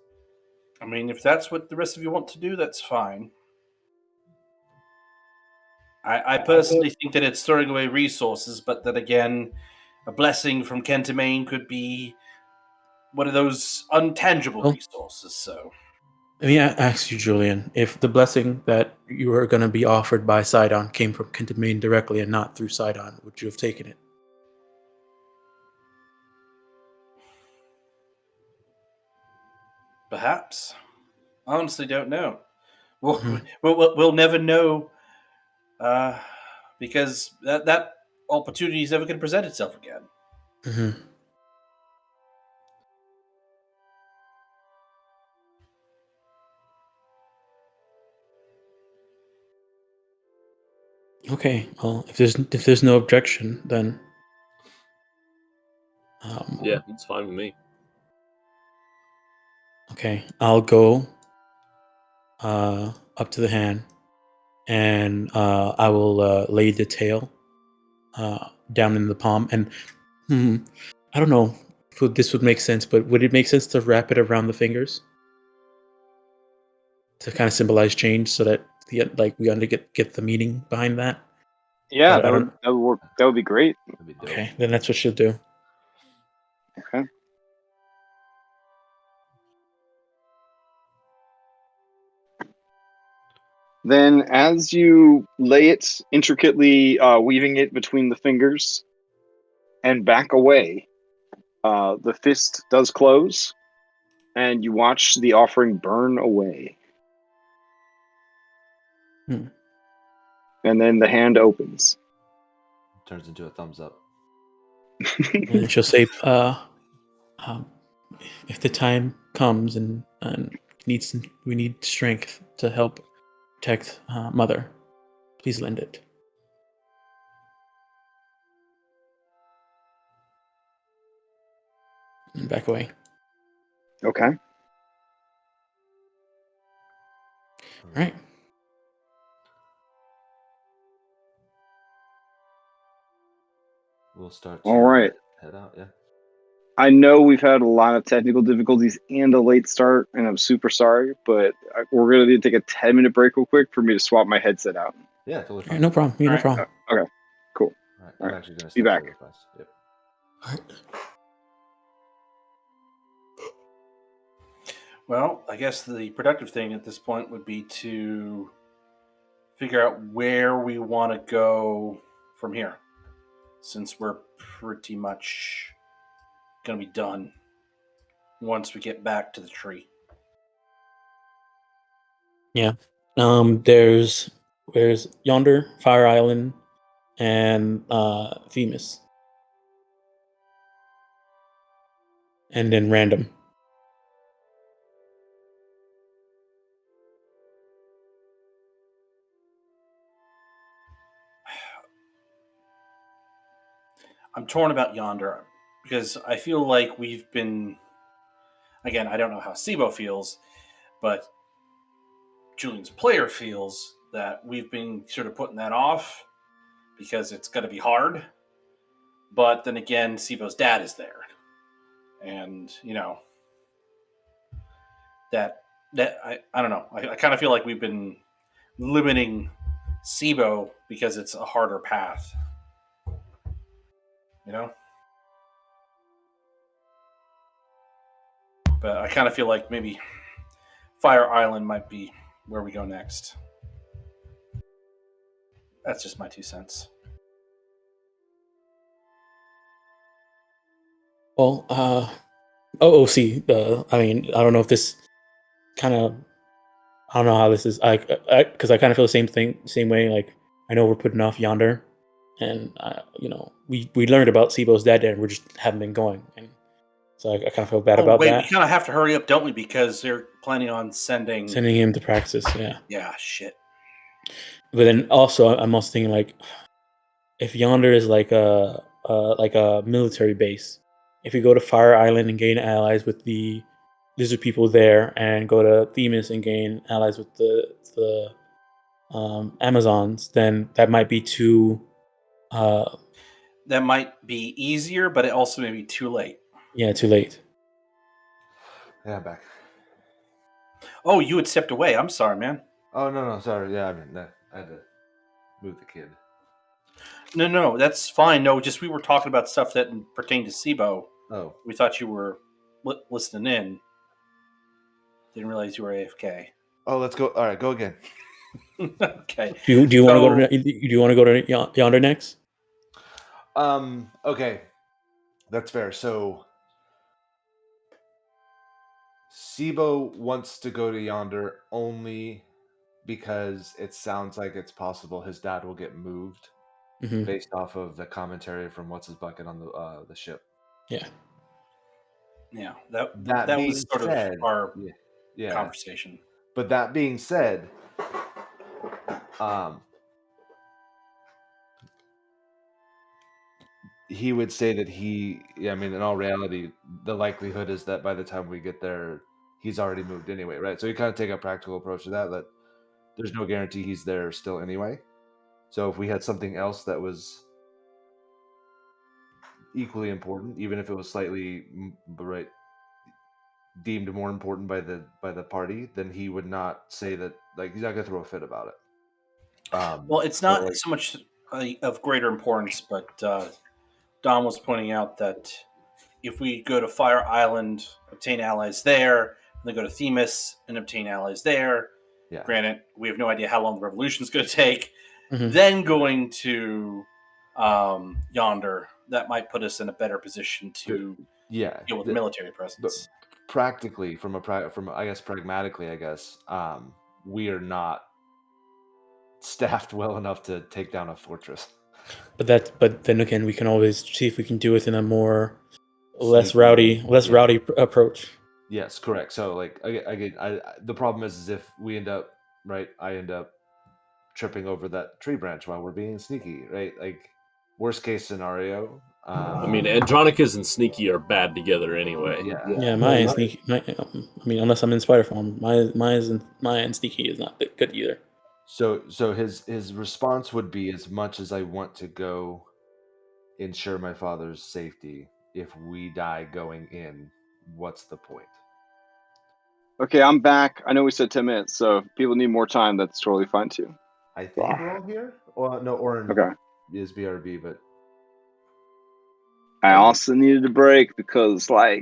I mean, if that's what the rest of you want to do, that's fine. I personally think that it's throwing away resources, but then again, a blessing from Kentamane could be one of those untangible resources. So, let me ask you, Julian, if the blessing that you were going to be offered by Sidon came from Kentamane directly and not through Sidon, would you have taken it? Perhaps. I honestly don't know. We'll never know, because that opportunity is never going to present itself again. Mm-hmm. Okay. Well, if there's no objection, then yeah, it's fine with me. Okay, I'll go up to the hand, and I will lay the tail down in the palm. And I don't know if this would make sense, but would it make sense to wrap it around the fingers to kind of symbolize change, so that we get the meaning behind that? Yeah, that would work. That would be great. Okay, then that's what she'll do. Okay. Then, as you lay it, intricately weaving it between the fingers and back away, the fist does close, and you watch the offering burn away. And then the hand opens. Turns into a thumbs up. And she'll say, if the time comes and we need strength to help protect Mother, please lend it. And back away. Okay. All right. We'll start. All right. Head out. Yeah. I know we've had a lot of technical difficulties and a late start, and I'm super sorry, but we're going to need to take a 10-minute break real quick for me to swap my headset out. Yeah, totally fine. Yeah, no problem. No problem. Okay, cool. All right, All I'm right. actually going to Be back. Yep. Well, I guess the productive thing at this point would be to figure out where we want to go from here, since we're pretty much going to be done once we get back to the tree. Yeah. There's yonder Fire Island and Themis, and then random. I'm torn about yonder because I feel like we've been. Again, I don't know how SIBO feels, but Julian's player feels that we've been sort of putting that off because it's going to be hard. But then again, SIBO's dad is there. And, that I don't know. I kind of feel like we've been limiting SIBO because it's a harder path. But I kind of feel like maybe Fire Island might be where we go next. That's just my 2 cents. Well, OOC. I mean, I don't know if this kind of. I don't know how this is. Because I kind of feel the same way. Like, I know we're putting off yonder, and we learned about SIBO's dad there, and we just haven't been going, and so I kind of feel bad about that. We kind of have to hurry up, don't we? Because they're planning on sending him to practice. Yeah. Yeah. Shit. But then also, I'm also thinking like, if yonder is like a military base, if we go to Fire Island and gain allies with the lizard people there, and go to Themis and gain allies with the Amazons, then that might be too. That might be easier, but it also may be too late. Yeah, too late. Yeah, I'm back. Oh, you had stepped away. I'm sorry, man. Oh, no, sorry. Yeah, I had to move the kid. No, that's fine. No, just we were talking about stuff that pertained to SIBO. Oh. We thought you were listening in. Didn't realize you were AFK. Oh, let's go. All right, go again. Okay. Do you want to go to yonder next? Okay. That's fair. So SIBO wants to go to yonder only because it sounds like it's possible his dad will get moved based off of the commentary from What's His Bucket on the ship. Yeah. Yeah. That was sort of our conversation. But that being said, he would say that in all reality, the likelihood is that by the time we get there, he's already moved anyway, right? So you kind of take a practical approach to that there's no guarantee he's there still anyway. So if we had something else that was equally important, even if it was slightly deemed more important by the party, then he would not say that, like, he's not going to throw a fit about it. Well, it's not so much of greater importance, but Don was pointing out that if we go to Fire Island, obtain allies there, and then go to Themis and obtain allies there, granted, we have no idea how long the revolution is going to take, then going to yonder, that might put us in a better position to deal with the military presence. Practically, pragmatically, we are not staffed well enough to take down a fortress. But then again, we can always see if we can do it in a more less rowdy approach. Yes, correct. So, like, again, the problem is if we I end up tripping over that tree branch while we're being sneaky, right? Like, worst case scenario. I mean, Andronicus and Sneaky are bad together anyway. Yeah, Maya and Sneaky. Unless I'm in spider form, Maya and Sneaky is not good either. So his response would be, as much as I want to go ensure my father's safety, if we die going in, what's the point? Okay, I'm back. I know we said 10 minutes, so if people need more time, that's totally fine too. I think we're all here. Well, no, Oren Okay. is BRB, but I also needed a break because I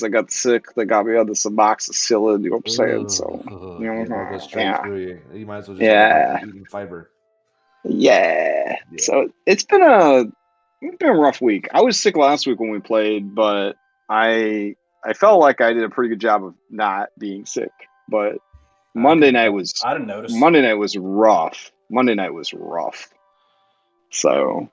got sick. They got me on this amoxicillin. You know what I'm saying? So, I'll go straight through you. You might as well just go eating fiber. Yeah. So it's been a rough week. I was sick last week when we played, but I felt like I did a pretty good job of not being sick. But Monday night was I didn't notice. Monday night was rough. So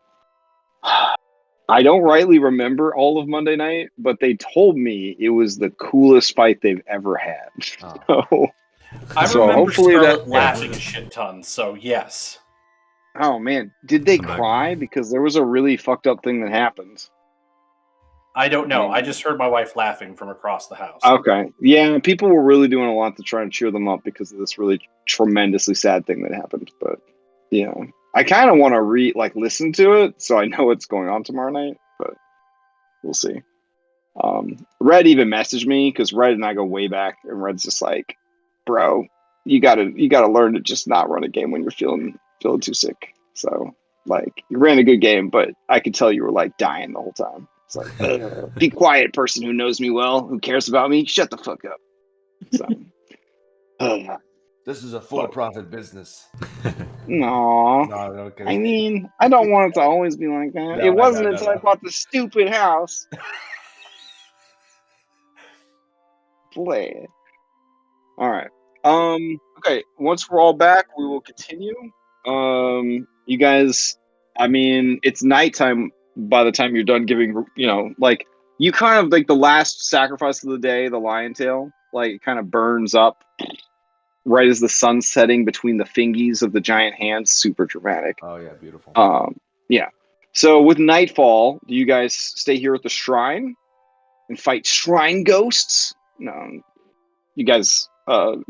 I don't rightly remember all of Monday night, but they told me it was the coolest fight they've ever had. I So remember hopefully Scarlet that laughing a shit ton. So yes. Oh man, did they cry? Because there was a really fucked up thing that happened. I don't know. I just heard my wife laughing from across the house. Okay. Yeah, people were really doing a lot to try and cheer them up because of this really tremendously sad thing that happened. But yeah, I kind of want to listen to it so I know what's going on tomorrow night. But we'll see. Red even messaged me because Red and I go way back, and Red's just like, "Bro, you gotta learn to just not run a game when you're feeling too sick." So you ran a good game, but I could tell you were dying the whole time. It's like, be quiet, person who knows me well, who cares about me. Shut the fuck up. So, this is a for-profit business. No, okay. I mean, I don't want it to always be like that. No, it wasn't no, until I bought the stupid house. Play it. All right. Okay. Once we're all back, we will continue. You guys. I mean, it's nighttime by the time you're done giving. You kind of the last sacrifice of the day, the lion tail. It kind of burns up right as the sun's setting between the fingies of the giant hands. Super dramatic. Oh yeah, beautiful. Yeah. So with nightfall, do you guys stay here at the shrine and fight shrine ghosts? No. You guys,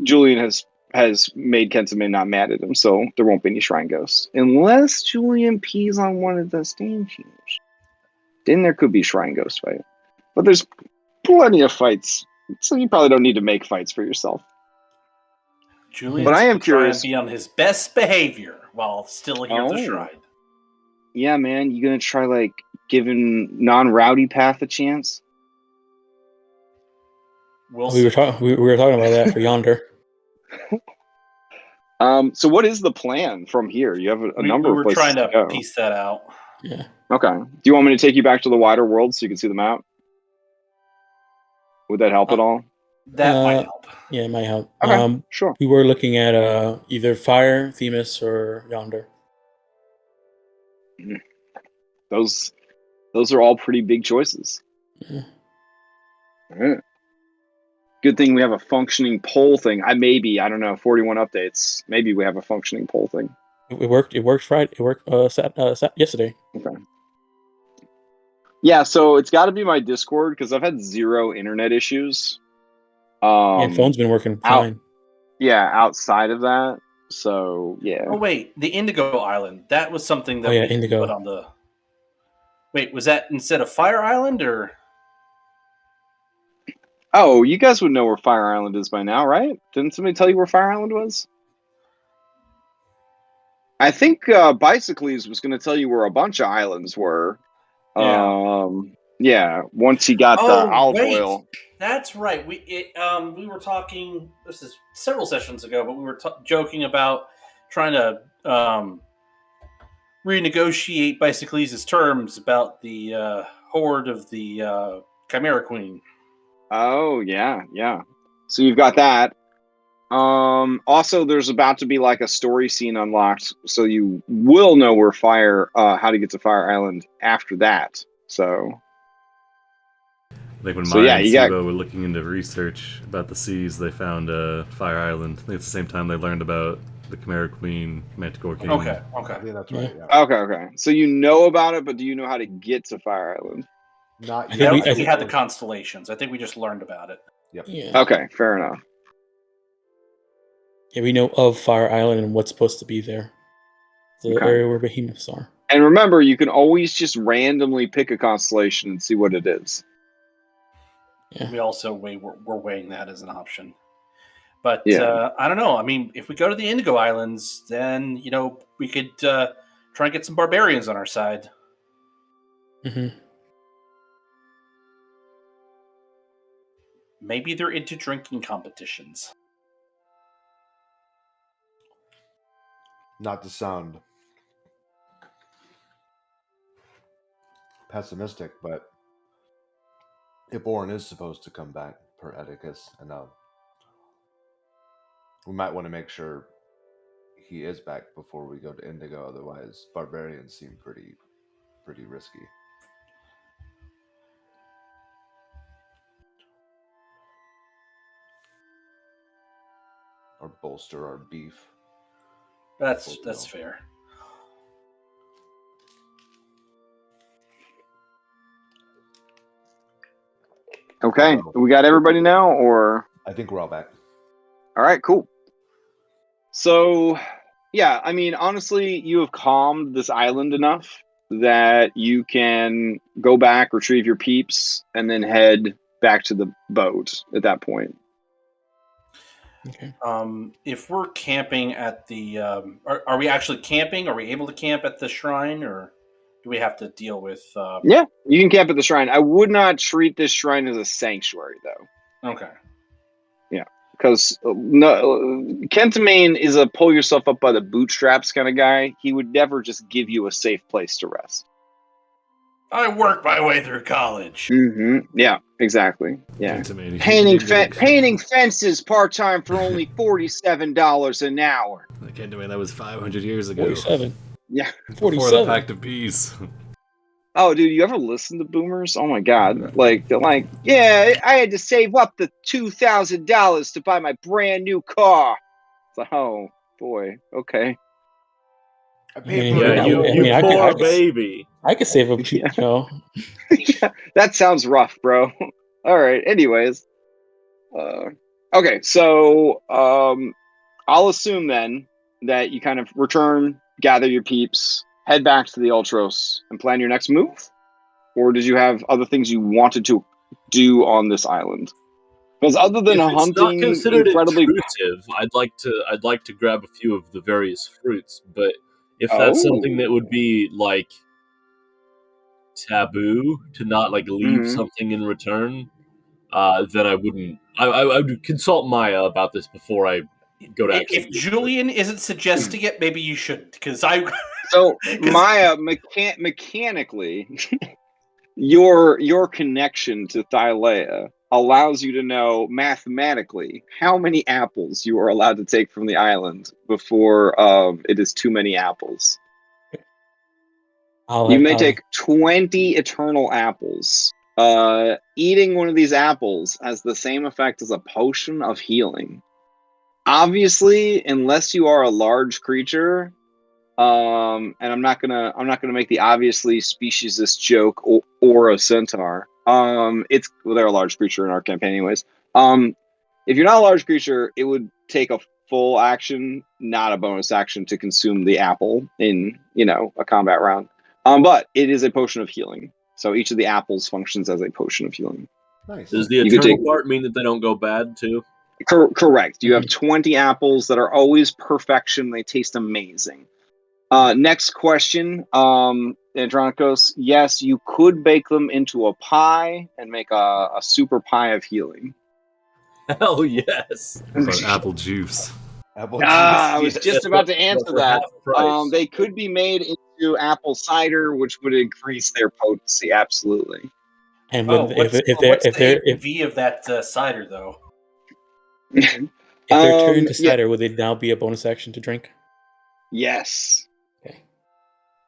Julian has made Kensame not mad at him, so there won't be any shrine ghosts. Unless Julian pees on one of the statues. Then there could be shrine ghost fight. But there's plenty of fights, so you probably don't need to make fights for yourself. Julian's but I am curious. curious. Be on his best behavior while still here at the shrine. Yeah, man, you gonna try giving non-rowdy path a chance? We were talking about that for Yonder. So what is the plan from here? You have a number of places trying to go. piece that out. Yeah. Okay. Do you want me to take you back to the wider world so you can see the map? Would that help at all? That might help. Yeah, it might help. Okay, sure. We were looking at either Fire, Themis, or Yonder. Those are all pretty big choices. Yeah. All right. Good thing we have a functioning poll thing. I don't know, 41 updates. Maybe we have a functioning poll thing. It worked. It worked Friday. It worked yesterday. Okay. Yeah, so it's got to be my Discord because I've had 0 internet issues. Phone's been working fine. Outside of that. So yeah. Oh wait, the Indigo Island. That was something that we Indigo. put on the. Wait, was that instead of Fire Island or? Oh, you guys would know where Fire Island is by now, right? Didn't somebody tell you where Fire Island was? I think Bicycles was going to tell you where a bunch of islands were. Yeah. Once he got the olive oil. That's right. We were talking. This is several sessions ago, but we were joking about trying to renegotiate Bicycles' terms about the horde of the Chimera Queen. Oh yeah. So you've got that. Also, there's about to be a story scene unlocked, so you will know where how to get to Fire Island after that. So. When Maya and Sibo were looking into research about the seas, they found Fire Island. I think it's the same time they learned about the Chimera Queen, Manticore King. Okay. Yeah, that's right. Yeah. Okay. So you know about it, but do you know how to get to Fire Island? Not I yet. don't think we had the constellations. I think we just learned about it. Yep. Yeah. Okay, fair enough. Yeah, we know of Fire Island and what's supposed to be there. The area where behemoths are. And remember, you can always just randomly pick a constellation and see what it is. Yeah. We also we're weighing that as an option. But Yeah. I don't know. I mean, if we go to the Indigo Islands, then we could try and get some barbarians on our side. Mm-hmm. Maybe they're into drinking competitions. Not to sound pessimistic, but if Oren is supposed to come back per Edicus, and we might want to make sure he is back before we go to Indigo. Otherwise, barbarians seem pretty risky. Or bolster our beef. That's fair. Okay, we got everybody now, or I think we're all back. All right, cool. So, yeah, I mean, honestly, you have calmed this island enough that you can go back, retrieve your peeps, and then head back to the boat at that point. Okay. If we're camping at the, are we actually camping? Are we able to camp at the shrine, or do we have to deal with? Yeah, you can camp at the shrine. I would not treat this shrine as a sanctuary, though. Okay. Yeah, because Kentamane is a pull yourself up by the bootstraps kind of guy. He would never just give you a safe place to rest. I worked my way through college. Mm-hmm. Yeah, exactly. Yeah, painting fences part time for only $47 an hour. I can't do it. That was 500 years ago. 47. Yeah, 47. Before the Pact of Peace. Oh, dude, you ever listen to boomers? Oh my god, like they're like, yeah, I had to save up the $2,000 to buy my brand new car. It's like, oh boy, okay. You poor baby. I could save up, That sounds rough, bro. All right. Anyways, okay. So, I'll assume then that you kind of return, gather your peeps, head back to the Ultros, and plan your next move. Or did you have other things you wanted to do on this island? Because other than if it's hunting, not considered incredibly intrusive, I'd like to grab a few of the various fruits, but if that's something that would be like taboo to not like leave something in return, then I wouldn't. I would consult Maya about this before I go to. If Julian isn't suggesting it, maybe you should, because I. So Maya, mechanically, your connection to Thylea allows you to know mathematically how many apples you are allowed to take from the island before it is too many apples. You may take 20 eternal apples. Eating one of these apples has the same effect as a potion of healing. Obviously, unless you are a large creature, and I'm not gonna make the obviously speciesist joke or a centaur. They're a large creature in our campaign anyways. If you're not a large creature, it would take a full action, not a bonus action, to consume the apple in a combat round. But it is a potion of healing, so each of the apples functions as a potion of healing. Nice. Does the eternal part mean that they don't go bad too? Correct. You have 20 apples that are always perfection. They taste amazing. Next question, Andronikos. Yes, you could bake them into a pie and make a super pie of healing. Hell yes. About apple juice. I was just about to answer that. They could be made into apple cider, which would increase their potency. Absolutely. And what's the ABV of that cider, though? If they're turned to cider, would it now be a bonus action to drink? Yes. Okay.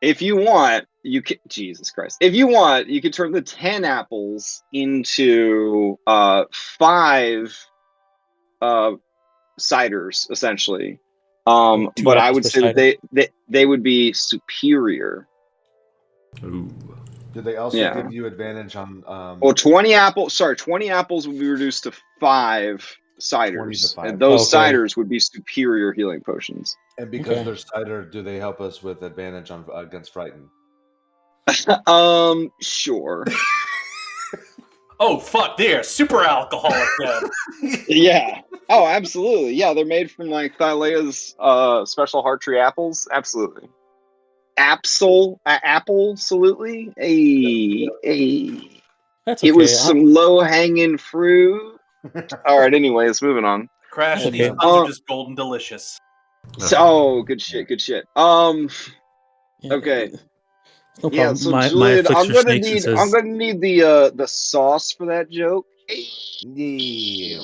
If you want, you can. Jesus Christ! If you want, you could turn the 10 apples into 5 ciders, essentially. But I would say that they would be superior. Ooh. Do they also give you advantage on? Well, 20 apples. Sorry, 20 apples would be reduced to 5 ciders, and those ciders would be superior healing potions. And because they're cider, do they help us with advantage on against frightened? Sure. Oh fuck! They're super alcoholic then. Yeah. Oh, absolutely. Yeah, they're made from like Thylea's special heart tree apples. Absolutely. Absolutely. That's It was some low hanging fruit. All right. Anyways, moving on. Crash. These nuts are just golden delicious. So good shit. Good shit. Okay. No yeah. problem. So my Julian, I'm affliction gonna snakes need says, the sauce for that joke. Yeah.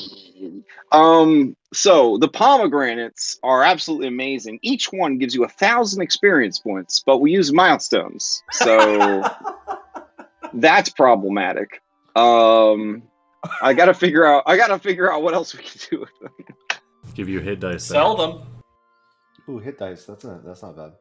So the pomegranates are absolutely amazing. Each one gives you 1,000 experience points, but we use milestones, so that's problematic. I gotta figure out what else we can do with them. Give you hit dice. Sell them. Ooh, hit dice. That's not bad.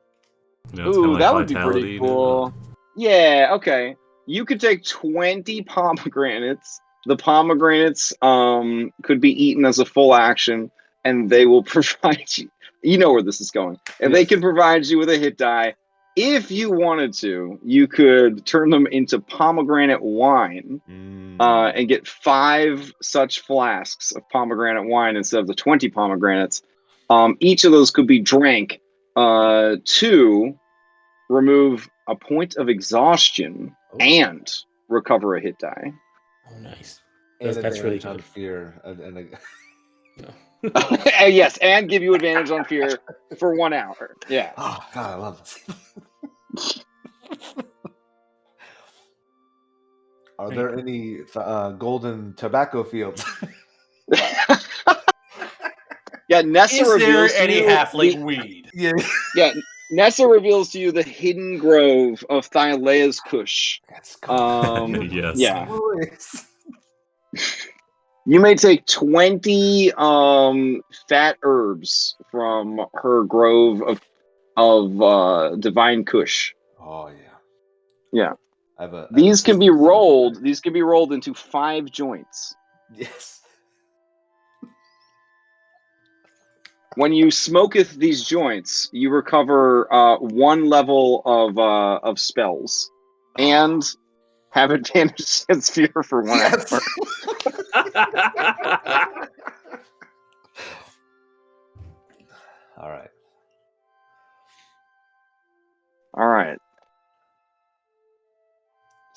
You know, it's kinda like that would be vitality, pretty you know? cool. Yeah, okay. You could take 20 pomegranates. The pomegranates could be eaten as a full action, and they will provide you. You know where this is going. And they can provide you with a hit die. If you wanted to, you could turn them into pomegranate wine and get 5 such flasks of pomegranate wine instead of the 20 pomegranates. Each of those could be drank to remove a point of exhaustion and recover a hit die. Oh, nice. And That's really on good. fear. Yes, and give you advantage on fear for 1 hour. Yeah. Oh God, I love this. Are there any golden tobacco fields? Yeah, Nessa Is there reveals to any you halfling weed? Yeah, Nessa reveals to you the hidden grove of Thylea's Kush. Yes. Yeah. You may take 20 fat herbs from her grove of divine Kush. Oh yeah. Yeah. I These can be rolled. These can be rolled into 5 joints. Yes. When you smoketh these joints, you recover 1 level of spells and have advantage against fear for 1 hour. All right. All right.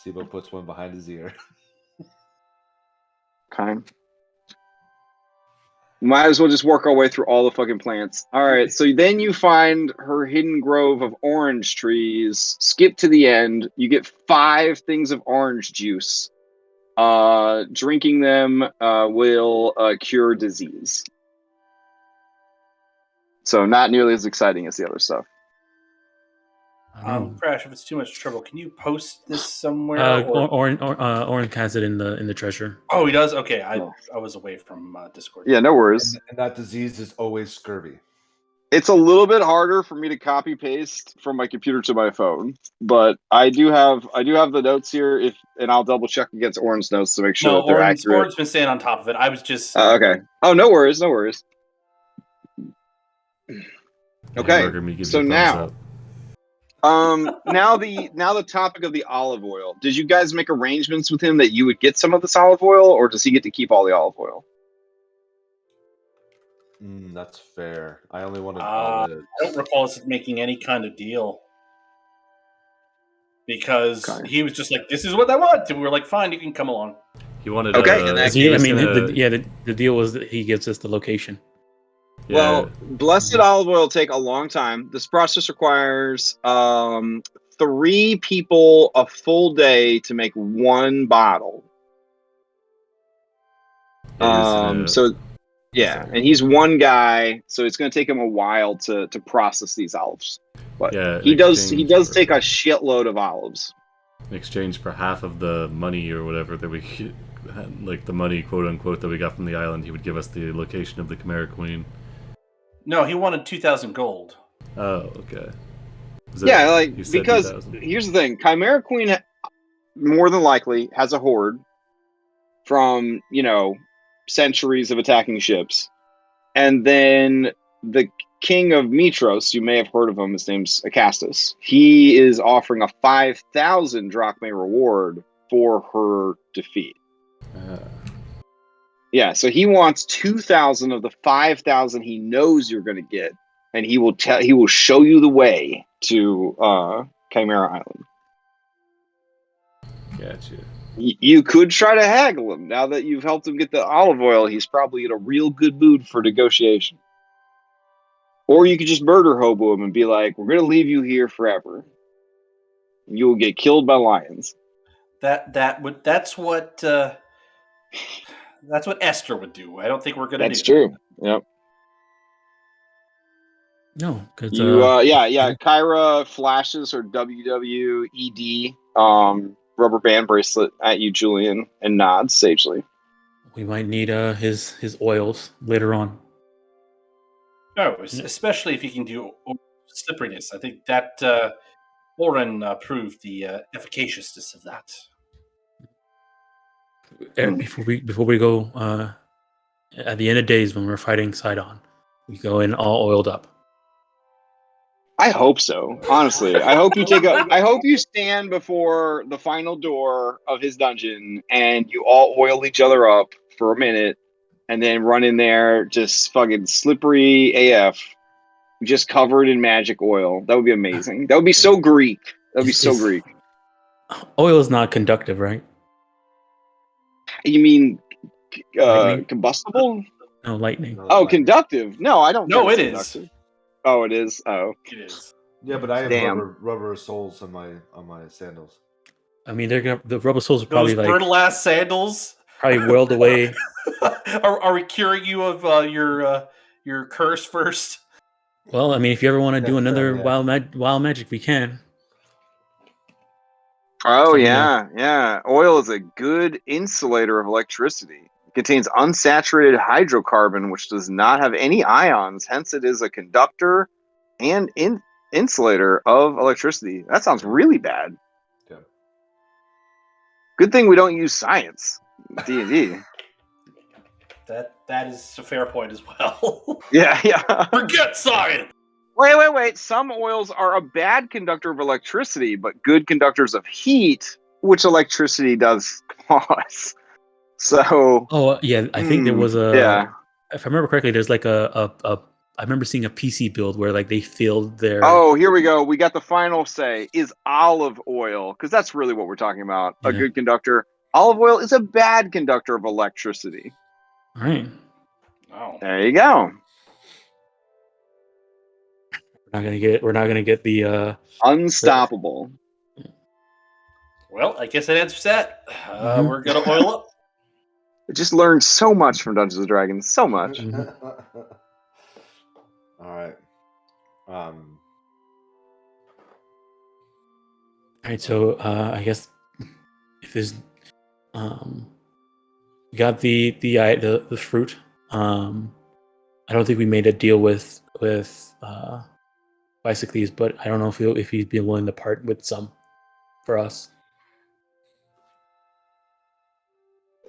Sibo puts one behind his ear. Okay. Might as well just work our way through all the fucking plants. All right, so then you find her hidden grove of orange trees. Skip to the end. You get 5 things of orange juice. Drinking them will cure disease. So not nearly as exciting as the other stuff. Crash, if it's too much trouble, can you post this somewhere? Orin has it in the treasure. Oh, he does? Okay, I was away from Discord. Yeah, no worries. And that disease is always scurvy. It's a little bit harder for me to copy paste from my computer to my phone, but I do have the notes here. And I'll double check against Orin's notes to make sure that they're accurate. Orin's been staying on top of it. I was just okay. Oh, no worries, no worries. Okay, so now. Now the topic of the olive oil. Did you guys make arrangements with him that you would get some of this olive oil, or does he get to keep all the olive oil? That's fair. I only wanted. I don't recall us making any kind of deal because he was just like, "This is what I want," and we were like, "Fine, you can come along." He wanted. The deal was that he gives us the location. Yeah. Well, blessed olive oil take a long time. This process requires 3 people a full day to make 1 bottle. So yeah, and he's 1 guy, so it's going to take him a while to process these olives. But he does take a shitload of olives. In exchange for half of the money or whatever that we like the money quote unquote that we got from the island, he would give us the location of the Chimera Queen. No, he wanted 2,000 gold. Oh, okay. Yeah, because here's the thing: Chimera Queen more than likely has a horde from centuries of attacking ships, and then the king of Mitros, you may have heard of him. His name's Acastus. He is offering a 5,000 drachmae reward for her defeat. Yeah, so he wants 2,000 of the 5,000 he knows you're going to get, and he will show you the way to Chimera Island. Gotcha. You could try to haggle him. Now that you've helped him get the olive oil, he's probably in a real good mood for negotiation. Or you could just murder hobo him and be like, "We're going to leave you here forever. You will get killed by lions." That's what Esther would do. I don't think we're going to do. That's true. Yep. No, because Kyra flashes her WWED rubber band bracelet at you, Julian, and nods sagely. we might need his oils later on. Oh, especially if you can do slipperiness. I think that Ohlen proved the efficaciousness of that. Before we go, at the end of days when we're fighting Sidon, we go in all oiled up. I hope so. Honestly, I hope you stand before the final door of his dungeon and you all oil each other up for a minute, and then run in there just fucking slippery AF, just covered in magic oil. That would be amazing. That would be so Greek. That would be so Greek. Oil is not conductive, right? You mean combustible? No, lightning. Oh, conductive. No, I don't. No, it is. Conductive. Oh, it is. Oh, it is. Yeah, but I have rubber soles on my sandals. I mean, the rubber soles are probably those like brittle ass sandals. Probably whirled away. Are we curing you of your curse first? Well, I mean, if you ever want to do another wild magic, we can. Oh, yeah. Oil is a good insulator of electricity. It contains unsaturated hydrocarbon, which does not have any ions. Hence, it is a conductor and insulator of electricity. That sounds really bad. Yeah. Good thing we don't use science. D&D. That is a fair point as well. Yeah. Forget science. Wait. Some oils are a bad conductor of electricity, but good conductors of heat, which electricity does cause. So. Oh yeah, I think there was a. Yeah. If I remember correctly, there's like I remember seeing a PC build where like they filled their. Oh, here we go. We got the final say. Is olive oil, because that's really what we're talking about. A good conductor. Olive oil is a bad conductor of electricity. All right. Oh. There you go. We're not gonna get the unstoppable. Well, I guess that answers that. We're gonna oil up. I just learned so much from Dungeons and Dragons. So much. All right. All right. So I guess if there's we got the fruit. I don't think we made a deal with Bicycles, but I don't know if he'd be willing to part with some for us.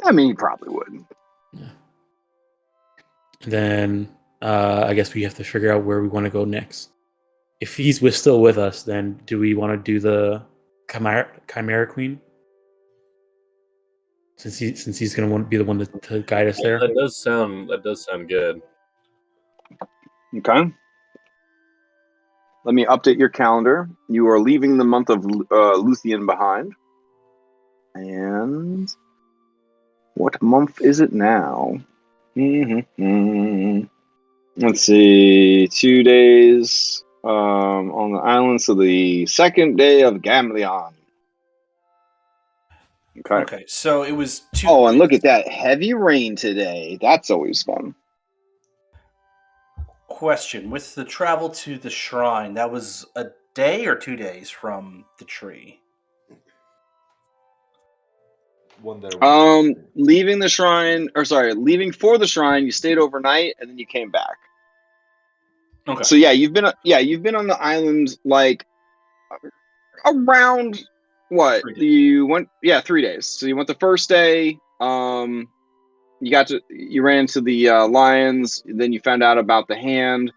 I mean, he probably would. Yeah. And then I guess we have to figure out where we want to go next. If he's still with us, then do we want to do the Chimera Queen? Since he's going to want to be the one to guide us there. That does sound good. Okay. Let me update your calendar. You are leaving the month of Luthien behind. And what month is it now? Let's see. 2 days on the island. So the second day of Gamleon. Okay, so it was 2 Oh, and look at that. Heavy rain today. That's always fun. Question. With the travel to the shrine, that was a day or 2 days from the tree? 1 day. Leaving for the shrine, you stayed overnight and then you came back. Okay. So you've been on the island like around what? You went 3 days. So you went the first day, you ran into the lions, then you found out about the hand.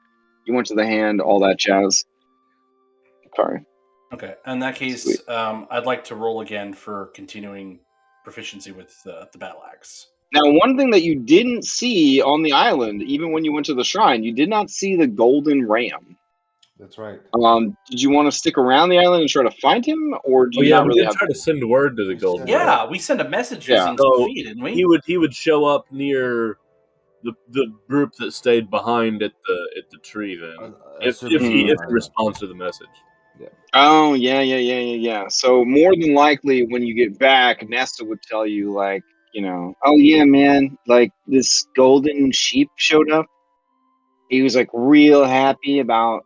You went to the hand, all that jazz. Sorry. Okay. In that case, I'd like to roll again for continuing proficiency with the battle axe. Now, one thing that you didn't see on the island, even when you went to the shrine, you did not see the golden ram. That's right. Did you want to stick around the island and try to find him, or do you not really have? Try to send word to the golden. Yeah, we sent a message using Sophia, didn't we? He would show up near the group that stayed behind at the tree. Then, if he responds to the message. Yeah. Oh yeah. So more than likely, when you get back, Nesta would tell you like, oh yeah, man, like this golden sheep showed up. He was like real happy about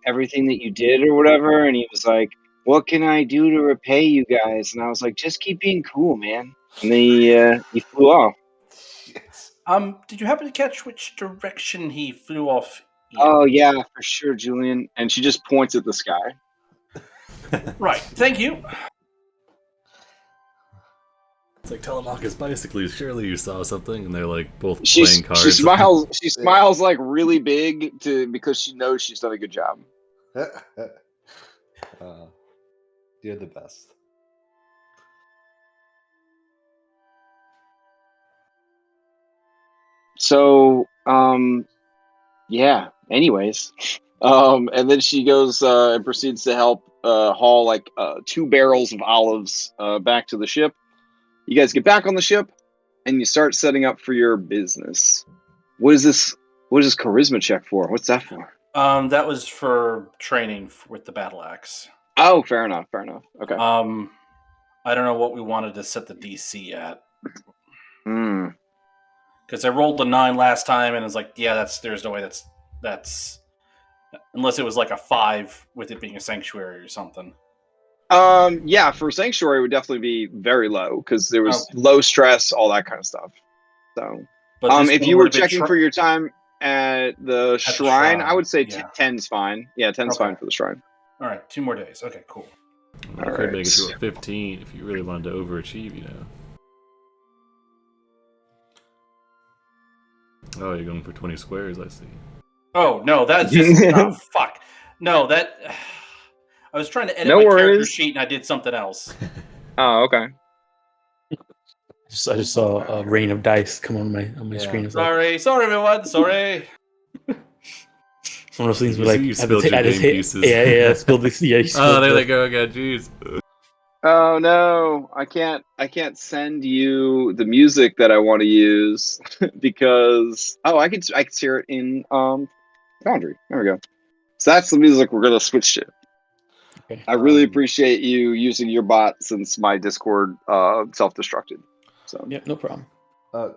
everything that you did or whatever, and he was like, what can I do to repay you guys? And I was like, just keep being cool, man. And then he flew off. Yes. Did you happen to catch which direction he flew off? Oh yeah, for sure, Julian. And she just points at the sky. Right, thank you. It's like Telemachus basically, surely you saw something, and they're like both playing cards. She smiles like really big because she knows she's done a good job. You're the best. So, yeah. Anyways, and then she goes and proceeds to help haul like 2 barrels of olives back to the ship. You guys get back on the ship, and you start setting up for your business. What is this charisma check for? What's that for? That was for training with the battle axe. Oh, fair enough. Okay. I don't know what we wanted to set the DC at. Because I rolled the 9 last time, and it's like, yeah, there's no way that's unless it was like a 5 with it being a sanctuary or something. Yeah, for sanctuary it would definitely be very low because there was low stress, all that kind of stuff. So, if you were checking for your time at the shrine, I would say 10's fine. Yeah, 10's fine for the shrine. All right, 2 more days. Okay, cool. I could make it to a 15 if you really wanted to overachieve, Oh, you're going for 20 squares, I see. Oh, no, that's just... fuck. No, that... I was trying to edit my character sheet, and I did something else. Oh, okay. I just saw a rain of dice come on my screen. Sorry, everyone. Sorry. It's one of those things where like you spilled your game pieces. Yeah, spilled this. Yeah. Oh, there they go again. Jeez. Oh no, I can't send you the music that I want to use because I can hear it in Foundry. There we go. So that's the music we're gonna switch to. Okay. I really appreciate you using your bot since my Discord self-destructed. So yeah, no problem.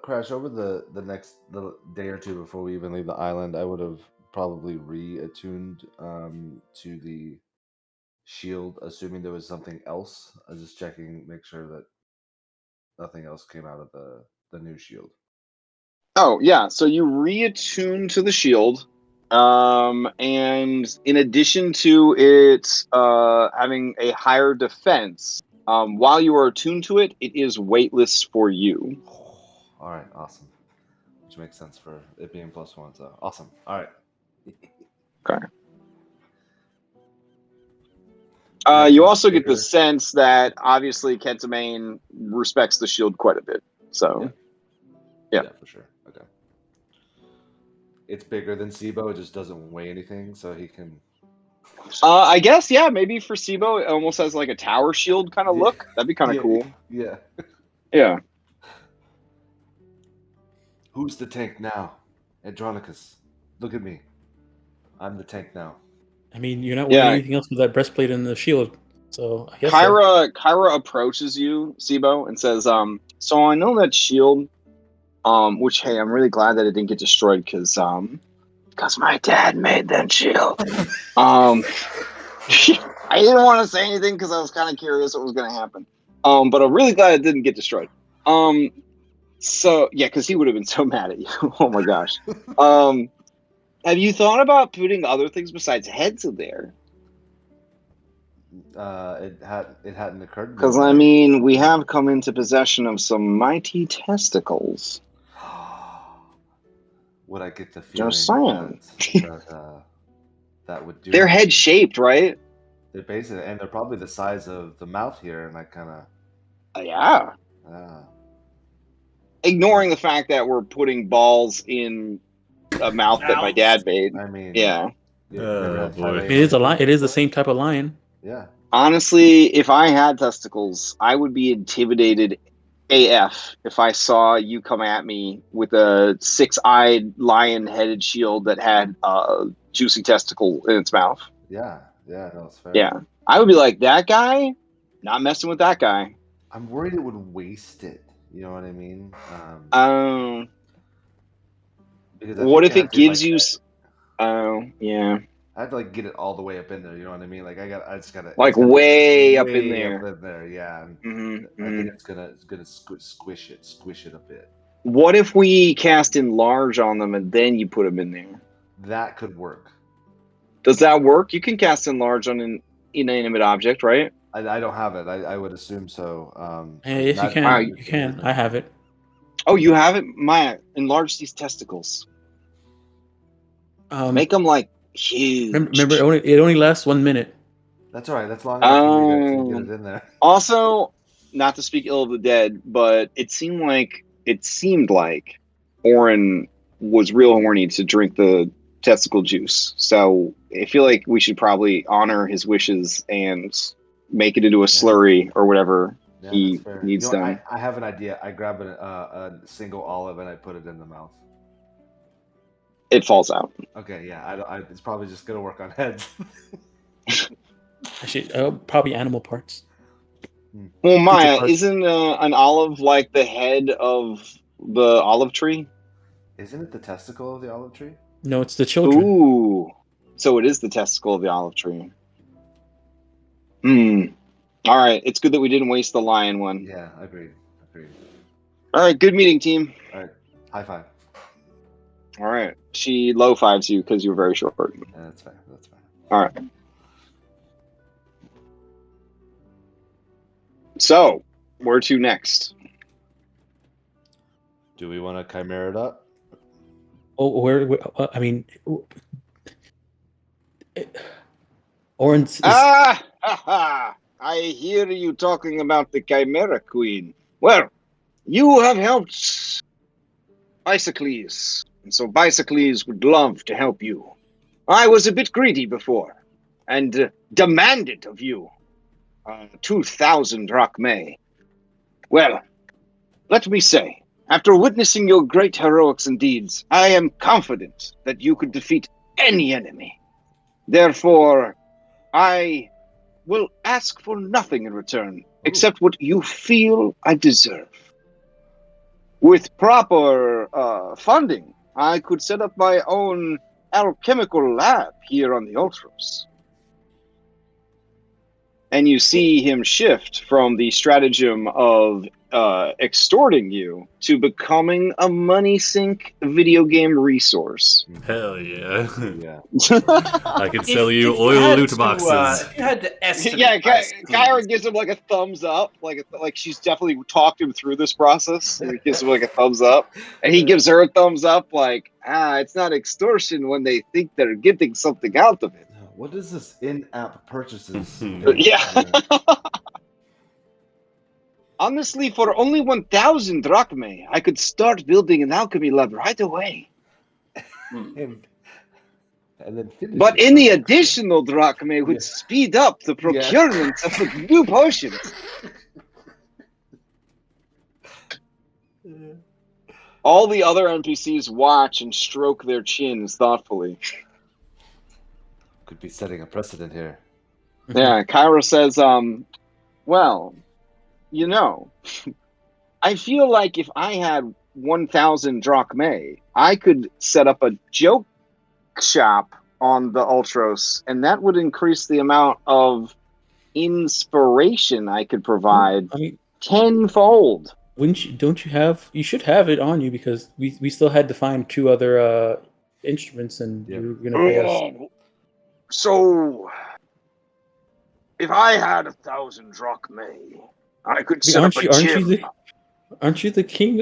Crash, over the next little day or two before we even leave the island, I would have probably reattuned to the shield, assuming there was something else. I was just checking, make sure that nothing else came out of the new shield. Oh yeah, so you reattune to the shield, and in addition to it having a higher defense, while you are attuned to it, it is weightless for you. All right, awesome. Which makes sense for it being +1. So awesome. All right. Okay. You also get the sense that obviously Kentamane respects the shield quite a bit. So, yeah, for sure. Okay. It's bigger than Sibo. It just doesn't weigh anything, so he can. I guess, yeah. Maybe for Sibo, it almost has like a tower shield kind of look. That'd be kind of cool. Yeah. Yeah. Who's the tank now? Andronicus. Look at me. I'm the tank now. I mean, you're not wearing anything else with that breastplate and the shield, so I guess. Kyra approaches you, Sibo, and says, "So I know that shield, which hey, I'm really glad that it didn't get destroyed because my dad made that shield. I didn't want to say anything because I was kind of curious what was going to happen. But I'm really glad it didn't get destroyed. So yeah, because he would have been so mad at you. Oh my gosh. Have you thought about putting other things besides heads in there? It hadn't occurred to me. Because I mean, we have come into possession of some mighty testicles. Would I get the feeling Just saying. that would do. They're head shaped, right? They're basically, and they're probably the size of the mouth here, and I kind of. Yeah. Ignoring the fact that we're putting balls in a mouth that my dad made. I mean, yeah. Oh boy. It is a lion. It is the same type of lion. Yeah. Honestly, if I had testicles, I would be intimidated AF if I saw you come at me with a 6-eyed lion-headed shield that had a juicy testicle in its mouth. Yeah, no, it's fair. Yeah, I would be like, that guy, not messing with that guy. I'm worried it would waste it. You know what I mean? What if it gives you? Oh, yeah. I have to like get it all the way up in there. You know what I mean? Like I just gotta like way up in there. Yeah. I think it's gonna squish it a bit. What if we cast enlarge on them and then you put them in there? That could work. Does that work? You can cast enlarge on an inanimate object, right? I don't have it. I would assume so. Yes, you can. You can. I have it. Oh, you have it? Maya, enlarge these testicles. Make them like huge. Remember, it only lasts 1 minute. That's all right. That's long enough for me to get it in there. Also, not to speak ill of the dead, but it seemed like Oren was real horny to drink the testicle juice. So I feel like we should probably honor his wishes and make it into a slurry or whatever he needs done. I have an idea. I grab a single olive and I put it in the mouth. It falls out. Okay, yeah. It's probably just gonna work on heads. Actually, probably animal parts. Well, Maya, isn't an olive like the head of the olive tree? Isn't it the testicle of the olive tree? No, it's the children. Ooh, so it is the testicle of the olive tree. All right, it's good that we didn't waste the lion one. Yeah, agreed. All right, good meeting, team. All right, high five. All right, she low fives you because you're very short. Yeah, that's fine. All right. So, where to next? Do we want to chimera it up? Oh, where I mean, Orange. I hear you talking about the Chimera Queen. Well, you have helped Bisocles, and so Bisocles would love to help you. I was a bit greedy before, and demanded of you 2,000 drachmae. Well, let me say, after witnessing your great heroics and deeds, I am confident that you could defeat any enemy. Therefore, I will ask for nothing in return, except what you feel I deserve. With proper funding, I could set up my own alchemical lab here on the Ultros. And you see him shift from the stratagem of extorting you to becoming a money sink video game resource. Hell yeah. Yeah. I could sell you oil loot boxes. If you had to estimate. Yeah, Kyra gives him like a thumbs up, like she's definitely talked him through this process, and he gives him like a thumbs up, and he gives her a thumbs up, like, it's not extortion when they think they're getting something out of it. What is this in-app purchases? Yeah. Honestly, for only 1,000 drachmae, I could start building an alchemy lab right away. and then but any additional drachmae would speed up the procurement of the new potions. All the other NPCs watch and stroke their chins thoughtfully. Could be setting a precedent here. Yeah, Kyra says, well, you know, I feel like if I had 1,000 drachmae, I could set up a joke shop on the Ultros, and that would increase the amount of inspiration I could provide tenfold. You should have it on you because we still had to find 2 other instruments, and you were going to pay us. So, if I had 1,000 drachmae, I could set up a gym. Aren't you the king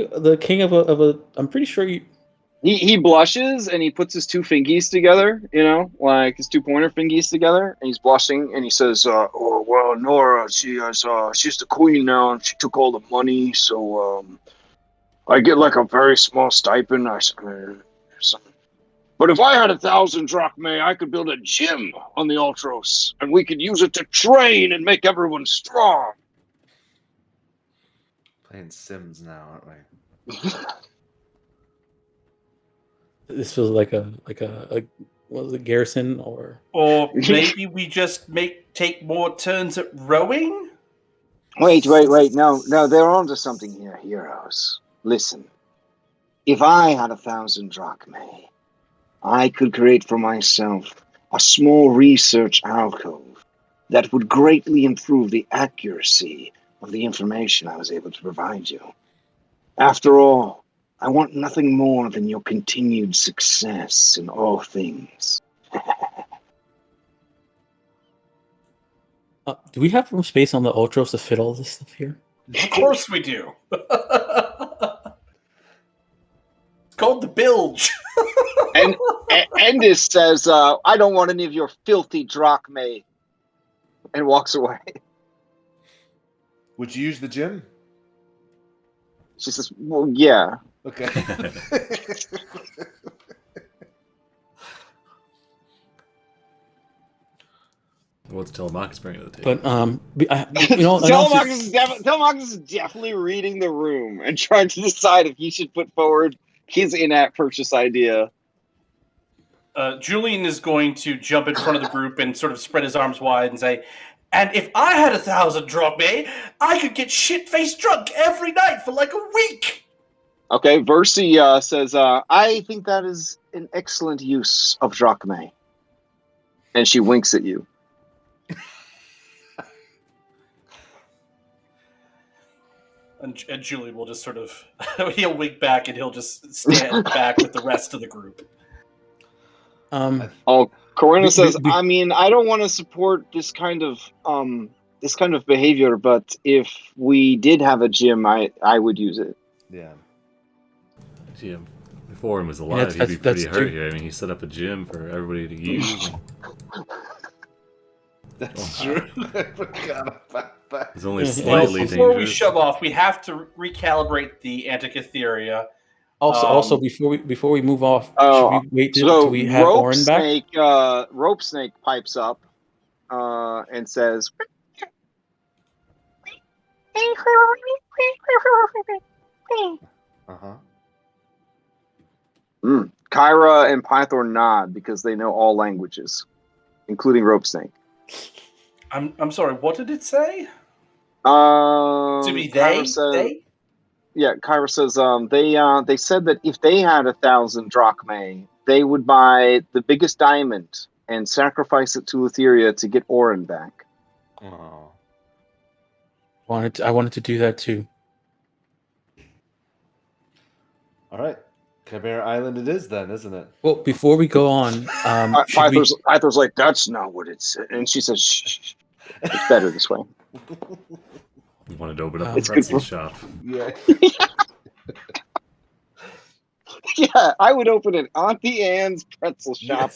of a? I'm pretty sure you. He blushes and he puts his two fingies together, like his 2-pointer fingies together, and he's blushing and he says, "Oh well, Nora, she's the queen now, and she took all the money, so I get like a very small stipend. But if I had 1,000 drachmae, I could build a gym on the Ultros, and we could use it to train and make everyone strong." Playing Sims now, aren't we? This feels like a what was it, Garrison or maybe we just take more turns at rowing? Wait. No, they're onto something here, heroes. Listen. If I had 1,000 drachmae, I could create for myself a small research alcove that would greatly improve the accuracy of the information I was able to provide you. After all, I want nothing more than your continued success in all things. Do we have room space on the Ultros to fit all this stuff here? Of course we do. It's called the bilge. And Endis says, "I don't want any of your filthy drachmae," and walks away. Would you use the gym? She says, "Well, yeah." Okay. What's Telemachus bringing to the table? But Telemachus is definitely reading the room and trying to decide if he should put forward his in-app purchase idea. Julian is going to jump in front of the group and sort of spread his arms wide and say, "And if I had 1,000 drachmae, I could get shit-faced drunk every night for like a week." Okay, Versi says, "I think that is an excellent use of drachmae." And she winks at you. And Julian will just sort of, he'll wink back and he'll just stand back with the rest of the group. Corinna says, "I mean, I don't want to support this kind of behavior, but if we did have a gym, I would use it." Yeah. Gym. Before he was alive, he'd be pretty hurt here. I mean, he set up a gym for everybody to use. That's true. I forgot about that. It's only slightly dangerous. Before we shove off, we have to recalibrate the Antikytheria. Also, before we move off, should we wait till we have Oren back? Rope Snake pipes up and says, Kyra and Pythor nod because they know all languages, including Rope Snake. I'm sorry, what did it say? To be they? They? Yeah, Kyra says they said that if they had 1,000 drachmae, they would buy the biggest diamond and sacrifice it to Etheria to get Oren back. Oh. I wanted to do that too. All right. Chimera Island it is then, isn't it? Well, before we go on, Pythor's like, "That's not what it said." And she says, "Shh. It's better this way." You wanted to open up a pretzel shop. Yeah. Yeah, I would open an Auntie Anne's pretzel shop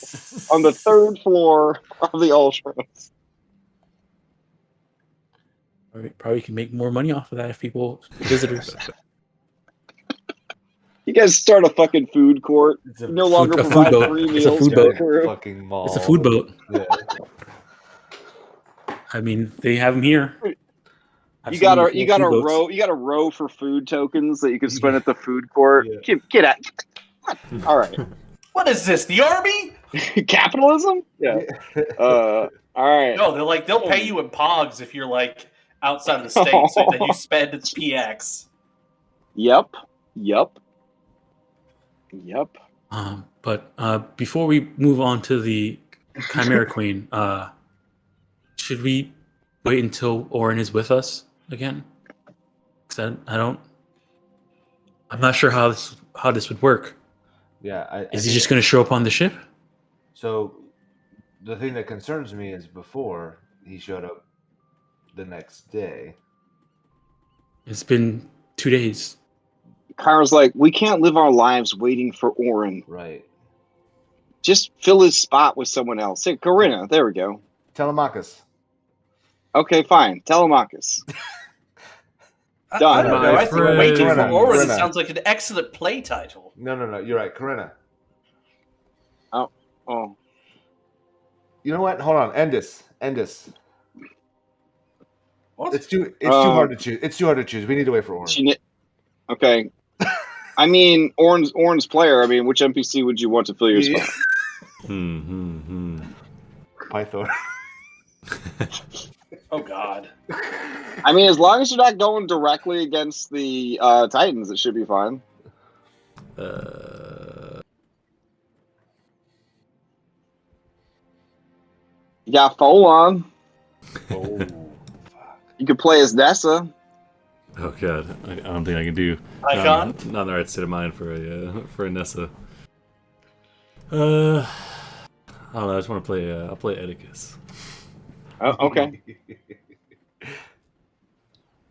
on the 3rd floor of the Ultras. Probably can make more money off of that if visitors. You guys start a fucking food court. No longer provide free meals. It's a food boat. Fucking mall. It's a food boat. Yeah. I mean, they have them here. You got a row for food tokens that you can spend at the food court. Yeah. Get at. All right. What is this? The army? Capitalism? Yeah. All right. No, they'll pay you in pogs if you're like outside of the state, so that you spend its PX. Yep. But before we move on to the Chimera Queen, should we wait until Oren is with us again? Because I'm not sure how this would work. Yeah. Is he just going to show up on the ship? So the thing that concerns me is before he showed up the next day. It's been 2 days. Kyra's like, we can't live our lives waiting for Orin. Right. Just fill his spot with someone else. Hey, Corinna, there we go. Telemachus. Okay, fine. Telemachus. I don't know. I think Waiting for Orin Corinna. sounds like an excellent play title. No. You're right. Corinna. Oh. You know what? Hold on. Endus. What? It's too hard to choose. It's too hard to choose. We need to wait for Orin. Okay. I mean, Orin's player. I mean, which NPC would you want to fill your spot? Pythor. Oh God. I mean, as long as you're not going directly against the Titans, it should be fine. You got Folon. Oh, You could play as Nessa. Oh god, I don't think I can do. Icon? Not in the right state of mind for a Nessa. I don't know. I just want to play. I'll play Oedicus. Okay.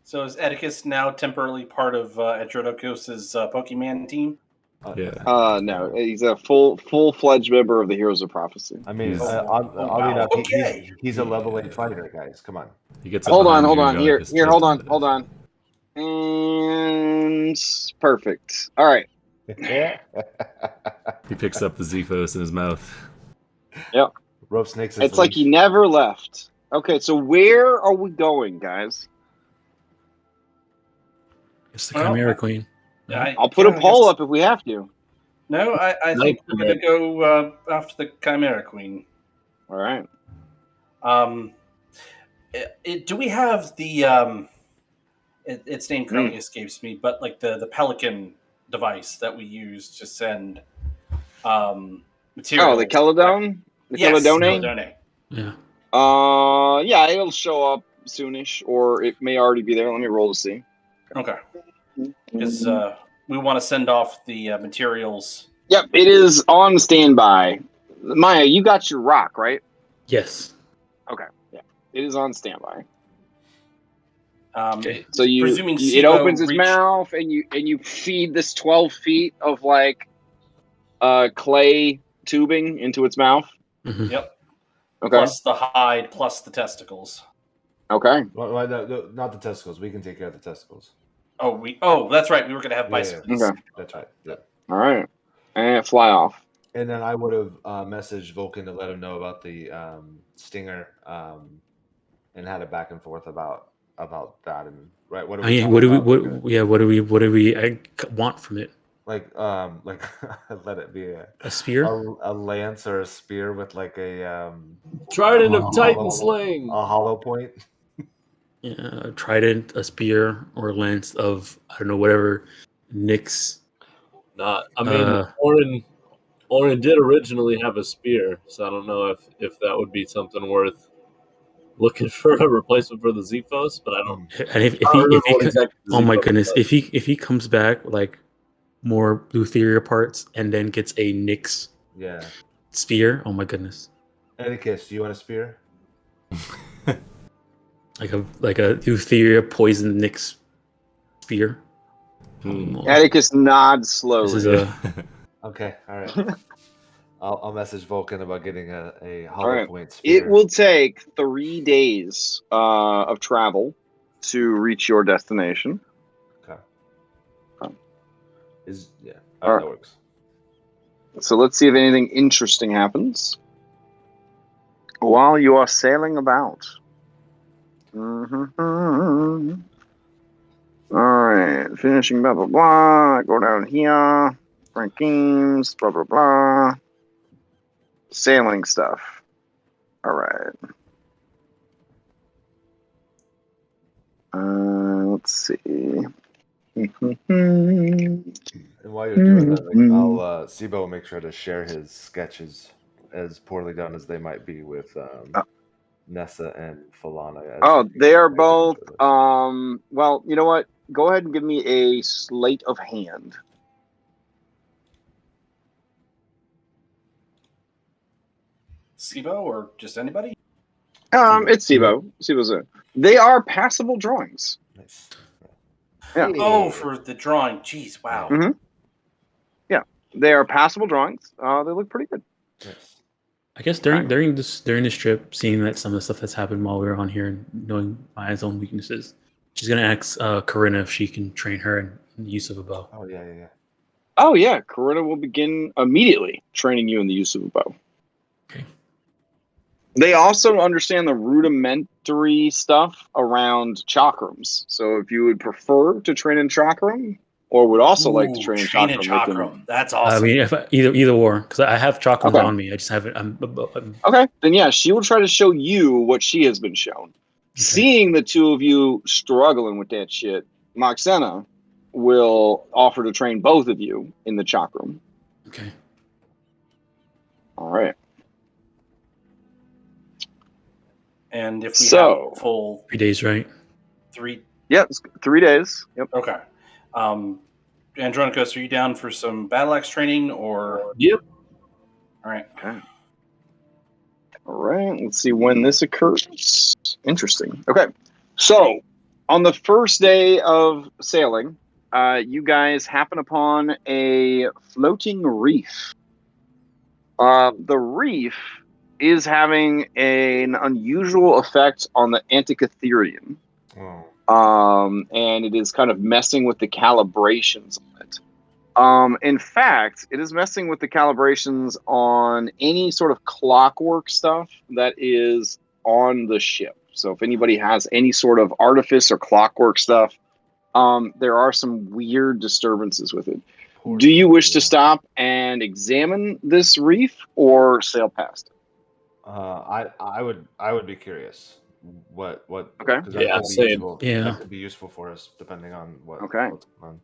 So is Oedicus now temporarily part of Androdocos's Pokemon team? Yeah. No, he's a full-fledged member of the Heroes of Prophecy. I mean, wow. enough, Okay. he's a level 8 fighter, guys. Come on. He gets Hold on. Here, Hold on. And perfect. All right. He picks up the Zephos in his mouth. Yep. Rope snakes. It's like he never left. Okay, so where are we going, guys? It's the Chimera Queen. I'll put a poll up if we have to. No, I think we're going to go after the Chimera Queen. All right. Do we have the its name currently escapes me, but like the Pelican device that we use to send material? Oh, the Celadon? Celadone. Yeah. Yeah, it'll show up soonish, or it may already be there. Let me roll to see. Okay. Because we want to send off the materials. Yep, it is on standby. Maya, you got your rock, right? Yes. Okay. Yeah, it is on standby. So it opens its mouth, and you feed this 12 feet of like clay tubing into its mouth. Mm-hmm. Yep. Okay. Plus the hide, plus the testicles. Okay. Well, no, not the testicles. We can take care of the testicles. Oh, that's right. We were going to have bicycles. Okay. That's right. Yeah. All right. And fly off. And then I would have messaged Vulcan to let him know about the stinger, and had a back and forth about that. And right, what do we want from it? Like let it be a spear, a lance, or a spear with like a trident of Titan sling, a hollow point. Yeah, a trident, a spear, or a lance of I don't know, whatever Nyx. Orin did originally have a spear, so I don't know if that would be something worth looking for a replacement for the Zephos, but I don't. And oh my goodness, if he comes back like more Lutheria parts and then gets a Nyx spear, oh my goodness. Oedicus, do you want a spear? like a Lutheria poison Nyx spear. Oedicus nods slowly. This is okay, all right. I'll message Vulcan about getting a hollow point spear. It will take 3 days of travel to reach your destination. Okay. That works. So let's see if anything interesting happens while you are sailing about. Mm-hmm. All right, finishing blah blah blah. Go down here. Rankings, blah blah blah. Sailing stuff. All right. Let's see. And while you're doing that, I'll Sibo will make sure to share his sketches, as poorly done as they might be, with Nessa and Falana. They are both. Well, you know what? Go ahead and give me a sleight of hand. Sibo or just anybody? It's Sibo. Sibo's They are passable drawings. Nice. Yeah. Oh, for the drawing. Jeez, wow. Mm-hmm. Yeah, they are passable drawings. They look pretty good. Yes. I guess during this trip, seeing that some of the stuff that's happened while we were on here and knowing Maya's own weaknesses, she's gonna ask Corinna if she can train her in the use of a bow. Oh yeah. Oh yeah, Corinna will begin immediately training you in the use of a bow. Okay. They also understand the rudimentary stuff around chakrams. So if you would prefer to train in chakram, or would also like to train in chakram, chakram. That's awesome. I mean, if either or, because I have chakrams on me, I just haven't. Okay, then yeah, she will try to show you what she has been shown. Okay. Seeing the two of you struggling with that shit, Moxena will offer to train both of you in the chakram. Okay. All right. And if we have full 3 days, right? 3. Yep, 3 days. Yep. Okay. Andronicus, are you down for some battle axe training or? Yep. All right. Okay. All right. Let's see when this occurs. Interesting. Okay. So on the first day of sailing, you guys happen upon a floating reef. The reef is having an unusual effect on the Antikytherian. And it is kind of messing with the calibrations on it. In fact, it is messing with the calibrations on any sort of clockwork stuff that is on the ship. So if anybody has any sort of artifice or clockwork stuff, there are some weird disturbances with it. Do you wish to stop and examine this reef or sail past it? I would be curious. What? Okay. Yeah, same. That could be useful for us depending on what. Okay. What's going on.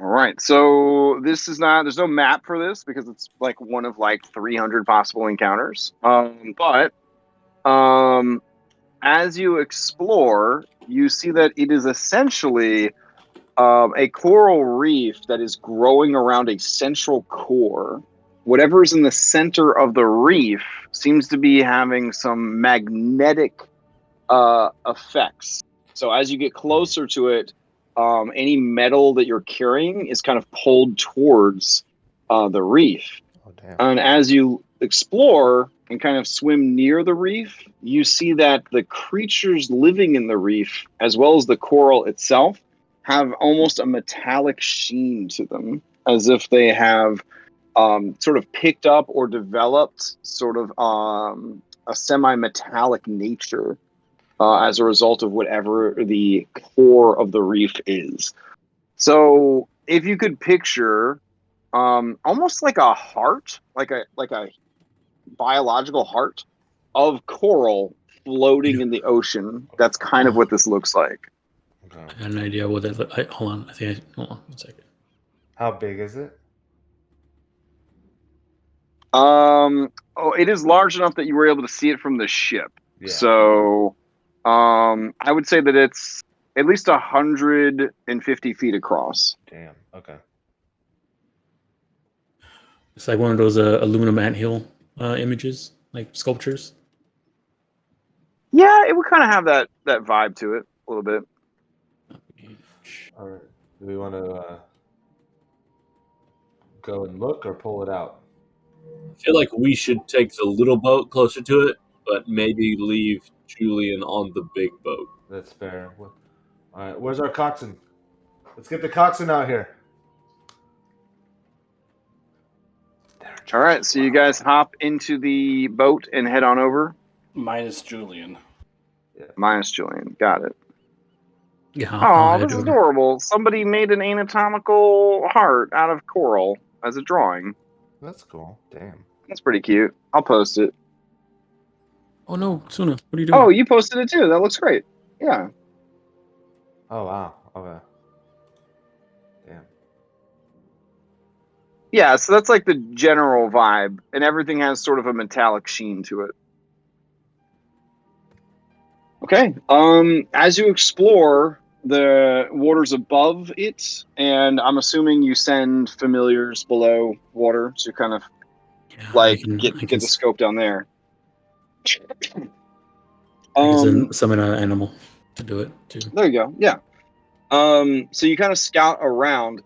All right. So this is not. There's no map for this because it's like one of like 300 possible encounters. But as you explore, you see that it is essentially a coral reef that is growing around a central core. Whatever is in the center of the reef seems to be having some magnetic effects. So as you get closer to it, any metal that you're carrying is kind of pulled towards the reef. Oh, damn. And as you explore and kind of swim near the reef, you see that the creatures living in the reef, as well as the coral itself, have almost a metallic sheen to them, as if they have sort of picked up or developed sort of a semi-metallic nature as a result of whatever the core of the reef is. So if you could picture almost like a heart, like a biological heart of coral floating in the ocean, that's kind of what this looks like. Okay. I had an idea what that. Hold on. Hold on 1 second. How big is it? It is large enough that you were able to see it from the ship. Yeah. So, I would say that it's at least 150 feet across. Damn. Okay. It's like one of those aluminum anthill images, like sculptures. Yeah, it would kind of have that vibe to it a little bit. All right. Do we want to go and look or pull it out? I feel like we should take the little boat closer to it, but maybe leave Julian on the big boat. That's fair. All right. Where's our coxswain? Let's get the coxswain out here. All right, so you guys hop into the boat and head on over. Minus Julian. Yeah. Minus Julian. Got it. Yeah. Oh, this is adorable. Somebody made an anatomical heart out of coral as a drawing. That's cool. Damn. That's pretty cute. I'll post it. Oh no, Suna, what are you doing? Oh, you posted it too. That looks great. Yeah. Oh wow. Okay. Damn. Yeah, so that's like the general vibe, and everything has sort of a metallic sheen to it. Okay. As you explore the waters above it, and I'm assuming you send familiars below water to kind of get the scope down there. I can summon an animal to do it too. There you go. Yeah. So you kind of scout around.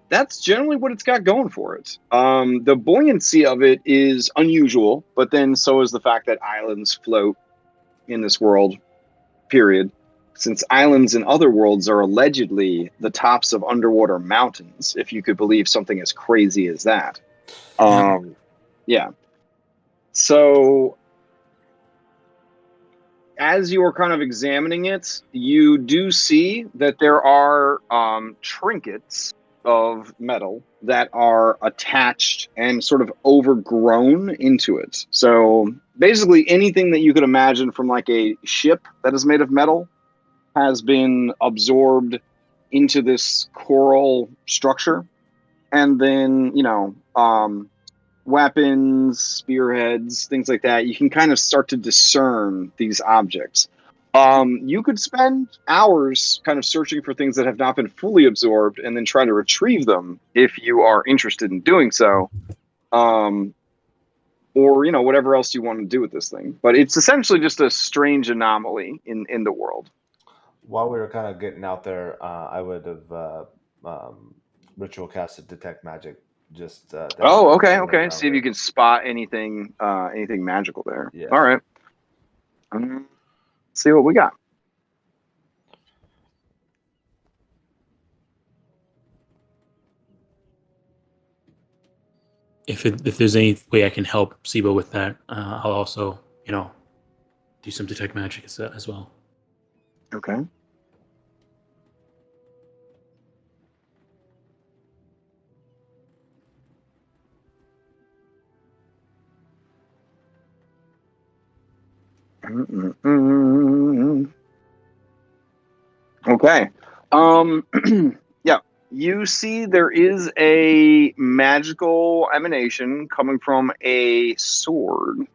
That's generally what it's got going for it. The buoyancy of it is unusual, but then so is the fact that islands float in this world, period. Since islands in other worlds are allegedly the tops of underwater mountains, if you could believe something as crazy as that. Yeah. So as you are kind of examining it, you do see that there are trinkets of metal that are attached and sort of overgrown into it. So basically anything that you could imagine from like a ship that is made of metal has been absorbed into this coral structure. And then, weapons, spearheads, things like that, you can kind of start to discern these objects. You could spend hours kind of searching for things that have not been fully absorbed and then try to retrieve them if you are interested in doing so. Or, whatever else you want to do with this thing. But it's essentially just a strange anomaly in the world. While we were kind of getting out there, I would have ritual casted Detect Magic. Just okay. See if you can spot anything magical there. Yeah. All right. See what we got. If there's any way I can help Sibo with that, I'll also do some Detect Magic as well. Okay. Okay. Yeah. You see there is a magical emanation coming from a sword.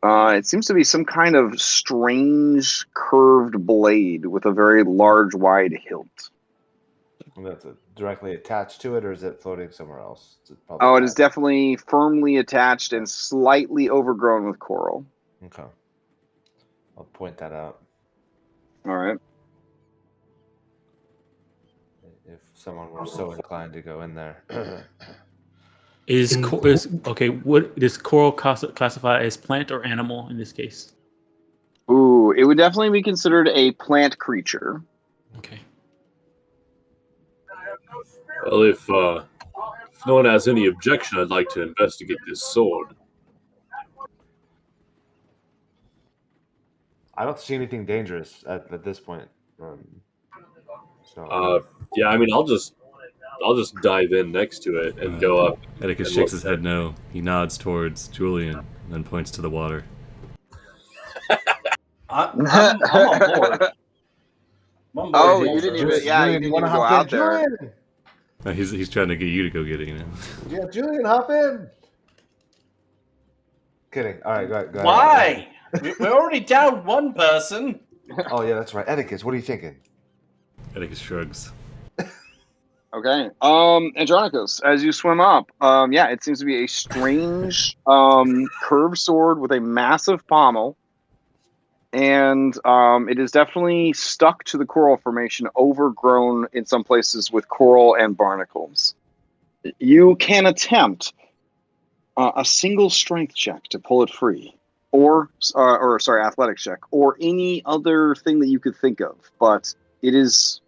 It seems to be some kind of strange curved blade with a very large, wide hilt. And that's directly attached to it, or is it floating somewhere else? It is definitely firmly attached and slightly overgrown with coral. Okay. I'll point that out. All right. If someone were so inclined to go in there. What does coral classify as plant or animal in this case? Ooh, it would definitely be considered a plant creature. Okay. Well, if no one has any objection, I'd like to investigate this sword. I don't see anything dangerous at this point. Yeah, I mean, I'll just dive in next to it and go up. Atticus shakes his head no. He nods towards Julian and then points to the water. I'm on board. Oh, you didn't even. Yeah, you didn't even go out there. He's trying to get you to go get it. Yeah, Julian, hop in. Kidding. All right, go ahead. Why? We're already down one person. Oh yeah, that's right. Atticus, what are you thinking? Atticus shrugs. Okay. Andronicus, as you swim up, it seems to be a strange curved sword with a massive pommel. And it is definitely stuck to the coral formation, overgrown in some places with coral and barnacles. You can attempt a single strength check to pull it free, or athletic check, or any other thing that you could think of. But it is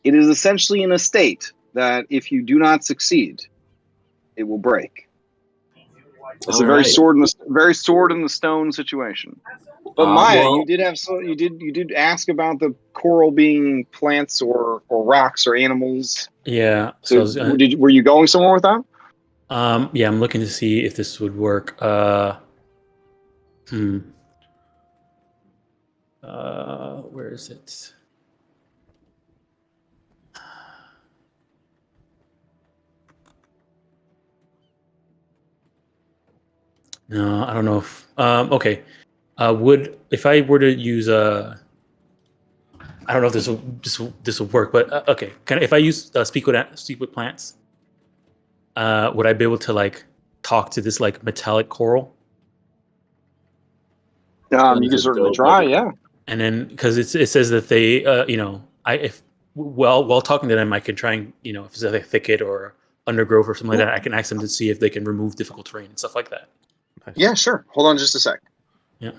essentially in a state that if you do not succeed, it will break. It's a very sword in the stone situation. But Maya, you did ask about the coral being plants or rocks or animals. Yeah. So were you going somewhere with that? Yeah, I'm looking to see if this would work. Where is it? No, I don't know if. Okay. If I were to use I don't know if this will work, but okay. If I use speak with plants, would I be able to talk to this metallic coral? You can certainly try. Yeah. and then because it says that they, while talking to them, I can try and if it's a thicket or undergrowth or something like that, I can ask them to see if they can remove difficult terrain and stuff like that. Nice. Yeah, sure. Hold on just a sec. Yeah.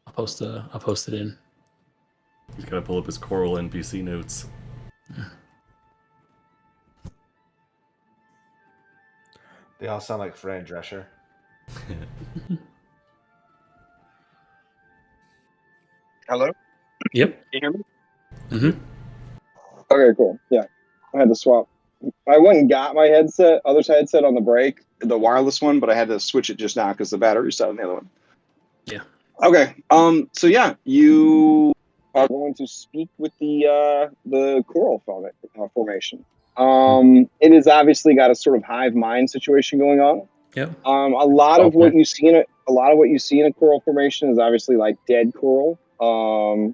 I'll post it in. He's gotta pull up his Coral NPC notes. They all sound like Fran Drescher. Hello? Yep. Can you hear me? Mm-hmm. Okay, cool. Yeah. I had to swap. I went and got my other headset on the break, the wireless one, but I had to switch it just now because the battery's out on the other one. Yeah. Okay. So yeah, you are going to speak with the coral formation. It has obviously got a sort of hive mind situation going on. Yep. A lot of what you see in a coral formation is obviously like dead coral. So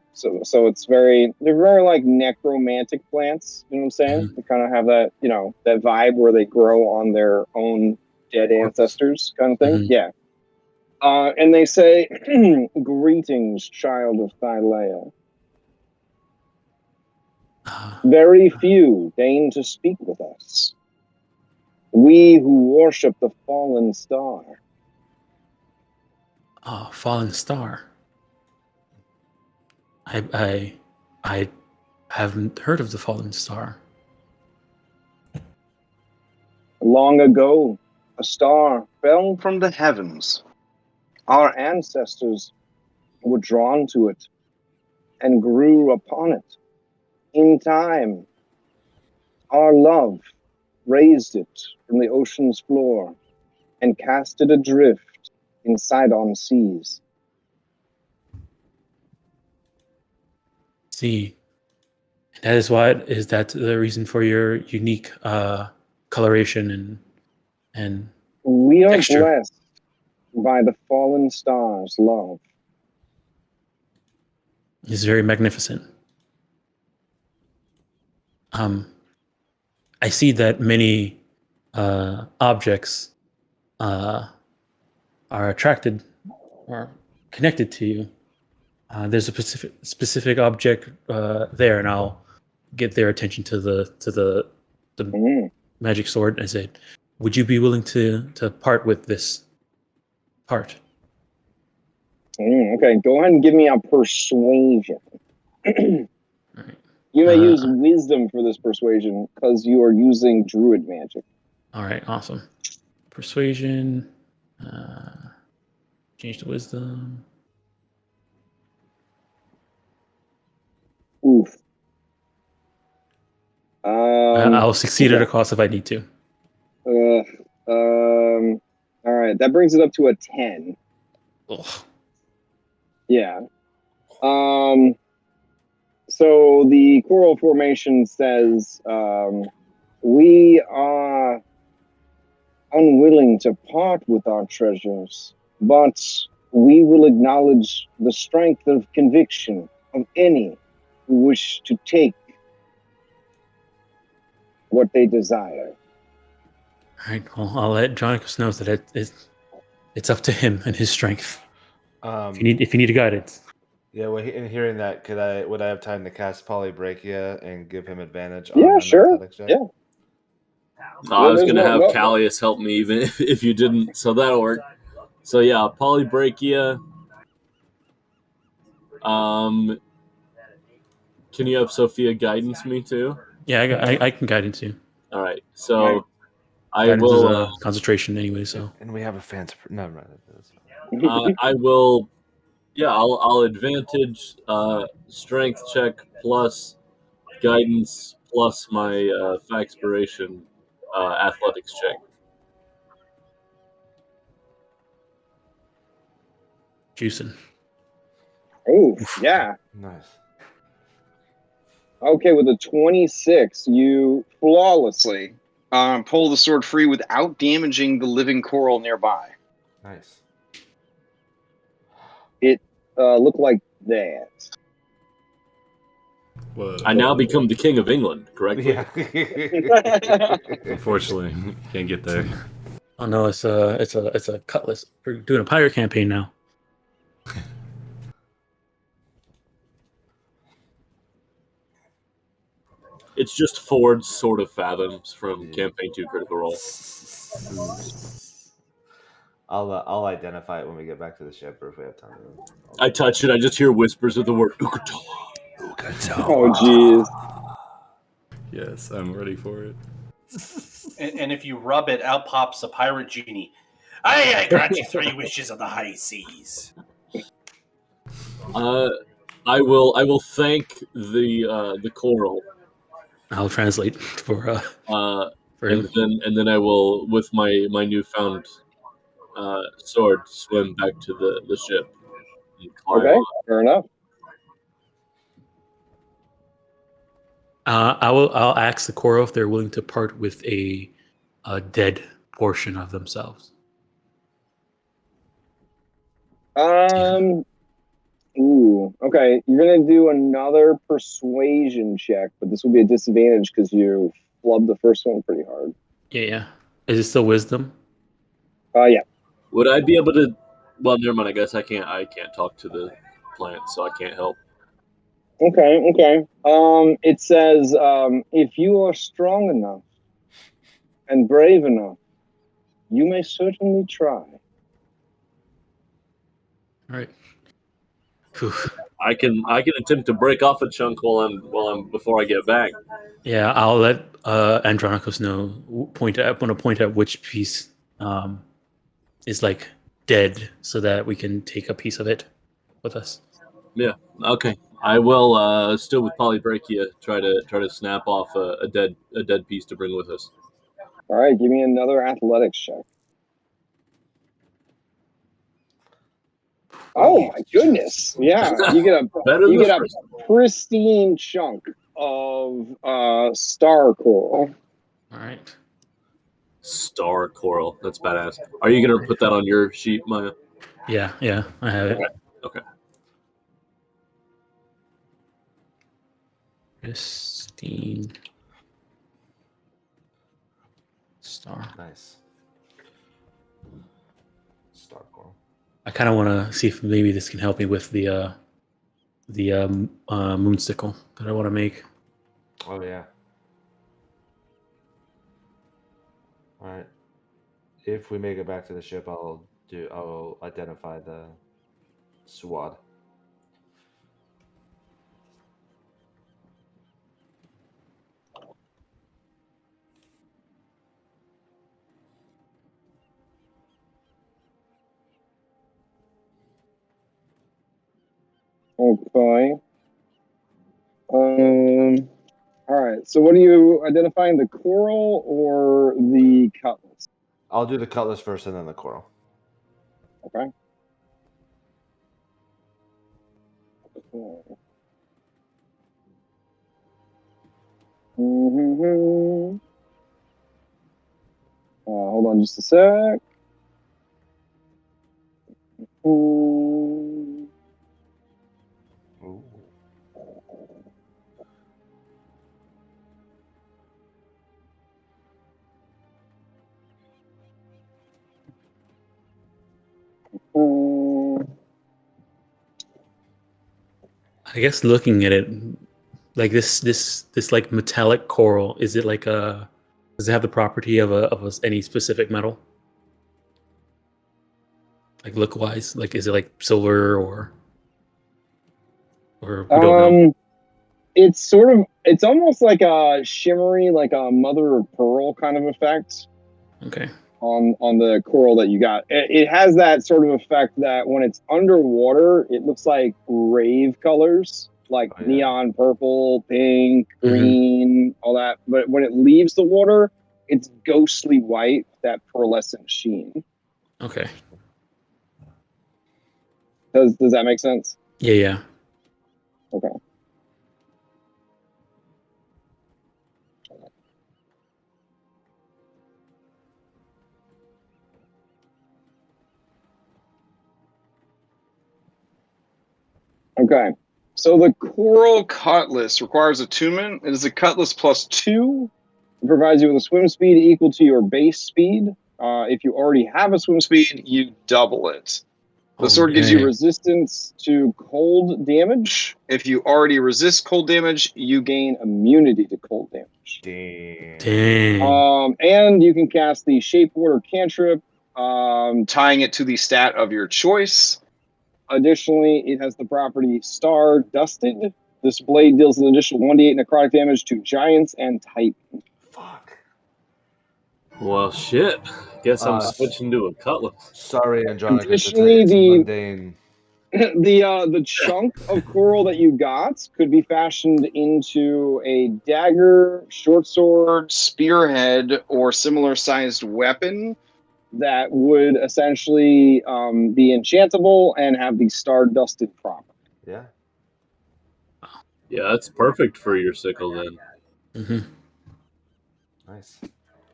they're very like necromantic plants, you know what I'm saying? Mm-hmm. They kind of have that, that vibe where they grow on their own dead ancestors kind of thing. Mm-hmm. Yeah. And they say, greetings, child of Thylea. Very few deign to speak with us. We who worship the fallen star. Oh, fallen star. I haven't heard of the fallen star. Long ago, a star fell from the heavens. Our ancestors were drawn to it and grew upon it. In time, our love raised it from the ocean's floor and cast it adrift in Sidon seas. See, is that the reason for your unique coloration and we are texture? Blessed by the fallen star's love. It's very magnificent. I see that many objects are attracted or connected to you. There's a specific object there, and I'll get their attention to the magic sword. And I said, "Would you be willing to part with this part?" Okay, go ahead and give me a persuasion. Right. You may use wisdom for this persuasion because you are using druid magic. All right, awesome. Persuasion. Change to wisdom. Oof. I'll succeed at a cost if I need to. All right, that brings it up to a 10. Ugh. Yeah. So the coral formation says, we are unwilling to part with our treasures, but we will acknowledge the strength of conviction of any who wish to take what they desire. All right, well, I'll let Jonicus know that it's up to him and his strength. If you need a guidance. Yeah, well, in hearing that, would I have time to cast Polybrachia and give him advantage on Yeah, an sure. athletics check? Yeah. I was going to have Callius help me even if you didn't, so that'll work. So yeah, Polybrachia. Can you have Sophia guidance me too? Yeah, I can guidance you. All right, so Guidance I will is a concentration anyway. So And we have a fancy. Never mind. I will. Yeah, I'll advantage strength check plus guidance plus my Faxpiration athletics check. juicing. Oh, yeah. Nice. Okay, with a 26, you flawlessly pull the sword free without damaging the living coral nearby. Nice. It looked like that. Whoa. I now become the king of England, correct? Yeah. Unfortunately, can't get there. Oh no, it's a cutlass. We're doing a pirate campaign now. It's just Ford's Sword of Fathoms from Campaign 2 Critical Role. I'll identify it when we get back to the ship, or if we have time. I touch it. I just hear whispers of the word Ukatoa. Oh, jeez. Yes, I'm ready for it. And if you rub it, out pops a pirate genie. I grant you 3 wishes of the high seas. I will thank the coral. I'll translate for him. And then I will, with my newfound sword, swim back to the ship. Okay, fair enough. I'll ask the coral if they're willing to part with a dead portion of themselves. Ooh, okay. You're gonna do another persuasion check, but this will be a disadvantage because you flubbed the first one pretty hard. Yeah. Is it still wisdom? Yeah. Would I be able to? Well, never mind. I guess I can't talk to the plant, so I can't help. Okay. It says if you are strong enough and brave enough, you may certainly try. All right. I can attempt to break off a chunk before I get back. Yeah, I'll let Andronicus know. I'm going to point out which piece is like dead, so that we can take a piece of it with us. Yeah. Okay. I will still with Polybrachia try to snap off a dead piece to bring with us. All right. Give me another athletics check. Oh my goodness! Yeah, you get a pristine chunk of star coral. All right. Star coral. That's badass. Are you gonna put that on your sheet, Maya? Yeah, I have it. Okay. Pristine star. Nice. Star coral. I kind of want to see if maybe this can help me with the moonsicle that I want to make. Oh yeah. All right. If we make it back to the ship, I'll identify the swad. Okay. All right. So, what are you identifying? The coral or the cutlass? I'll do the cutlass first, and then the coral. Okay. Hold on just a sec. Ooh. I guess looking at it, like this like metallic coral, is it like does it have the property of any specific metal? Like look wise, like is it like silver or we don't know? It's almost like a shimmery, like a mother of pearl kind of effect. Okay. On the coral that you got. It has that sort of effect that when it's underwater, it looks like rave colors, like neon purple, pink, green, all that. But when it leaves the water, it's ghostly white, that pearlescent sheen. Okay. Does that make sense? Yeah. Okay. Okay, so the coral cutlass requires attunement. It is a cutlass +2. It provides you with a swim speed equal to your base speed. If you already have a swim speed, you double it. The Oh, sword gives you dang. resistance to cold damage. If you already resist cold damage, you gain immunity to cold damage. Dang. And you can cast the Shape Ward or Cantrip, tying it to the stat of your choice. Additionally, it has the property Star Dusted. This blade deals an additional 1d8 necrotic damage to giants and titans. Fuck. Well, shit. Guess I'm switching to a cutlass. Sorry, Andronicus. Additionally, It's mundane. the chunk of coral that you got could be fashioned into a dagger, short sword, spearhead, or similar sized weapon that would essentially be enchantable and have the star dusted property. Yeah. Yeah, that's perfect for your sickle then. Mm-hmm. Nice.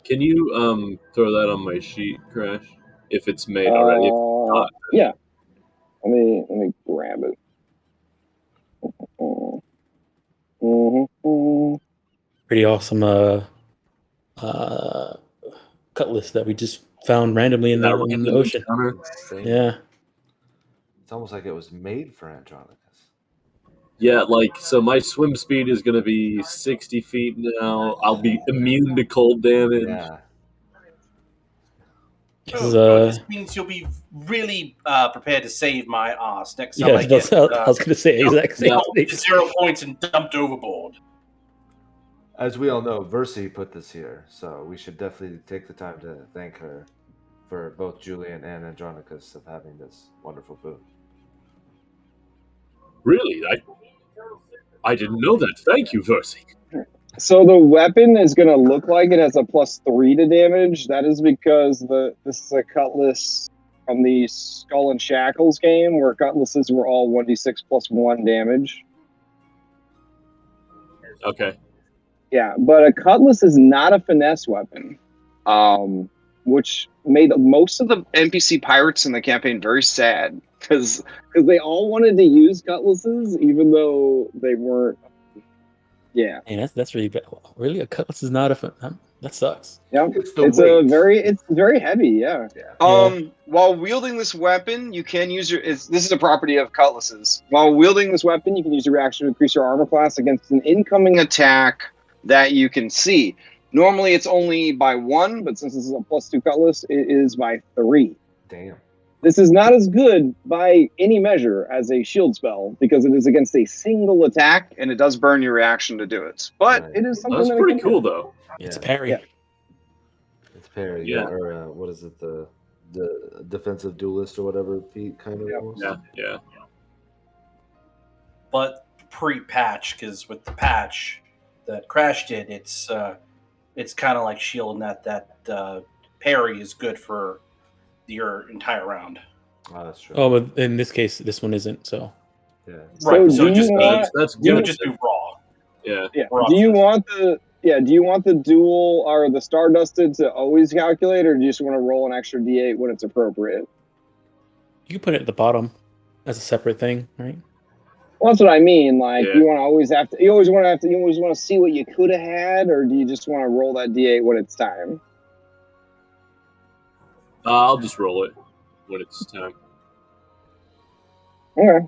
Can you throw that on my sheet, Crash? If it's made already. If it's not, Yeah. Let me grab it. Pretty awesome cutlass that we just found randomly in the ocean. Insane. Yeah. It's almost like it was made for Andronicus. Yeah, like, so my swim speed is going to be 60 feet now. I'll be immune to cold damage. Yeah. Oh, good. This means you'll be really prepared to save my ass next time I get. I was going to say exact same thing. 0 points and dumped overboard. As we all know, Versi put this here, so we should definitely take the time to thank her for both Julian and Andronicus of having this wonderful boon. Really? I didn't know that. Thank you, Versi. So the weapon is going to look like it has a +3 to damage. That is because this is a cutlass from the Skull and Shackles game, where cutlasses were all 1d6 +1 damage. Okay. Yeah, but a cutlass is not a finesse weapon, which made most of the NPC pirates in the campaign very sad because they all wanted to use cutlasses, even though they weren't. Yeah, and that's really bad. Really, a cutlass is not that sucks. Yeah, it's very heavy. Yeah. While wielding this weapon, you can use this is a property of cutlasses. While wielding this weapon, you can use your reaction to increase your armor class against an incoming attack that you can see. Normally, it's only by 1, but since this is a +2 cutlass, it is by 3. Damn. This is not as good by any measure as a shield spell because it is against a single attack and it does burn your reaction to do it. But it is something That's pretty cool, though. It's a parry. Yeah. It's parry. Yeah. Or what is it? The defensive duelist or whatever feat kind of. Yeah. Yeah. But pre-patch, because with the patch that Crash did, it's kind of like shield in that parry is good for your entire round. Oh, that's true. Oh, but in this case, this one isn't. So. Yeah. Right. So do just that's good. Just do raw. Yeah. Yeah. Raw. Do you want the duel or the star dusted to always calculate, or do you just want to roll an extra d8 when it's appropriate? You can put it at the bottom as a separate thing, right? Well, that's what I mean. Like, Yeah. you always want to see what you could have had, or do you just want to roll that d8 when it's time? I'll just roll it when it's time. Okay.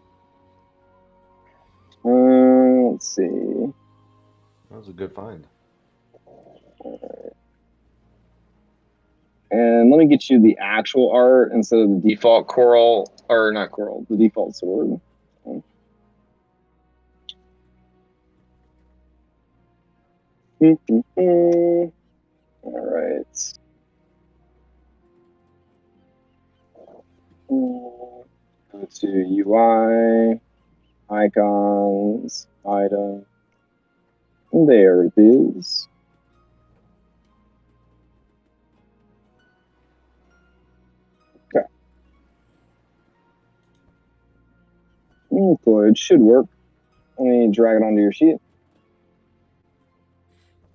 Let's see. That was a good find. And let me get you the actual art instead of the default coral, or not coral, the default sword. All right. Go to UI, icons, item. There it is. Okay. Cool, it should work. Let me drag it onto your sheet.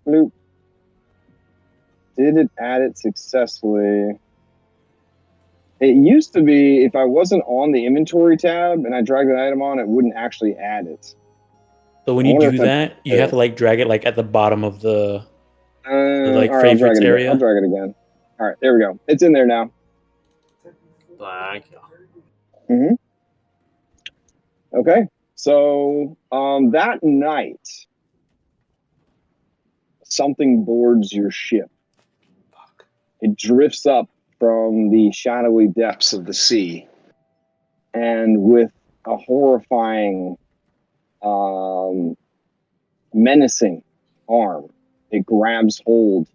Bloop. Did it add it successfully? It used to be if I wasn't on the inventory tab and I dragged an item on, it wouldn't actually add it. So when you do that, you have to like drag it like at the bottom of the like all right, favorites area. I'll drag it again. All right, there we go. It's in there now. Thank you. Mm-hmm. Okay, so that night, something boards your ship. It drifts up from the shadowy depths of the sea, and with a horrifying, menacing arm, it grabs hold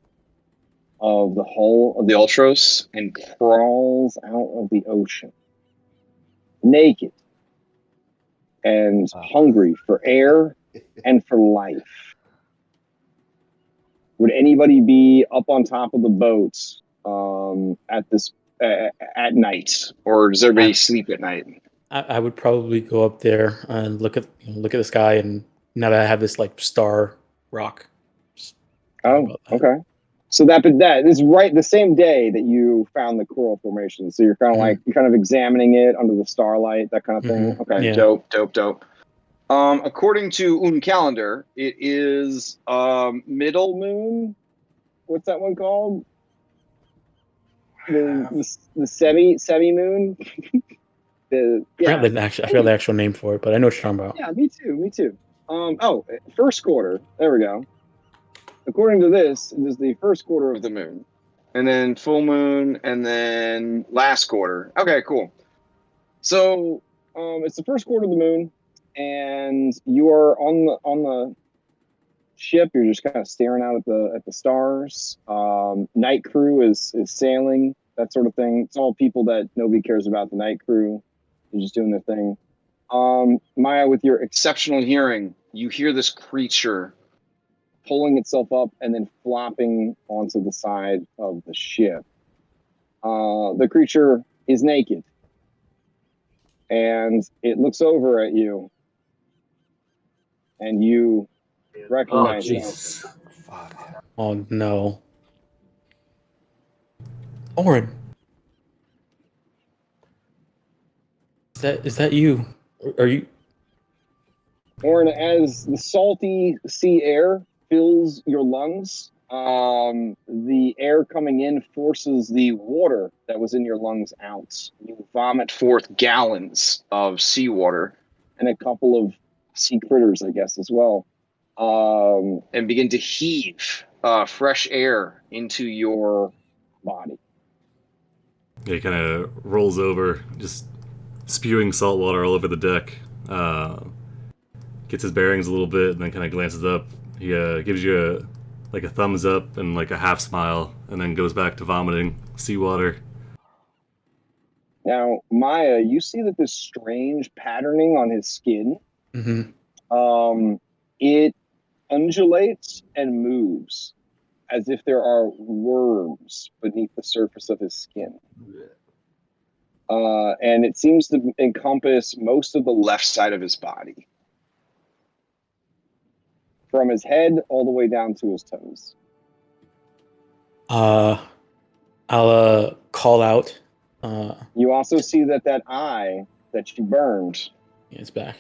of the hull of the Ultros and crawls out of the ocean, naked and hungry for air and for life. Would anybody be up on top of the boats at night, or does everybody sleep at night? I would probably go up there and look at the sky, and now that I have this like star rock. Oh, okay. So that is right the same day that you found the coral formation. So you're kind of like you're kind of examining it under the starlight, that kind of thing. Okay, Yeah. dope. According to Un Calendar, it is middle moon. What's that one called? The semi moon. I forgot the actual name for it, but I know what you're talking about. Yeah, me too. First quarter. There we go. According to this, it is the first quarter of the moon, and then full moon, and then last quarter. Okay, cool. So it's the first quarter of the moon, and you are on the ship. You're just kind of staring out at the stars. Night crew is sailing, that sort of thing. It's all people that nobody cares about. The night crew, they're just doing their thing. Maya, with your exceptional hearing, you hear this creature pulling itself up and then flopping onto the side of the ship. The creature is naked, and it looks over at you, and you recognize it. Oh no, Oren, is that you? Are you? Oren, as the salty sea air fills your lungs, the air coming in forces the water that was in your lungs out. You vomit forth gallons of seawater and a couple of sea critters, I guess, as well, and begin to heave fresh air into your body. Yeah, he kind of rolls over, just spewing salt water all over the deck. Gets his bearings a little bit, and then kind of glances up. He gives you a thumbs up and like a half smile, and then goes back to vomiting seawater. Now, Maya, you see that this strange patterning on his skin, it undulates and moves as if there are worms beneath the surface of his skin. And it seems to encompass most of the left side of his body, from his head all the way down to his toes. I'll call out. You also see that eye that you burned is back.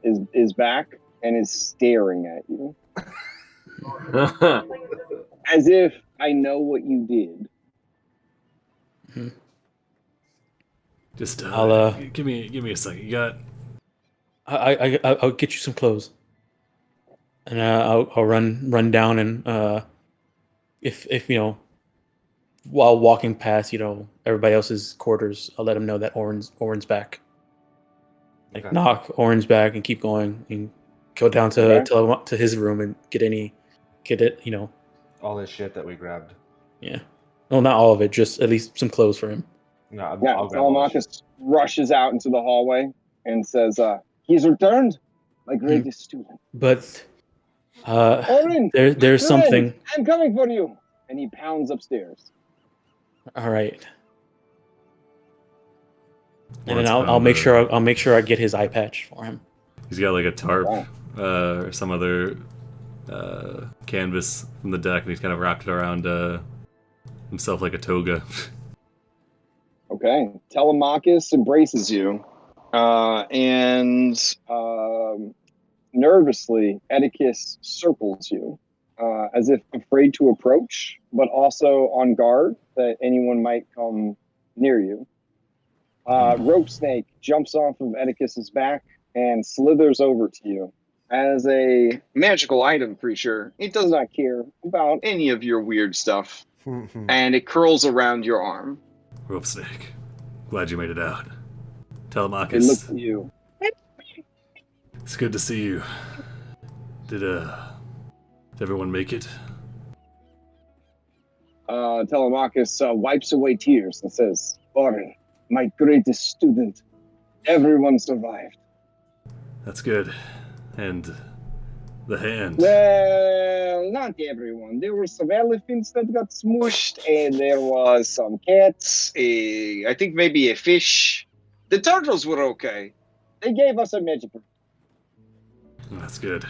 Is back and is staring at you, as if I know what you did. Just I'll give me a second. You got? I'll get you some clothes, and I'll run down, and if you know, while walking past everybody else's quarters, I'll let them know that Oren's back. Like knock Oren's back and keep going and go down to his room and get it all his shit that we grabbed. Yeah, well, not all of it, just at least some clothes for him. No, I'll grab Telemachus rushes out into the hallway and says, "He's returned, my greatest student." But Oren, there's something. I'm coming for you, and he pounds upstairs. All right. And then I'll make sure I get his eye patch for him. He's got like a tarp or some other canvas from the deck, and he's kind of wrapped it around himself like a toga. Okay. Telemachus embraces you, and nervously, Oedicus circles you as if afraid to approach, but also on guard that anyone might come near you. Rope Snake jumps off of Oedipus's back and slithers over to you. As a magical item creature, it does not care about any of your weird stuff. And it curls around your arm. Rope Snake, glad you made it out. It Telemachus, looks at you. it's good to see you. Did everyone make it? Telemachus wipes away tears and says, Oren, my greatest student, everyone survived. That's good. And the hand. Well, not everyone. There were some elephants that got smushed, and there was some cats, I think maybe a fish. The turtles were okay. They gave us a magic. That's good.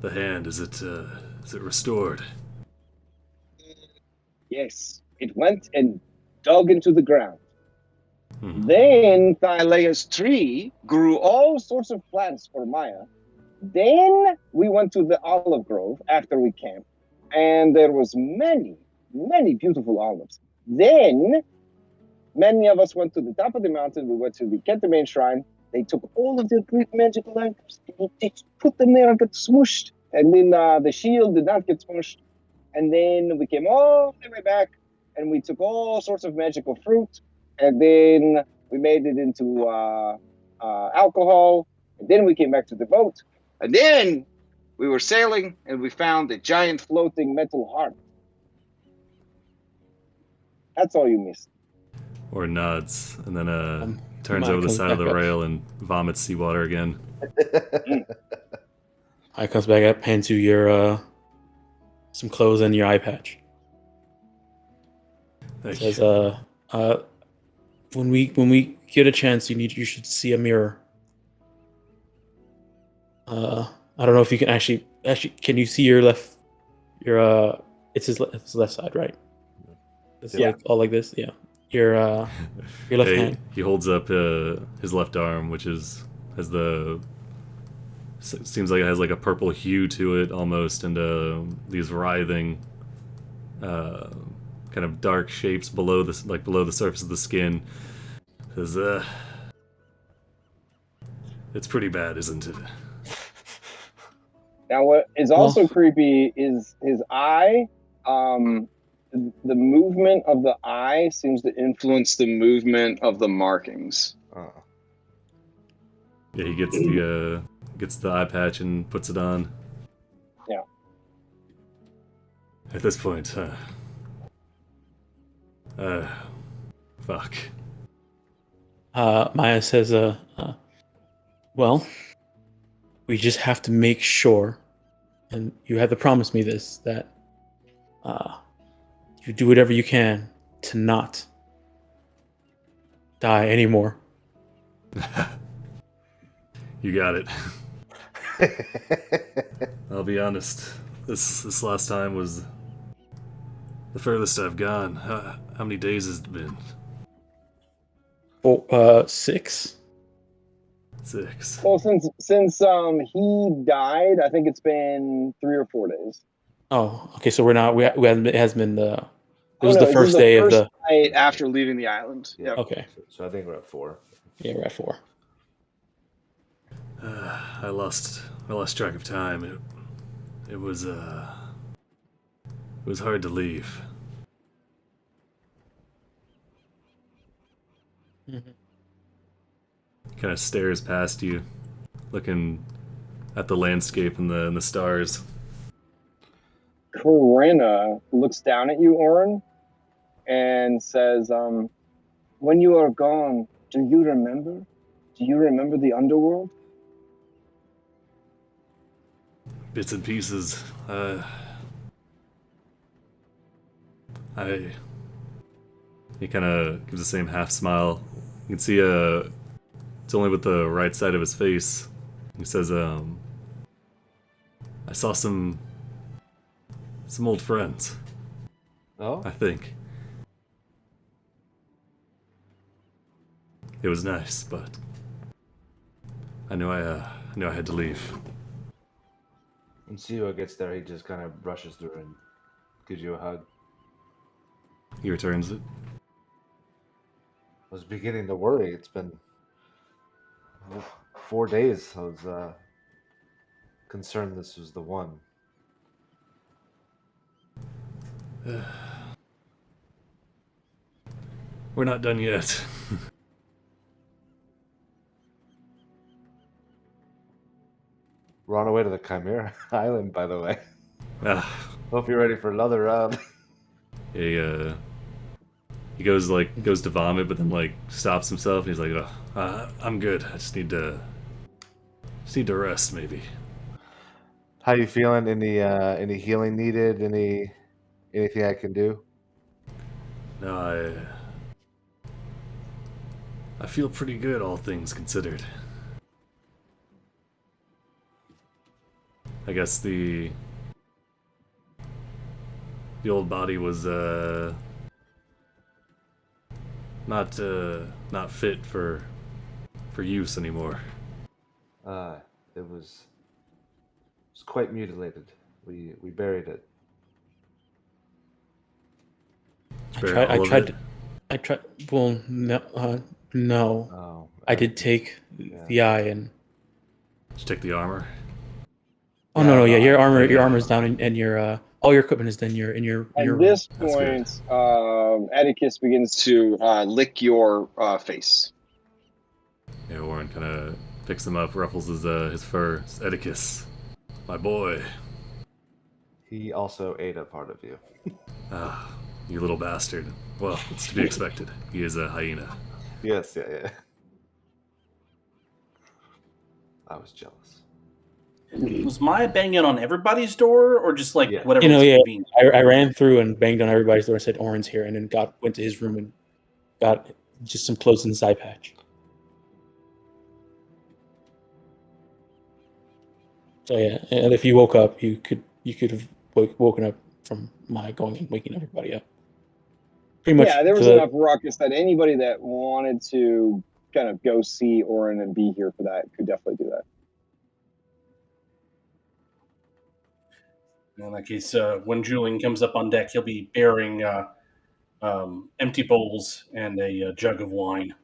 The hand, is it restored? Yes, it went and dug into the ground. Hmm. Then Thylea's tree grew all sorts of plants for Maya. Then we went to the olive grove after we camped, and there was many beautiful olives. Then many of us went to the top of the mountain. We went to the Kentamane shrine. They took all of their Greek magical items. They put them there and got smooshed. And then the shield did not get smooshed. And then we came all the way back, and we took all sorts of magical fruit. And then we made it into alcohol. And then we came back to the boat. And then we were sailing, and we found a giant floating metal harp. That's all you missed. Or nods, and then turns over the side of the rail and vomits seawater again. I comes back up, hands you your some clothes and your eye patch. Says, when we get a chance, you should see a mirror. I don't know if you can actually can you see your left, it's his left side, right? It's like all like this, yeah. Your left hand. He holds up his left arm, which has seems like it has like a purple hue to it almost, and these writhing, kind of dark shapes below the surface of the skin. Says, it's pretty bad, isn't it? Now, what is also creepy is his eye. The movement of the eye seems to influence the movement of the markings. Yeah, he gets the eye patch and puts it on. Yeah. At this point, fuck. Maya says, well, we just have to make sure, and you have to promise me this, that you do whatever you can to not die anymore. You got it. I'll be honest. This last time was the furthest I've gone. How many days has it been? 6. 6. Well, since he died, I think it's been 3 or 4 days. Oh, okay. So we're not. We haven't. It hasn't been the. It was the first day of the night after leaving the island. Yeah. Okay. So I think we're at 4. Yeah, we're at 4. I lost track of time. It was hard to leave. Mm-hmm. Kind of stares past you, looking at the landscape and the stars. Corinna looks down at you, Oren, and says, when you are gone, do you remember? Do you remember the underworld? Bits and pieces. He kind of gives the same half smile. You can see it's only with the right side of his face. He says, I saw some old friends. Oh? I think. It was nice, but I knew I had to leave. When Siwa gets there, he just kind of brushes through and gives you a hug. He returns it. I was beginning to worry. It's been 4 days. I was concerned this was the one. We're not done yet. We're on our way to the Chimera Island, by the way. Hope you're ready for another round. He goes to vomit, but then stops himself, and he's like, I'm good. I just need to rest, maybe. How you feeling? Any healing needed? Anything I can do? No, I feel pretty good, all things considered. I guess the old body was not fit for use anymore. It was quite mutilated. We buried it. I tried. Well, no. Oh, I did take the eye and. Did you take the armor? Oh no! Yeah, your armor's down, and your all your equipment is in your At this point, Atticus begins to lick your face. Yeah, Warren kind of picks him up, ruffles his fur. It's Atticus, my boy. He also ate a part of you. Ah, you little bastard. Well, it's to be expected. He is a hyena. Yes, yeah. I was jealous. Was Maya banging on everybody's door, or just whatever? I ran through and banged on everybody's door and said Oren's here, and then went to his room and got just some clothes in the side patch. So yeah, and if you woke up, you could have woken up from my going and waking everybody up. Pretty much. Yeah, there was enough ruckus that anybody that wanted to kind of go see Oren and be here for that could definitely do that. In that case, when Julian comes up on deck, he'll be bearing empty bowls and a jug of wine.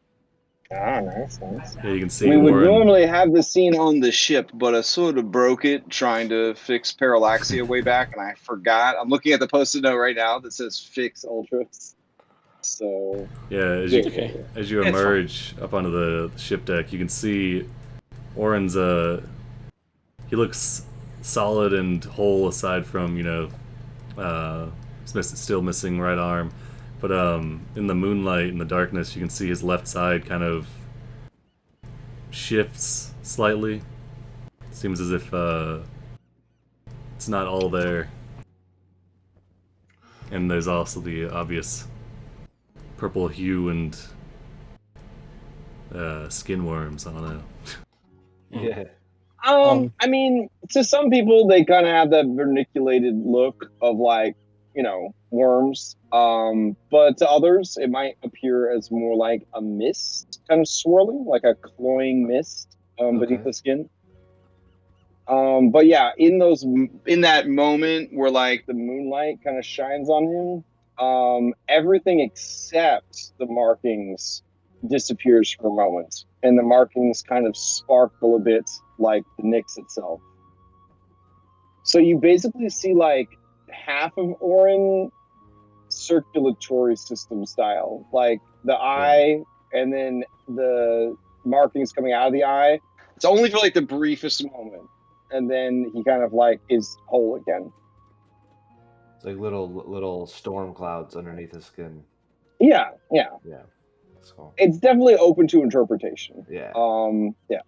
Ah, nice. Yeah, you can see we would Warren. normally have the scene on the ship, but I sort of broke it trying to fix parallaxia way back, and I forgot. I'm looking at the post-it note right now that says "Fix Ultras." So yeah, as you emerge up onto the ship deck, you can see Warren's. He looks solid and whole aside from still missing right arm, but in the moonlight in the darkness you can see his left side kind of shifts slightly. Seems as if it's not all there, and there's also the obvious purple hue and skin worms. I don't know. Yeah. I mean, to some people, they kind of have that verniculated look of worms. But to others, it might appear as more like a mist kind of swirling, like a cloying mist beneath the skin. But yeah, in that moment where the moonlight kind of shines on him, everything except the markings disappears for a moment, and the markings kind of sparkle a bit like the Nyx itself. So you basically see half of Oren circulatory system style, like the eye and then the markings coming out of the eye. It's only for the briefest moment, and then he kind of is whole again. It's like little storm clouds underneath his skin. Yeah. That's cool. It's definitely open to interpretation. Yeah. Yeah.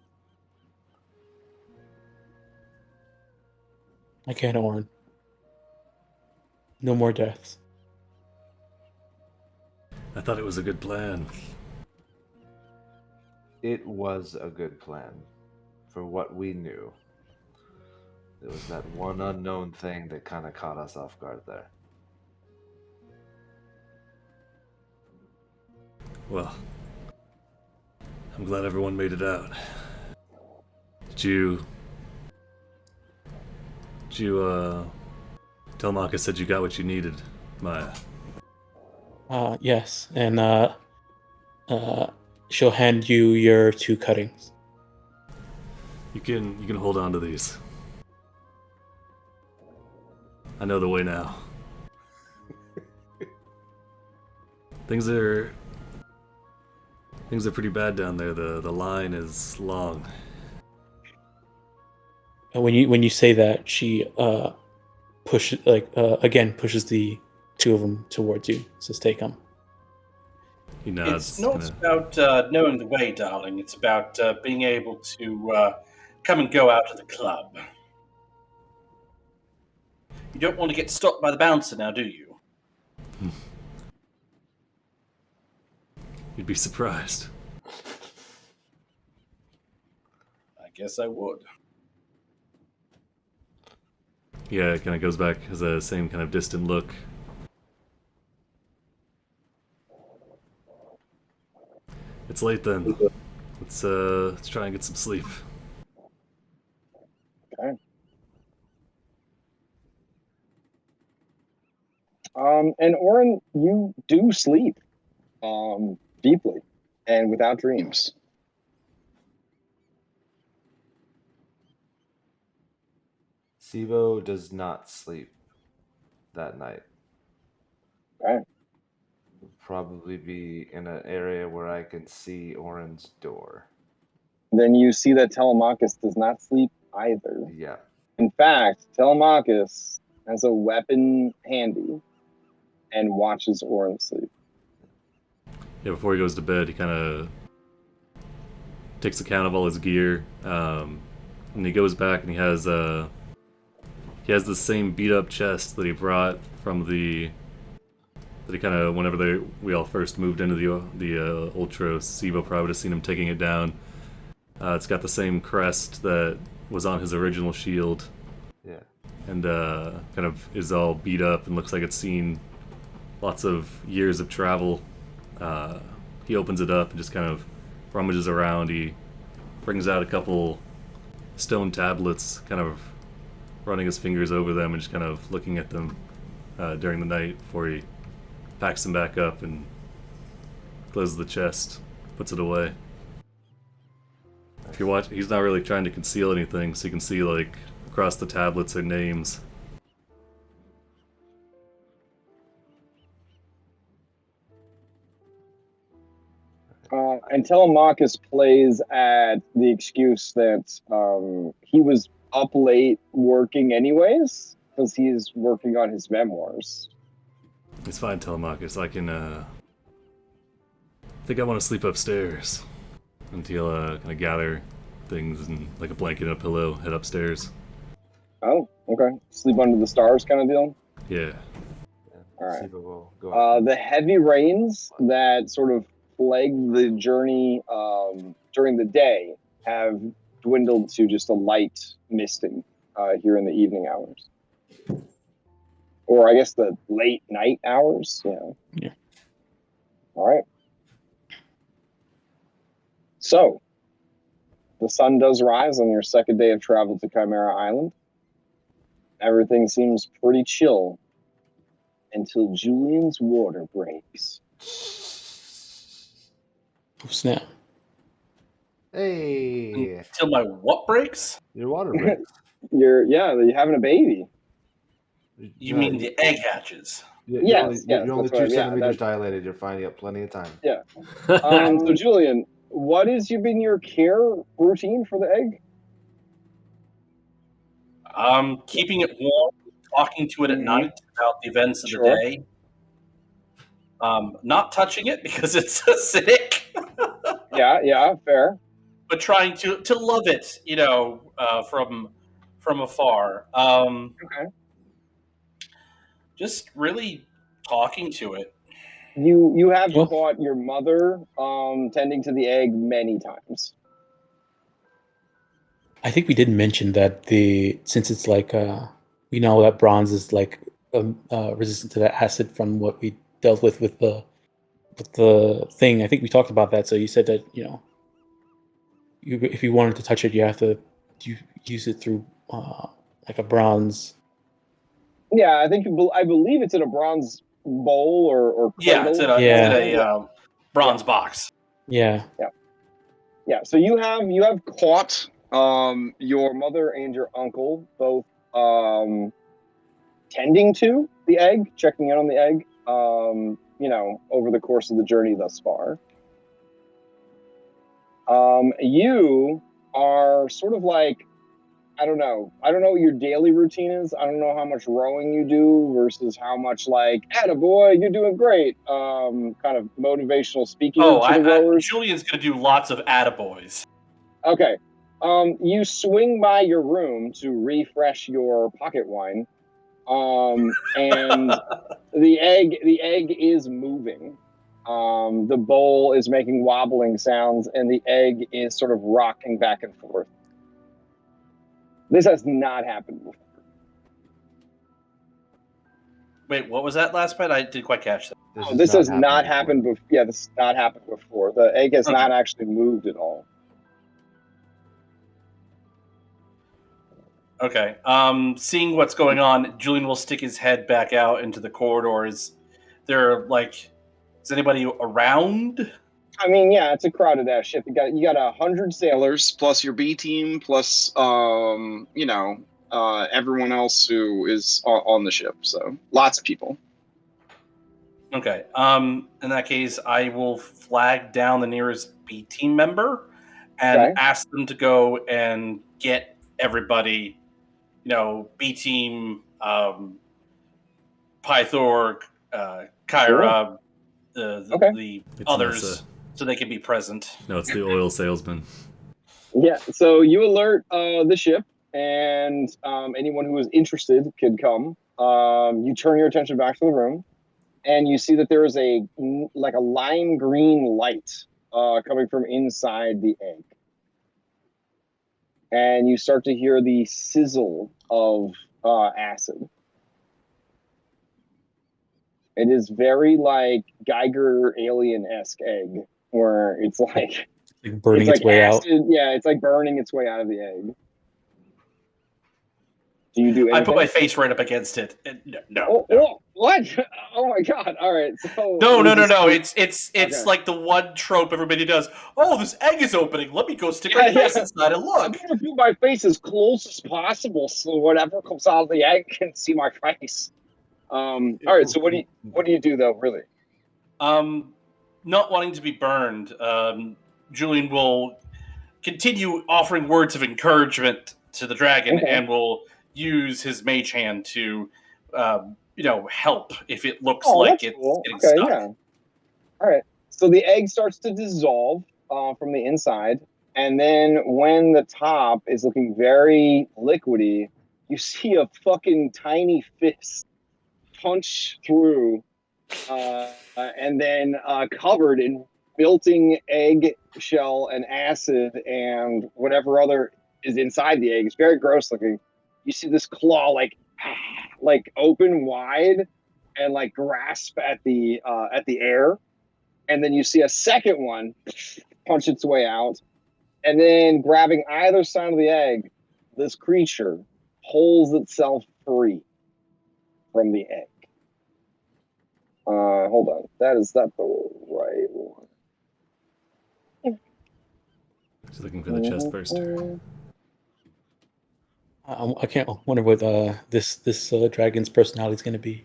I can't, Oren. No more deaths. I thought it was a good plan. It was a good plan for what we knew. It was that one unknown thing that kind of caught us off guard there. Well, I'm glad everyone made it out. Did you Did you, Telemachus said you got what you needed, Maya. Yes, and she'll hand you your 2 cuttings. You can hold on to these. I know the way now. Things are pretty bad down there. The line is long. And when you say that, she pushes the 2 of them towards you. Says, "Take them." He nods. It's not about knowing the way, darling. It's about being able to come and go out of the club. You don't want to get stopped by the bouncer now, do you? You'd be surprised. I guess I would. Yeah, it kind of goes back as the same kind of distant look. It's late then. Let's try and get some sleep. Okay. And Oren, you do sleep deeply and without dreams. Sivo does not sleep that night. Okay. Probably be in an area where I can see Oren's door. Then you see that Telemachus does not sleep either. Yeah. In fact, Telemachus has a weapon handy and watches Oren sleep. Yeah, before he goes to bed, he kind of takes account of all his gear, and he goes back and he has the same beat up chest that he brought from the that he kind of whenever we all first moved into the Ultros. Sivo probably would have seen him taking it down. It's got the same crest that was on his original shield. Yeah. And kind of is all beat up and looks like it's seen lots of years of travel. He opens it up and just kind of rummages around. He brings out a couple stone tablets, kind of running his fingers over them and just kind of looking at them during the night before he packs them back up and closes the chest, puts it away. If you watch, he's not really trying to conceal anything, so you can see like across the tablets are names. And Telemachus plays at the excuse that he was up late working anyways, because he's working on his memoirs. It's fine, Telemachus. I can, I think I want to sleep upstairs. Until kind of gather things and like a blanket and a pillow, head upstairs. Oh, okay. Sleep under the stars kind of deal? Yeah. All right. The heavy rains that sort of plagued the journey during the day have dwindled to just a light misting here in the evening hours. Or I guess the late night hours. Yeah. All right. So, the sun does rise on your second day of travel to Chimera Island. Everything seems pretty chill until Julian's water breaks. Oh, snap. Hey. Until my what breaks? Your water breaks. You're having a baby. You mean the egg hatches? Yes, you're only 2 centimeters that's dilated. You're fine. You have plenty of time. Yeah. So, Julian, what has been your care routine for the egg? Keeping it warm, talking to it at night about the events of the day. Not touching it because it's acidic. Yeah, fair. But trying to love it, from afar. Okay. Just really talking to it. You have caught your mother tending to the egg many times. I think we did mention that since it's like we know that bronze is like resistant to the acid from what we dealt with the thing. I think we talked about that. So you said that if you wanted to touch it, you have to use it through like a bronze. Yeah, I believe it's in a bronze bowl or Yeah, cradle. it's in a bronze box. Yeah. Yeah. So you have caught your mother and your uncle both tending to the egg, checking in on the egg, over the course of the journey thus far. You are sort of like, I don't know what your daily routine is. I don't know how much rowing you do versus how much like, attaboy, you're doing great. Kind of motivational speaking to the rowers. Julian's going to do lots of attaboys. Okay. You swing by your room to refresh your pocket wine. And the egg is moving. The bowl is making wobbling sounds, and the egg is sort of rocking back and forth. This has not happened before. Wait, what was that last bit? I didn't quite catch that. This has not happened before. Yeah, this has not happened before. The egg has not actually moved at all. Okay. Seeing what's going on, Julian will stick his head back out into the corridors. Is anybody around? I mean, yeah, it's a crowded ass ship. You got 100 sailors plus your B team plus everyone else who is on the ship. So lots of people. Okay. In that case, I will flag down the nearest B team member and ask them to go and get everybody. B team, Pythor, Kyra, the others, so they can be present. No, it's the oil salesman. Yeah, so you alert the ship, and anyone who is interested could come. You turn your attention back to the room, and you see that there is a lime green light coming from inside the egg. And you start to hear the sizzle of acid. It is very like Geiger alien-esque egg, where it's like burning its way acid. out. Yeah, it's like burning its way out of the egg. Do you do anything? I put my face right up against it. No. Oh, what? Oh my god! All right. So no. It's like the one trope everybody does. Oh, this egg is opening. Let me go stick my face inside and look. I'm gonna put my face as close as possible so whatever comes out of the egg can see my face. All right. So what do you do though? Really? Not wanting to be burned, Julian will continue offering words of encouragement to the dragon and will use his mage hand to, help if it looks like it's getting stuck. Yeah. All right. So the egg starts to dissolve from the inside, and then when the top is looking very liquidy, you see a fucking tiny fist punch through, and then covered in melting egg shell and acid and whatever other is inside the egg. It's very gross looking. You see this claw like open wide and like grasp at the air, and then you see a second one punch its way out, and then grabbing either side of the egg, this creature pulls itself free from the egg. Hold on, that is not the right one. Just looking for the chest burster. I can't wonder what this dragon's personality is going to be.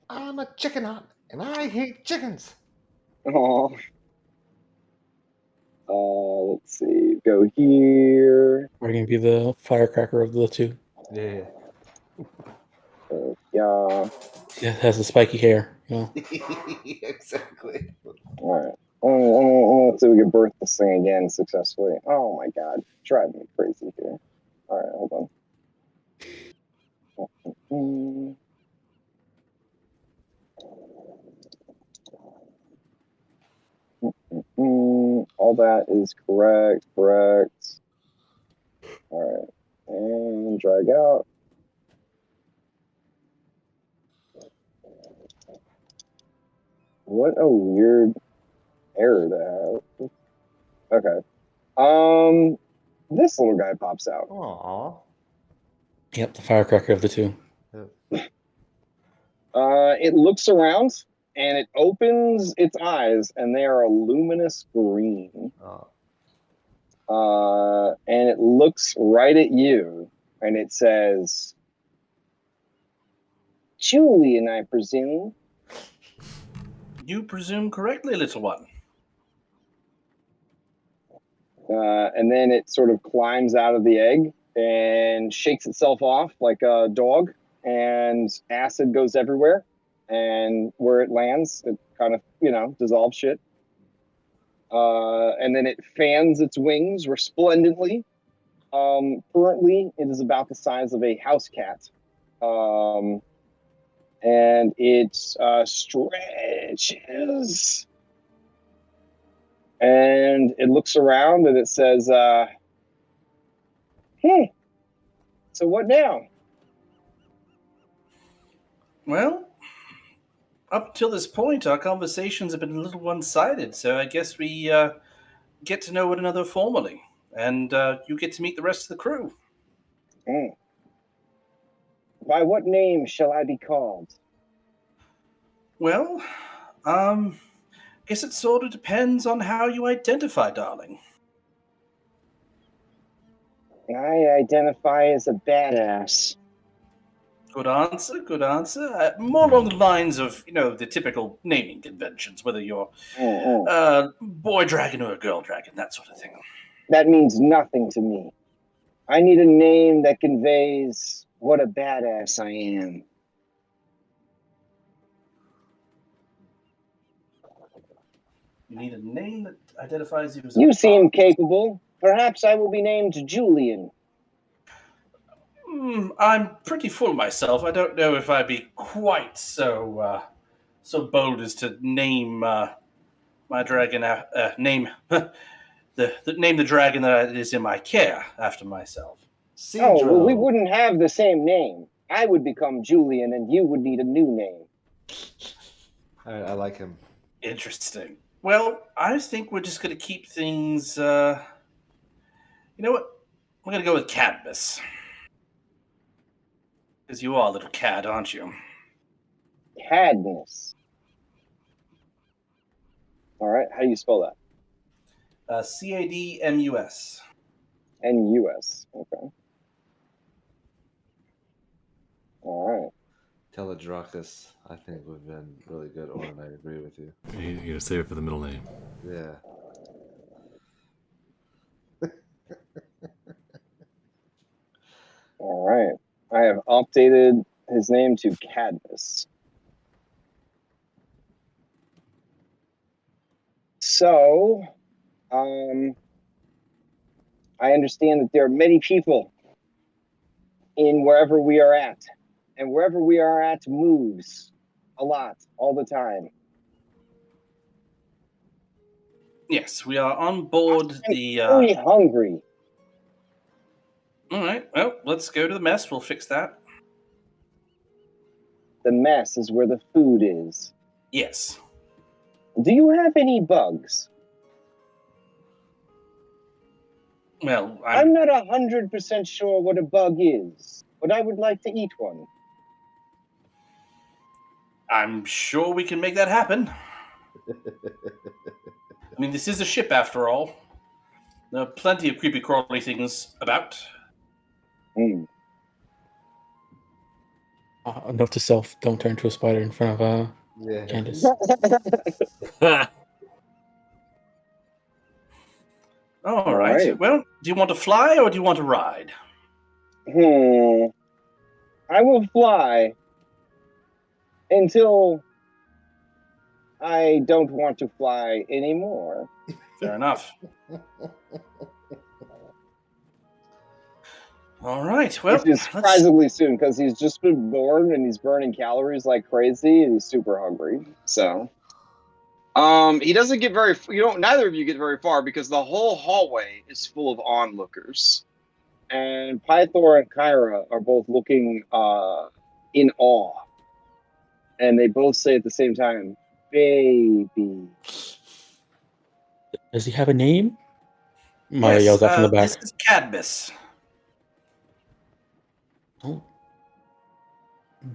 I'm a chicken hawk, and I hate chickens. Oh. Let's see. Go here. We're going to be the firecracker of the two. Yeah. Yeah. Yeah, it has the spiky hair. Yeah. Exactly. All right. Let's see if we can birth this thing again successfully. Oh my god. Driving me crazy here. All right, hold on. All that is correct. All right. And drag out. What a weird error to have. Okay. this little guy pops out. Aww. Yep, the firecracker of the two. It looks around and it opens its eyes, and they are a luminous green. And it looks right at you, and it says, "Julian, I presume." You presume correctly, little one. And then it sort of climbs out of the egg and shakes itself off like a dog, and acid goes everywhere. And where it lands, it kind of, dissolves shit. And then it fans its wings resplendently. Currently, it is about the size of a house cat. And it stretches. And it looks around and it says, "Hey, so what now?" Well, up till this point, our conversations have been a little one-sided, so I guess we get to know one another formally, and you get to meet the rest of the crew. By what name shall I be called? Well, guess it sort of depends on how you identify, darling. I identify as a badass. Good answer, good answer. More along the lines of, the typical naming conventions, whether you're boy dragon or a girl dragon, that sort of thing. That means nothing to me. I need a name that conveys what a badass I am. You need a name that identifies you as You seem capable. Perhaps I will be named Julian. I'm pretty full myself. I don't know if I'd be quite so bold as to name my dragon name name the dragon that is in my care after myself. Well, we wouldn't have the same name. I would become Julian, and you would need a new name. I like him. Interesting. Well, I think we're just going to keep things. You know what? We're going to go with Cadmus. Because you are a little cad, aren't you? Cadmus. All right. How do you spell that? Cadmus. N-U-S. Okay. All right. Teledracus, I think, would have been really good, Oren. I agree with you. You gotta save it for the middle name. Yeah. All right. I have updated his name to Cadmus. So, I understand that there are many people in wherever we are at. And wherever we are at moves a lot, all the time. Yes, we are on board the... very hungry. All right, well, let's go to the mess. We'll fix that. The mess is where the food is. Yes. Do you have any bugs? Well, I'm not 100% sure what a bug is, but I would like to eat one. I'm sure we can make that happen. I mean, this is a ship after all. There are plenty of creepy crawly things about. Note to self, don't turn into a spider in front of Candace. All right. Well, do you want to fly or do you want to ride? I will fly until I don't want to fly anymore. Fair enough. All right. Well, which is surprisingly soon because he's just been born and he's burning calories like crazy and he's super hungry. So, he doesn't get very. Neither of you get very far because the whole hallway is full of onlookers. And Pythor and Kyra are both looking in awe, and they both say at the same time, "Baby." Does he have a name? Maya yells out from the back. This is Cadmus. Oh.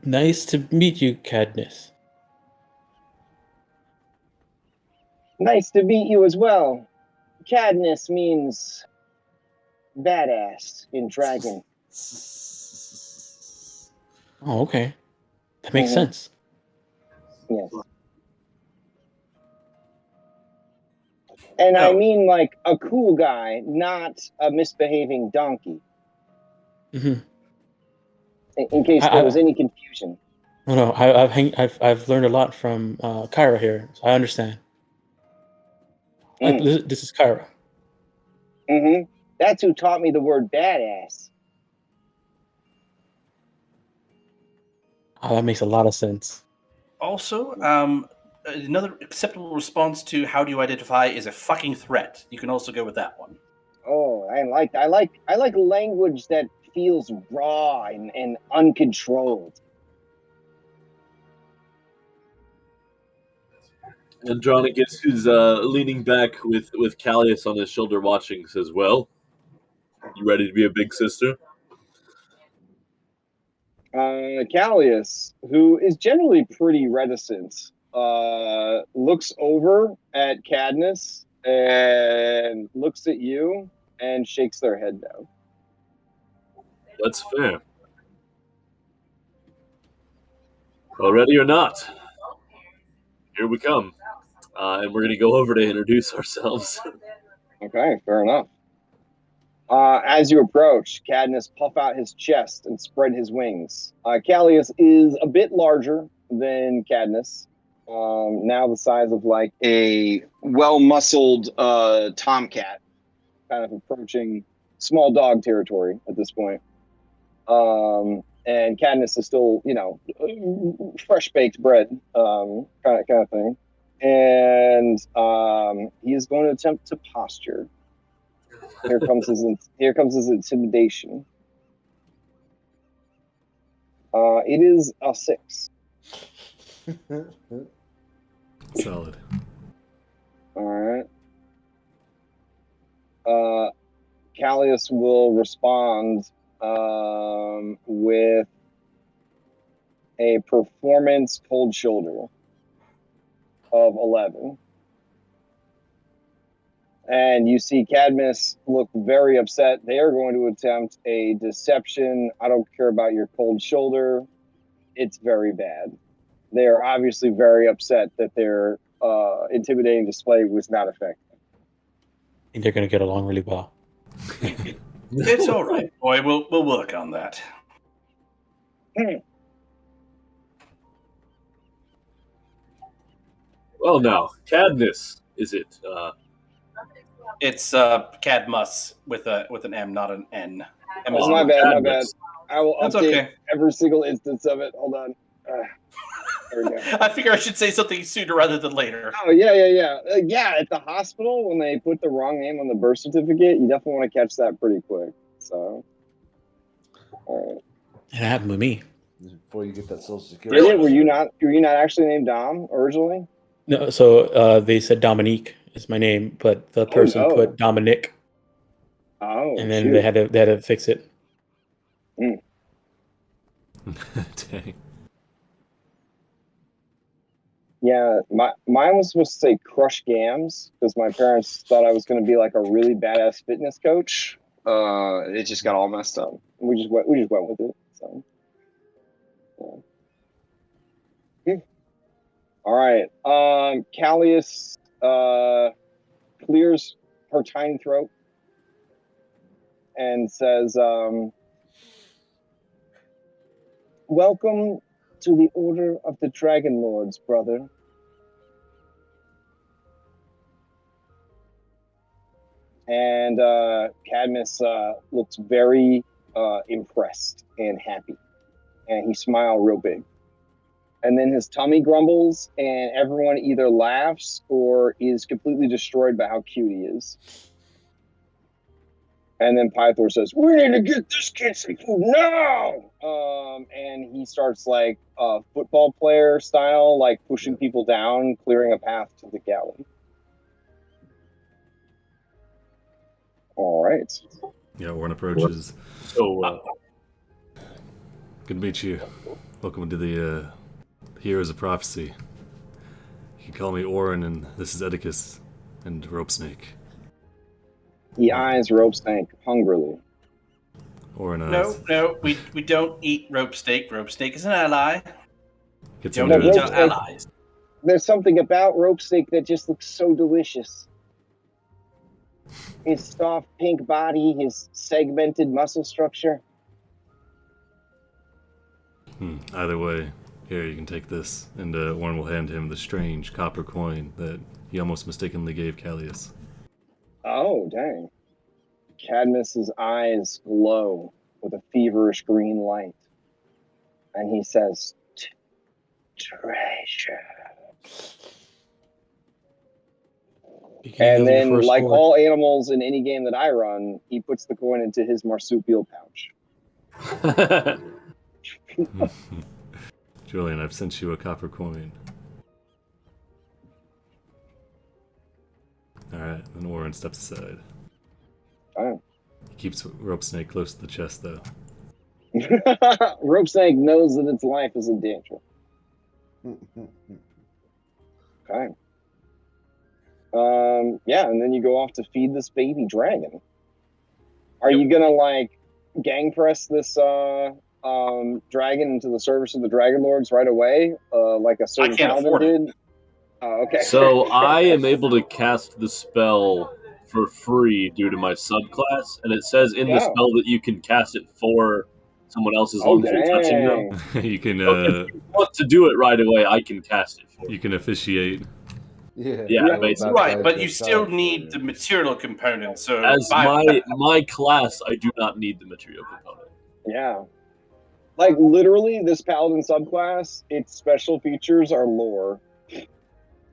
Nice to meet you, Cadmus. Nice to meet you as well. Cadmus means badass in dragon. Oh, okay. That makes sense. Yes. And I mean like a cool guy, not a misbehaving donkey. Mm-hmm. In case there was any confusion. No, I've learned a lot from Kyra here, so I understand. This is Kyra. Mm-hmm. That's who taught me the word badass. Oh, that makes a lot of sense. Also, another acceptable response to how do you identify is a fucking threat. You can also go with that one. Oh, I like language that feels raw and uncontrolled. Andronicus, who's leaning back with Callius on his shoulder watching, says, "Well, you ready to be a big sister?" Callius, who is generally pretty reticent, looks over at Cadmus and looks at you and shakes their head down. That's fair. Well, ready or not, here we come. And we're going to go over to introduce ourselves. Okay, fair enough. As you approach, Cadmus puff out his chest and spread his wings. Callius is a bit larger than Cadmus, now the size of like a well-muscled tomcat, kind of approaching small dog territory at this point. And Cadmus is still, fresh-baked bread, kind of thing. And he is going to attempt to posture. Here comes his intimidation. It is a 6. Solid. All right. Callius will respond with a performance cold shoulder of 11. And you see Cadmus look very upset. They are going to attempt a deception. I don't care about your cold shoulder. It's very bad. They are obviously very upset that their intimidating display was not effective. I think they're going to get along really well. It's all right, boy. We'll work on that. Well, now, Cadmus, is it? It's Cadmus with an M, not an N. Oh, my bad. I will update every single instance of it. Hold on. There we go. I figure I should say something sooner rather than later. Oh, yeah. Yeah, at the hospital, when they put the wrong name on the birth certificate, you definitely want to catch that pretty quick. So, all right. It happened with me. Before you get that social security. Really? Were you not actually named Dom originally? No, so they said Dominique is my name, but the person put Dominic. Oh, and then they had to fix it. Dang. Yeah, mine was supposed to say Crashgem because my parents thought I was going to be like a really badass fitness coach. It just got all messed up. We just went with it. So, yeah. All right. Callius clears her tiny throat and says, "Welcome to the Order of the Dragonlords, brother." And Cadmus looks very impressed and happy. And he smiled real big. And then his tummy grumbles, and everyone either laughs or is completely destroyed by how cute he is. And then Pythor says, "We need to get this kid some food now!" And he starts like football player style, like pushing people down, clearing a path to the galley. All right. Yeah, Orin approaches. So, Good to meet you. Welcome to the Heroes of Prophecy. You can call me Orin, and this is Oedicus and Rope Snake. He eyes Rope Snake hungrily. Orin No, we don't eat rope steak. Rope steak is an ally. Gets Don't into eat Rope our steak- allies. There's something about Rope Snake that just looks so delicious. His soft pink body, his segmented muscle structure. Either way, here, you can take this. And Orin will hand him the strange copper coin that he almost mistakenly gave Callius. Oh, dang. Cadmus's eyes glow with a feverish green light. And he says, treasure. Beginning And of your then, first like war. all animals in any game that I run, he puts the coin into his marsupial pouch. Julian, I've sent you a copper coin. Alright, then Orin steps aside. Oh. He keeps Rope Snake close to the chest, though. Rope Snake knows that its life is in danger. Okay. Yeah, and then you go off to feed this baby dragon. Are you gonna like gang press this dragon into the service of the Dragonlords right away, like a certain can't paladin afford it. did? Oh, okay. so I am able to cast the spell for free due to my subclass, and it says in the Oh. spell that you can cast it for someone else as long as you're touching them. You can So if you want to do it right away, I can cast it for you. you can officiate. Yeah, basically. Right, but you still need the material component. So As my class, I do not need the material component. Yeah. Like literally, this paladin subclass, its special features are lore.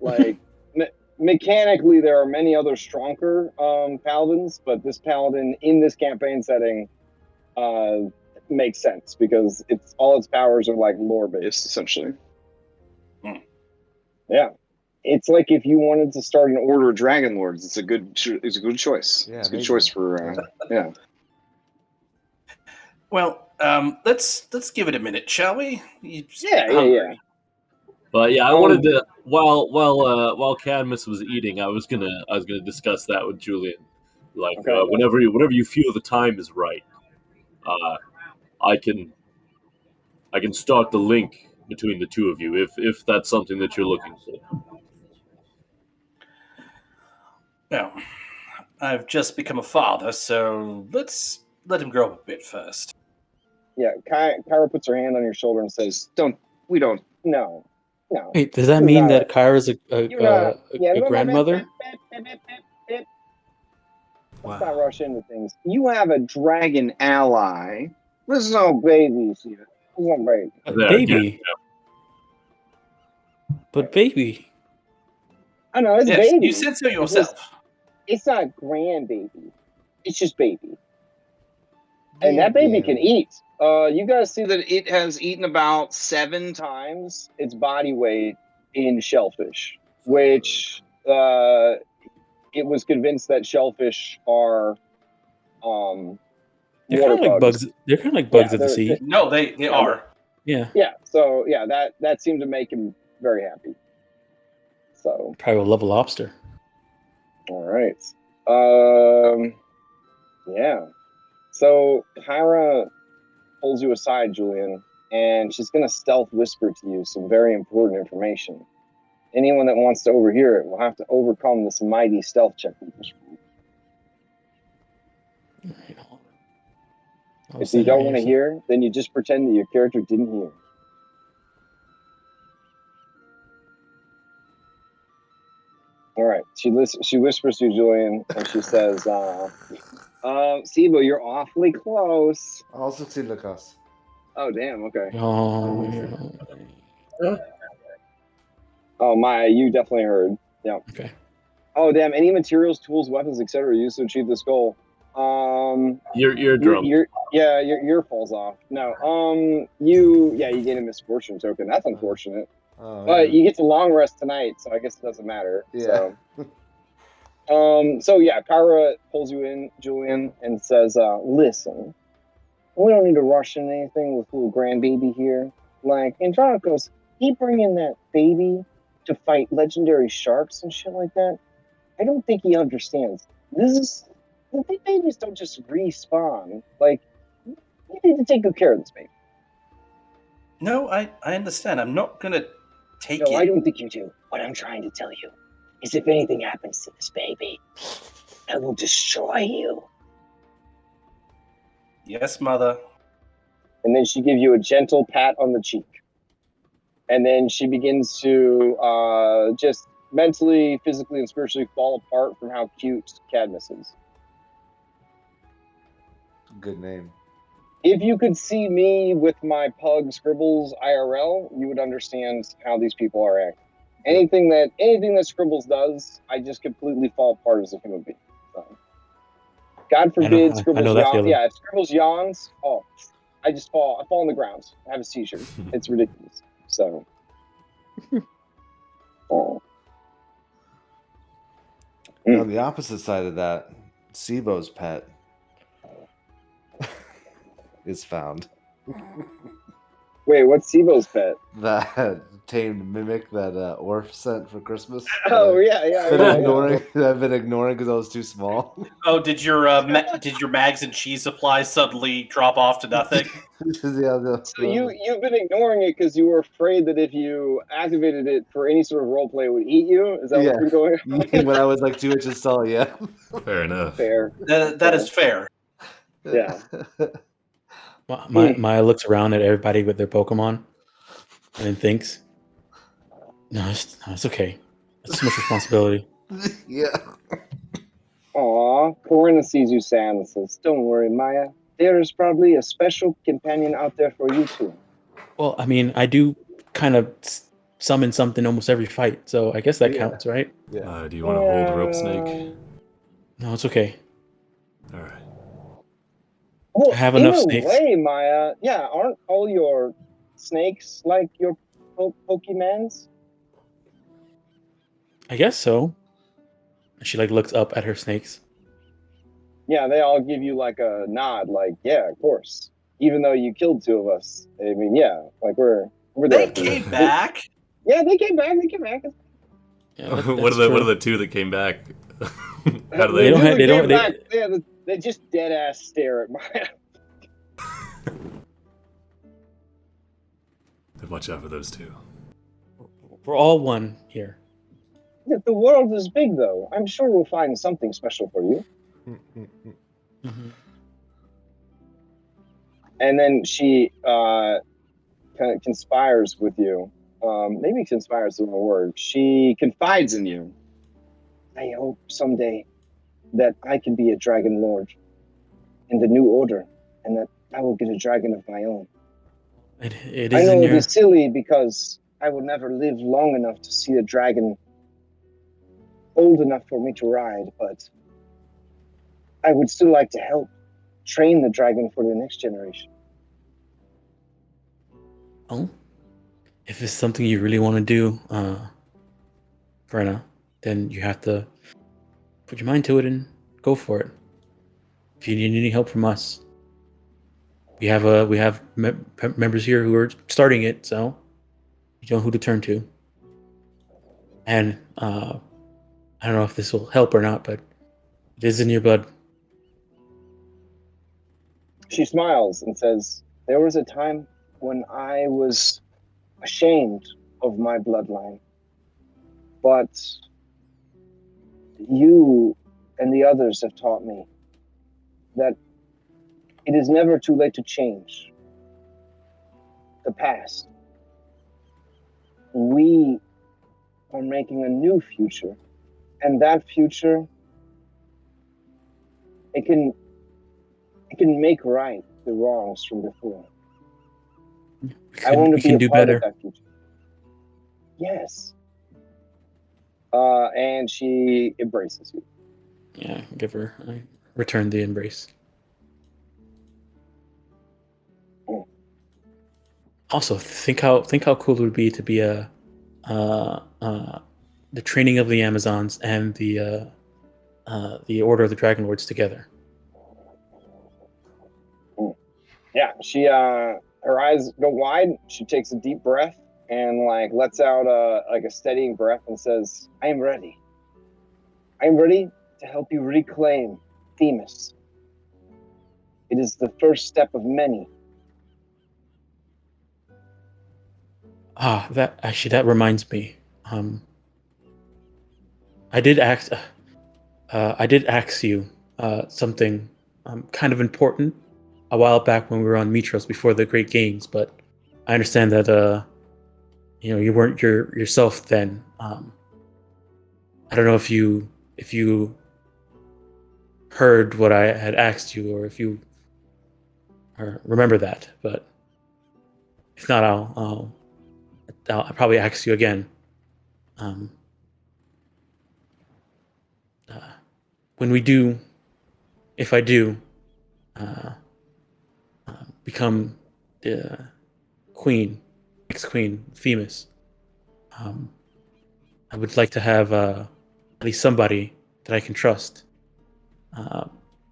Like mechanically, there are many other stronger paladins, but this paladin in this campaign setting makes sense because all its powers are like lore based, essentially. Yeah, it's like if you wanted to start an order of Dragonlords, it's a good choice. Yeah, it's a good amazing. choice for yeah. Well, let's give it a minute, shall we? Yeah. But yeah, I wanted to while Cadmus was eating, I was gonna discuss that with Julian. Like Okay. whenever you feel the time is right, I can start the link between the two of you if that's something that you're looking for. Well, I've just become a father, so let's let him grow up a bit first. Yeah, Kyra puts her hand on your shoulder and says, we don't, no. Wait, does that You're mean not that Kyra's You're not, a grandmother? Let's not rush into things. You have a dragon ally. There's no babies here. There's no baby. A baby? But baby. I know, it's Yes, baby. you said so yourself. It's not grandbaby. It's just baby. And that baby can eat. You guys see that it has eaten about 7 times its body weight in shellfish, which it was convinced that shellfish are They're kind of like bugs. They're kind of like bugs of the sea. No, they are. Yeah. Yeah. So yeah, that seemed to make him very happy. So Probably will love a lobster. all right. Yeah. So Kyra pulls you aside, Julian, and she's going to stealth whisper to you some very important information. Anyone that wants to overhear it will have to overcome this mighty stealth check. If you don't want to hear, then you just pretend that your character didn't hear. All right. She whispers to you, Julian, and she says, Sibo, you're awfully close. Also, Lucas. Oh, damn. Okay. Oh, Oh, Maya, you definitely heard. Yeah. Okay. Oh, damn. Any materials, tools, weapons, etc. used to achieve this goal. You're drunk. Your ear falls off. No. You gain a misfortune token. That's unfortunate. Oh, But you get to long rest tonight, so I guess it doesn't matter. Yeah. So. So yeah, Kyra pulls you in, Julian, and says, listen, we don't need to rush into anything with little grandbaby here. Like, Andronicus, he bringing that baby to fight legendary sharks and shit like that. I don't think he understands. The babies don't just respawn. Like, you need to take good care of this baby. No, I understand. I'm not gonna take it. No, I don't think you do. What I'm trying to tell you is if anything happens to this baby, I will destroy you. Yes, mother. And then she gives you a gentle pat on the cheek. And then she begins to just mentally, physically, and spiritually fall apart from how cute Cadmus is. Good name. If you could see me with my pug Scribbles IRL, you would understand how these people are acting. Anything that Scribbles does, I just completely fall apart as a human being. So, God forbid Scribbles yawns. Yeah, if Scribbles yawns, I just fall. I fall on the ground. I have a seizure. It's ridiculous. So, On the opposite side of that, Sibo's pet is found. Wait, what's Sibo's pet? That tamed mimic that Orf sent for Christmas. Oh yeah. I've been ignoring because I was too small. Oh, did your mags and cheese supply suddenly drop off to nothing? So you've been ignoring it because you were afraid that if you activated it for any sort of roleplay, it would eat you. Is that what's been going on? When I was like 2 inches tall, yeah. Fair enough. Fair. That is fair. Yeah. Maya looks around at everybody with their Pokemon and then thinks, no, it's okay. It's too much responsibility. Yeah. Aw, Corinna sees you sad and says, don't worry, Maya. There's probably a special companion out there for you too. Well, I mean, I do kind of summon something almost every fight, so I guess that counts, right? Yeah. Do you want to hold Rope Snake? No, it's okay. All right. Well, I have enough in a snakes. way, Maya, aren't all your snakes like your Pokemans? I guess so. She looks up at her snakes. Yeah, they all give you like a nod, like, yeah, of course. Even though you killed 2 of us. I mean, yeah, like we're there. They came back. Yeah, they came back. Yeah, what are the 2 that came back? How do They just dead ass stare at Maya. Watch out for those 2. We're all one here. Yeah, the world is big, though. I'm sure we'll find something special for you. Mm-hmm. And then she kind of conspires with you. Maybe conspires is the wrong word. She confides in you. I hope someday that I can be a dragon lord in the new order, and that I will get a dragon of my own. It I is know in it'll your... be silly because I will never live long enough to see a dragon old enough for me to ride, but I would still like to help train the dragon for the next generation. Oh, if it's something you really want to do, Brenna, then you have to put your mind to it and go for it. If you need any help from us, we have members here who are starting it, so you know who to turn to. And I don't know if this will help or not, but it is in your blood. She smiles and says, there was a time when I was ashamed of my bloodline, but you and the others have taught me that it is never too late to change the past. We are making a new future, and that future, it can make right the wrongs from before. I want to be a part of that future. Yes. And she embraces you. Yeah, I return the embrace. Also, think how cool it would be to be the training of the Amazons and the the Order of the Dragonlords together. Yeah, she her eyes go wide. She takes a deep breath and like lets out like a steadying breath and says, "I am ready. I am ready to help you reclaim Themis. It is the first step of many." That reminds me. I did ask you something kind of important a while back when we were on Mitros before the Great Games, but I understand that you weren't yourself then. I don't know if you heard what I had asked you, or if you remember that. But if not, I'll probably ask you again. When we do, if I do become the queen, ex-queen, Themis, I would like to have at least somebody that I can trust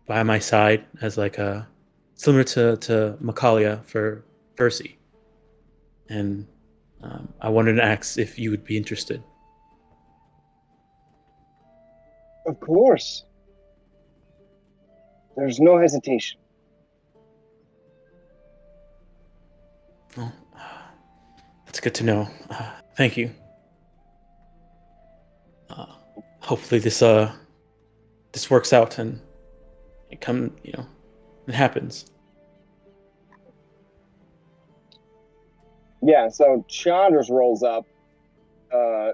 by my side as like similar to Macalia for Percy. And I wanted to ask if you would be interested. Of course. There's no hesitation. Well, that's good to know. Thank you. Hopefully this works out and it happens. Yeah, so Chandras rolls up,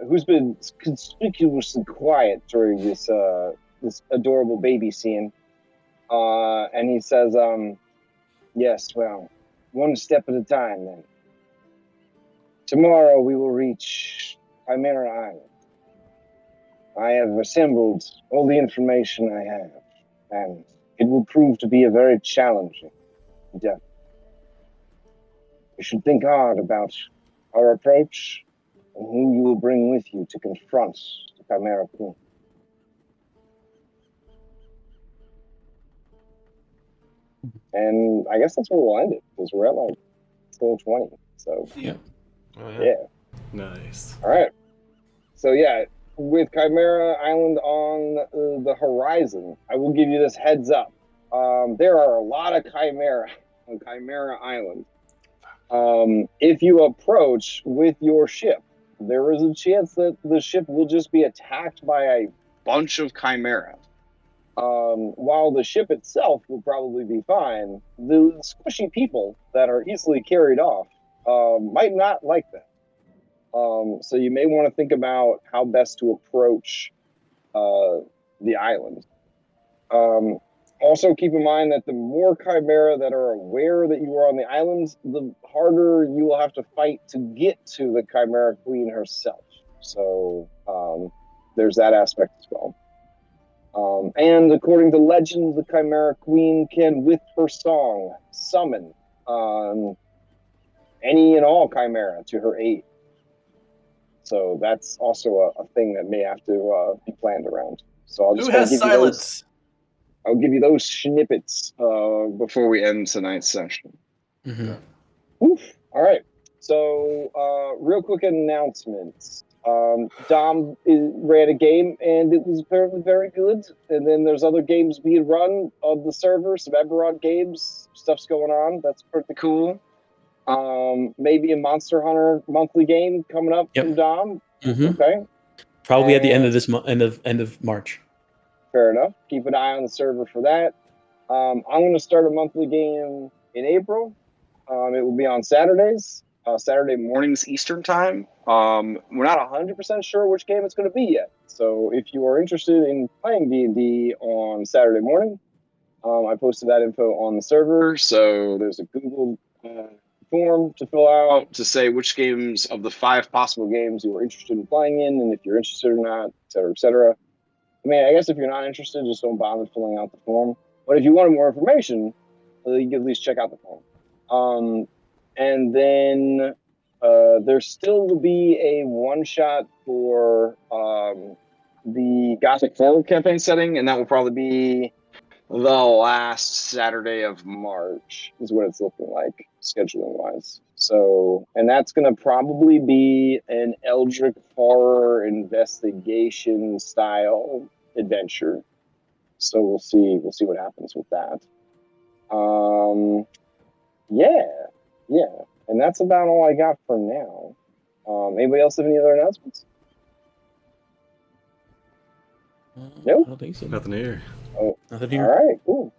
who's been conspicuously quiet during this adorable baby scene. And he says, yes, well, one step at a time then. Tomorrow we will reach Chimera Island. I have assembled all the information I have, and it will prove to be a very challenging endeavor. You should think hard about our approach and who you will bring with you to confront the Chimera Queen. And I guess that's where we'll end it, because we're at like 12:20. So yeah. Oh, yeah. Nice. All right. So yeah, with Chimera Island on the horizon, I will give you this heads up. There are a lot of Chimera on Chimera Island. If you approach with your ship, there is a chance that the ship will just be attacked by a bunch of Chimera. While the ship itself will probably be fine, the squishy people that are easily carried off might not like that. So you may want to think about how best to approach the island. Also, keep in mind that the more Chimera that are aware that you are on the island, the harder you will have to fight to get to the Chimera Queen herself. So there's that aspect as well. And according to legend, the Chimera Queen can, with her song, summon any and all Chimera to her aid. So that's also a thing that may have to be planned around. So I'll just Who has give silence? I'll give you those snippets before we end tonight's session. Mm-hmm. Oof. All right. So real quick announcements. Dom ran a game and it was apparently very good. And then there's other games being run on the server, some Eberron games, stuff's going on. That's pretty cool. Maybe a Monster Hunter monthly game coming up from Dom. Mm-hmm. Okay. Probably at the end of this month, end of March. Fair enough. Keep an eye on the server for that. I'm going to start a monthly game in April. It will be on Saturdays, Saturday mornings Eastern time. We're not 100% sure which game it's going to be yet. So if you are interested in playing D&D on Saturday morning, I posted that info on the server. So there's a Google form to fill out to say which games of the 5 possible games you are interested in playing in, and if you're interested or not, et cetera, et cetera. I mean, I guess if you're not interested, just don't bother filling out the form. But if you wanted more information, you can at least check out the form. And then there still will be a one-shot for the Gothic Forward campaign setting, and that will probably be the last Saturday of March is what it's looking like, scheduling wise. So, and that's going to probably be an Eldritch horror investigation style adventure. So we'll see what happens with that. Yeah, and that's about all I got for now. Anybody else have any other announcements? Nope. I don't think so. Nothing here. Oh, Nothing here. all right, cool.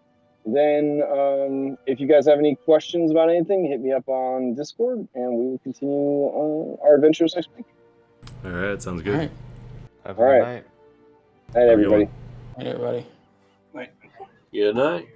Then, if you guys have any questions about anything, hit me up on Discord, and we will continue our adventures next week. All right, sounds good. All right. Have a All good right. night. Night, everybody. All right, everybody. Good night.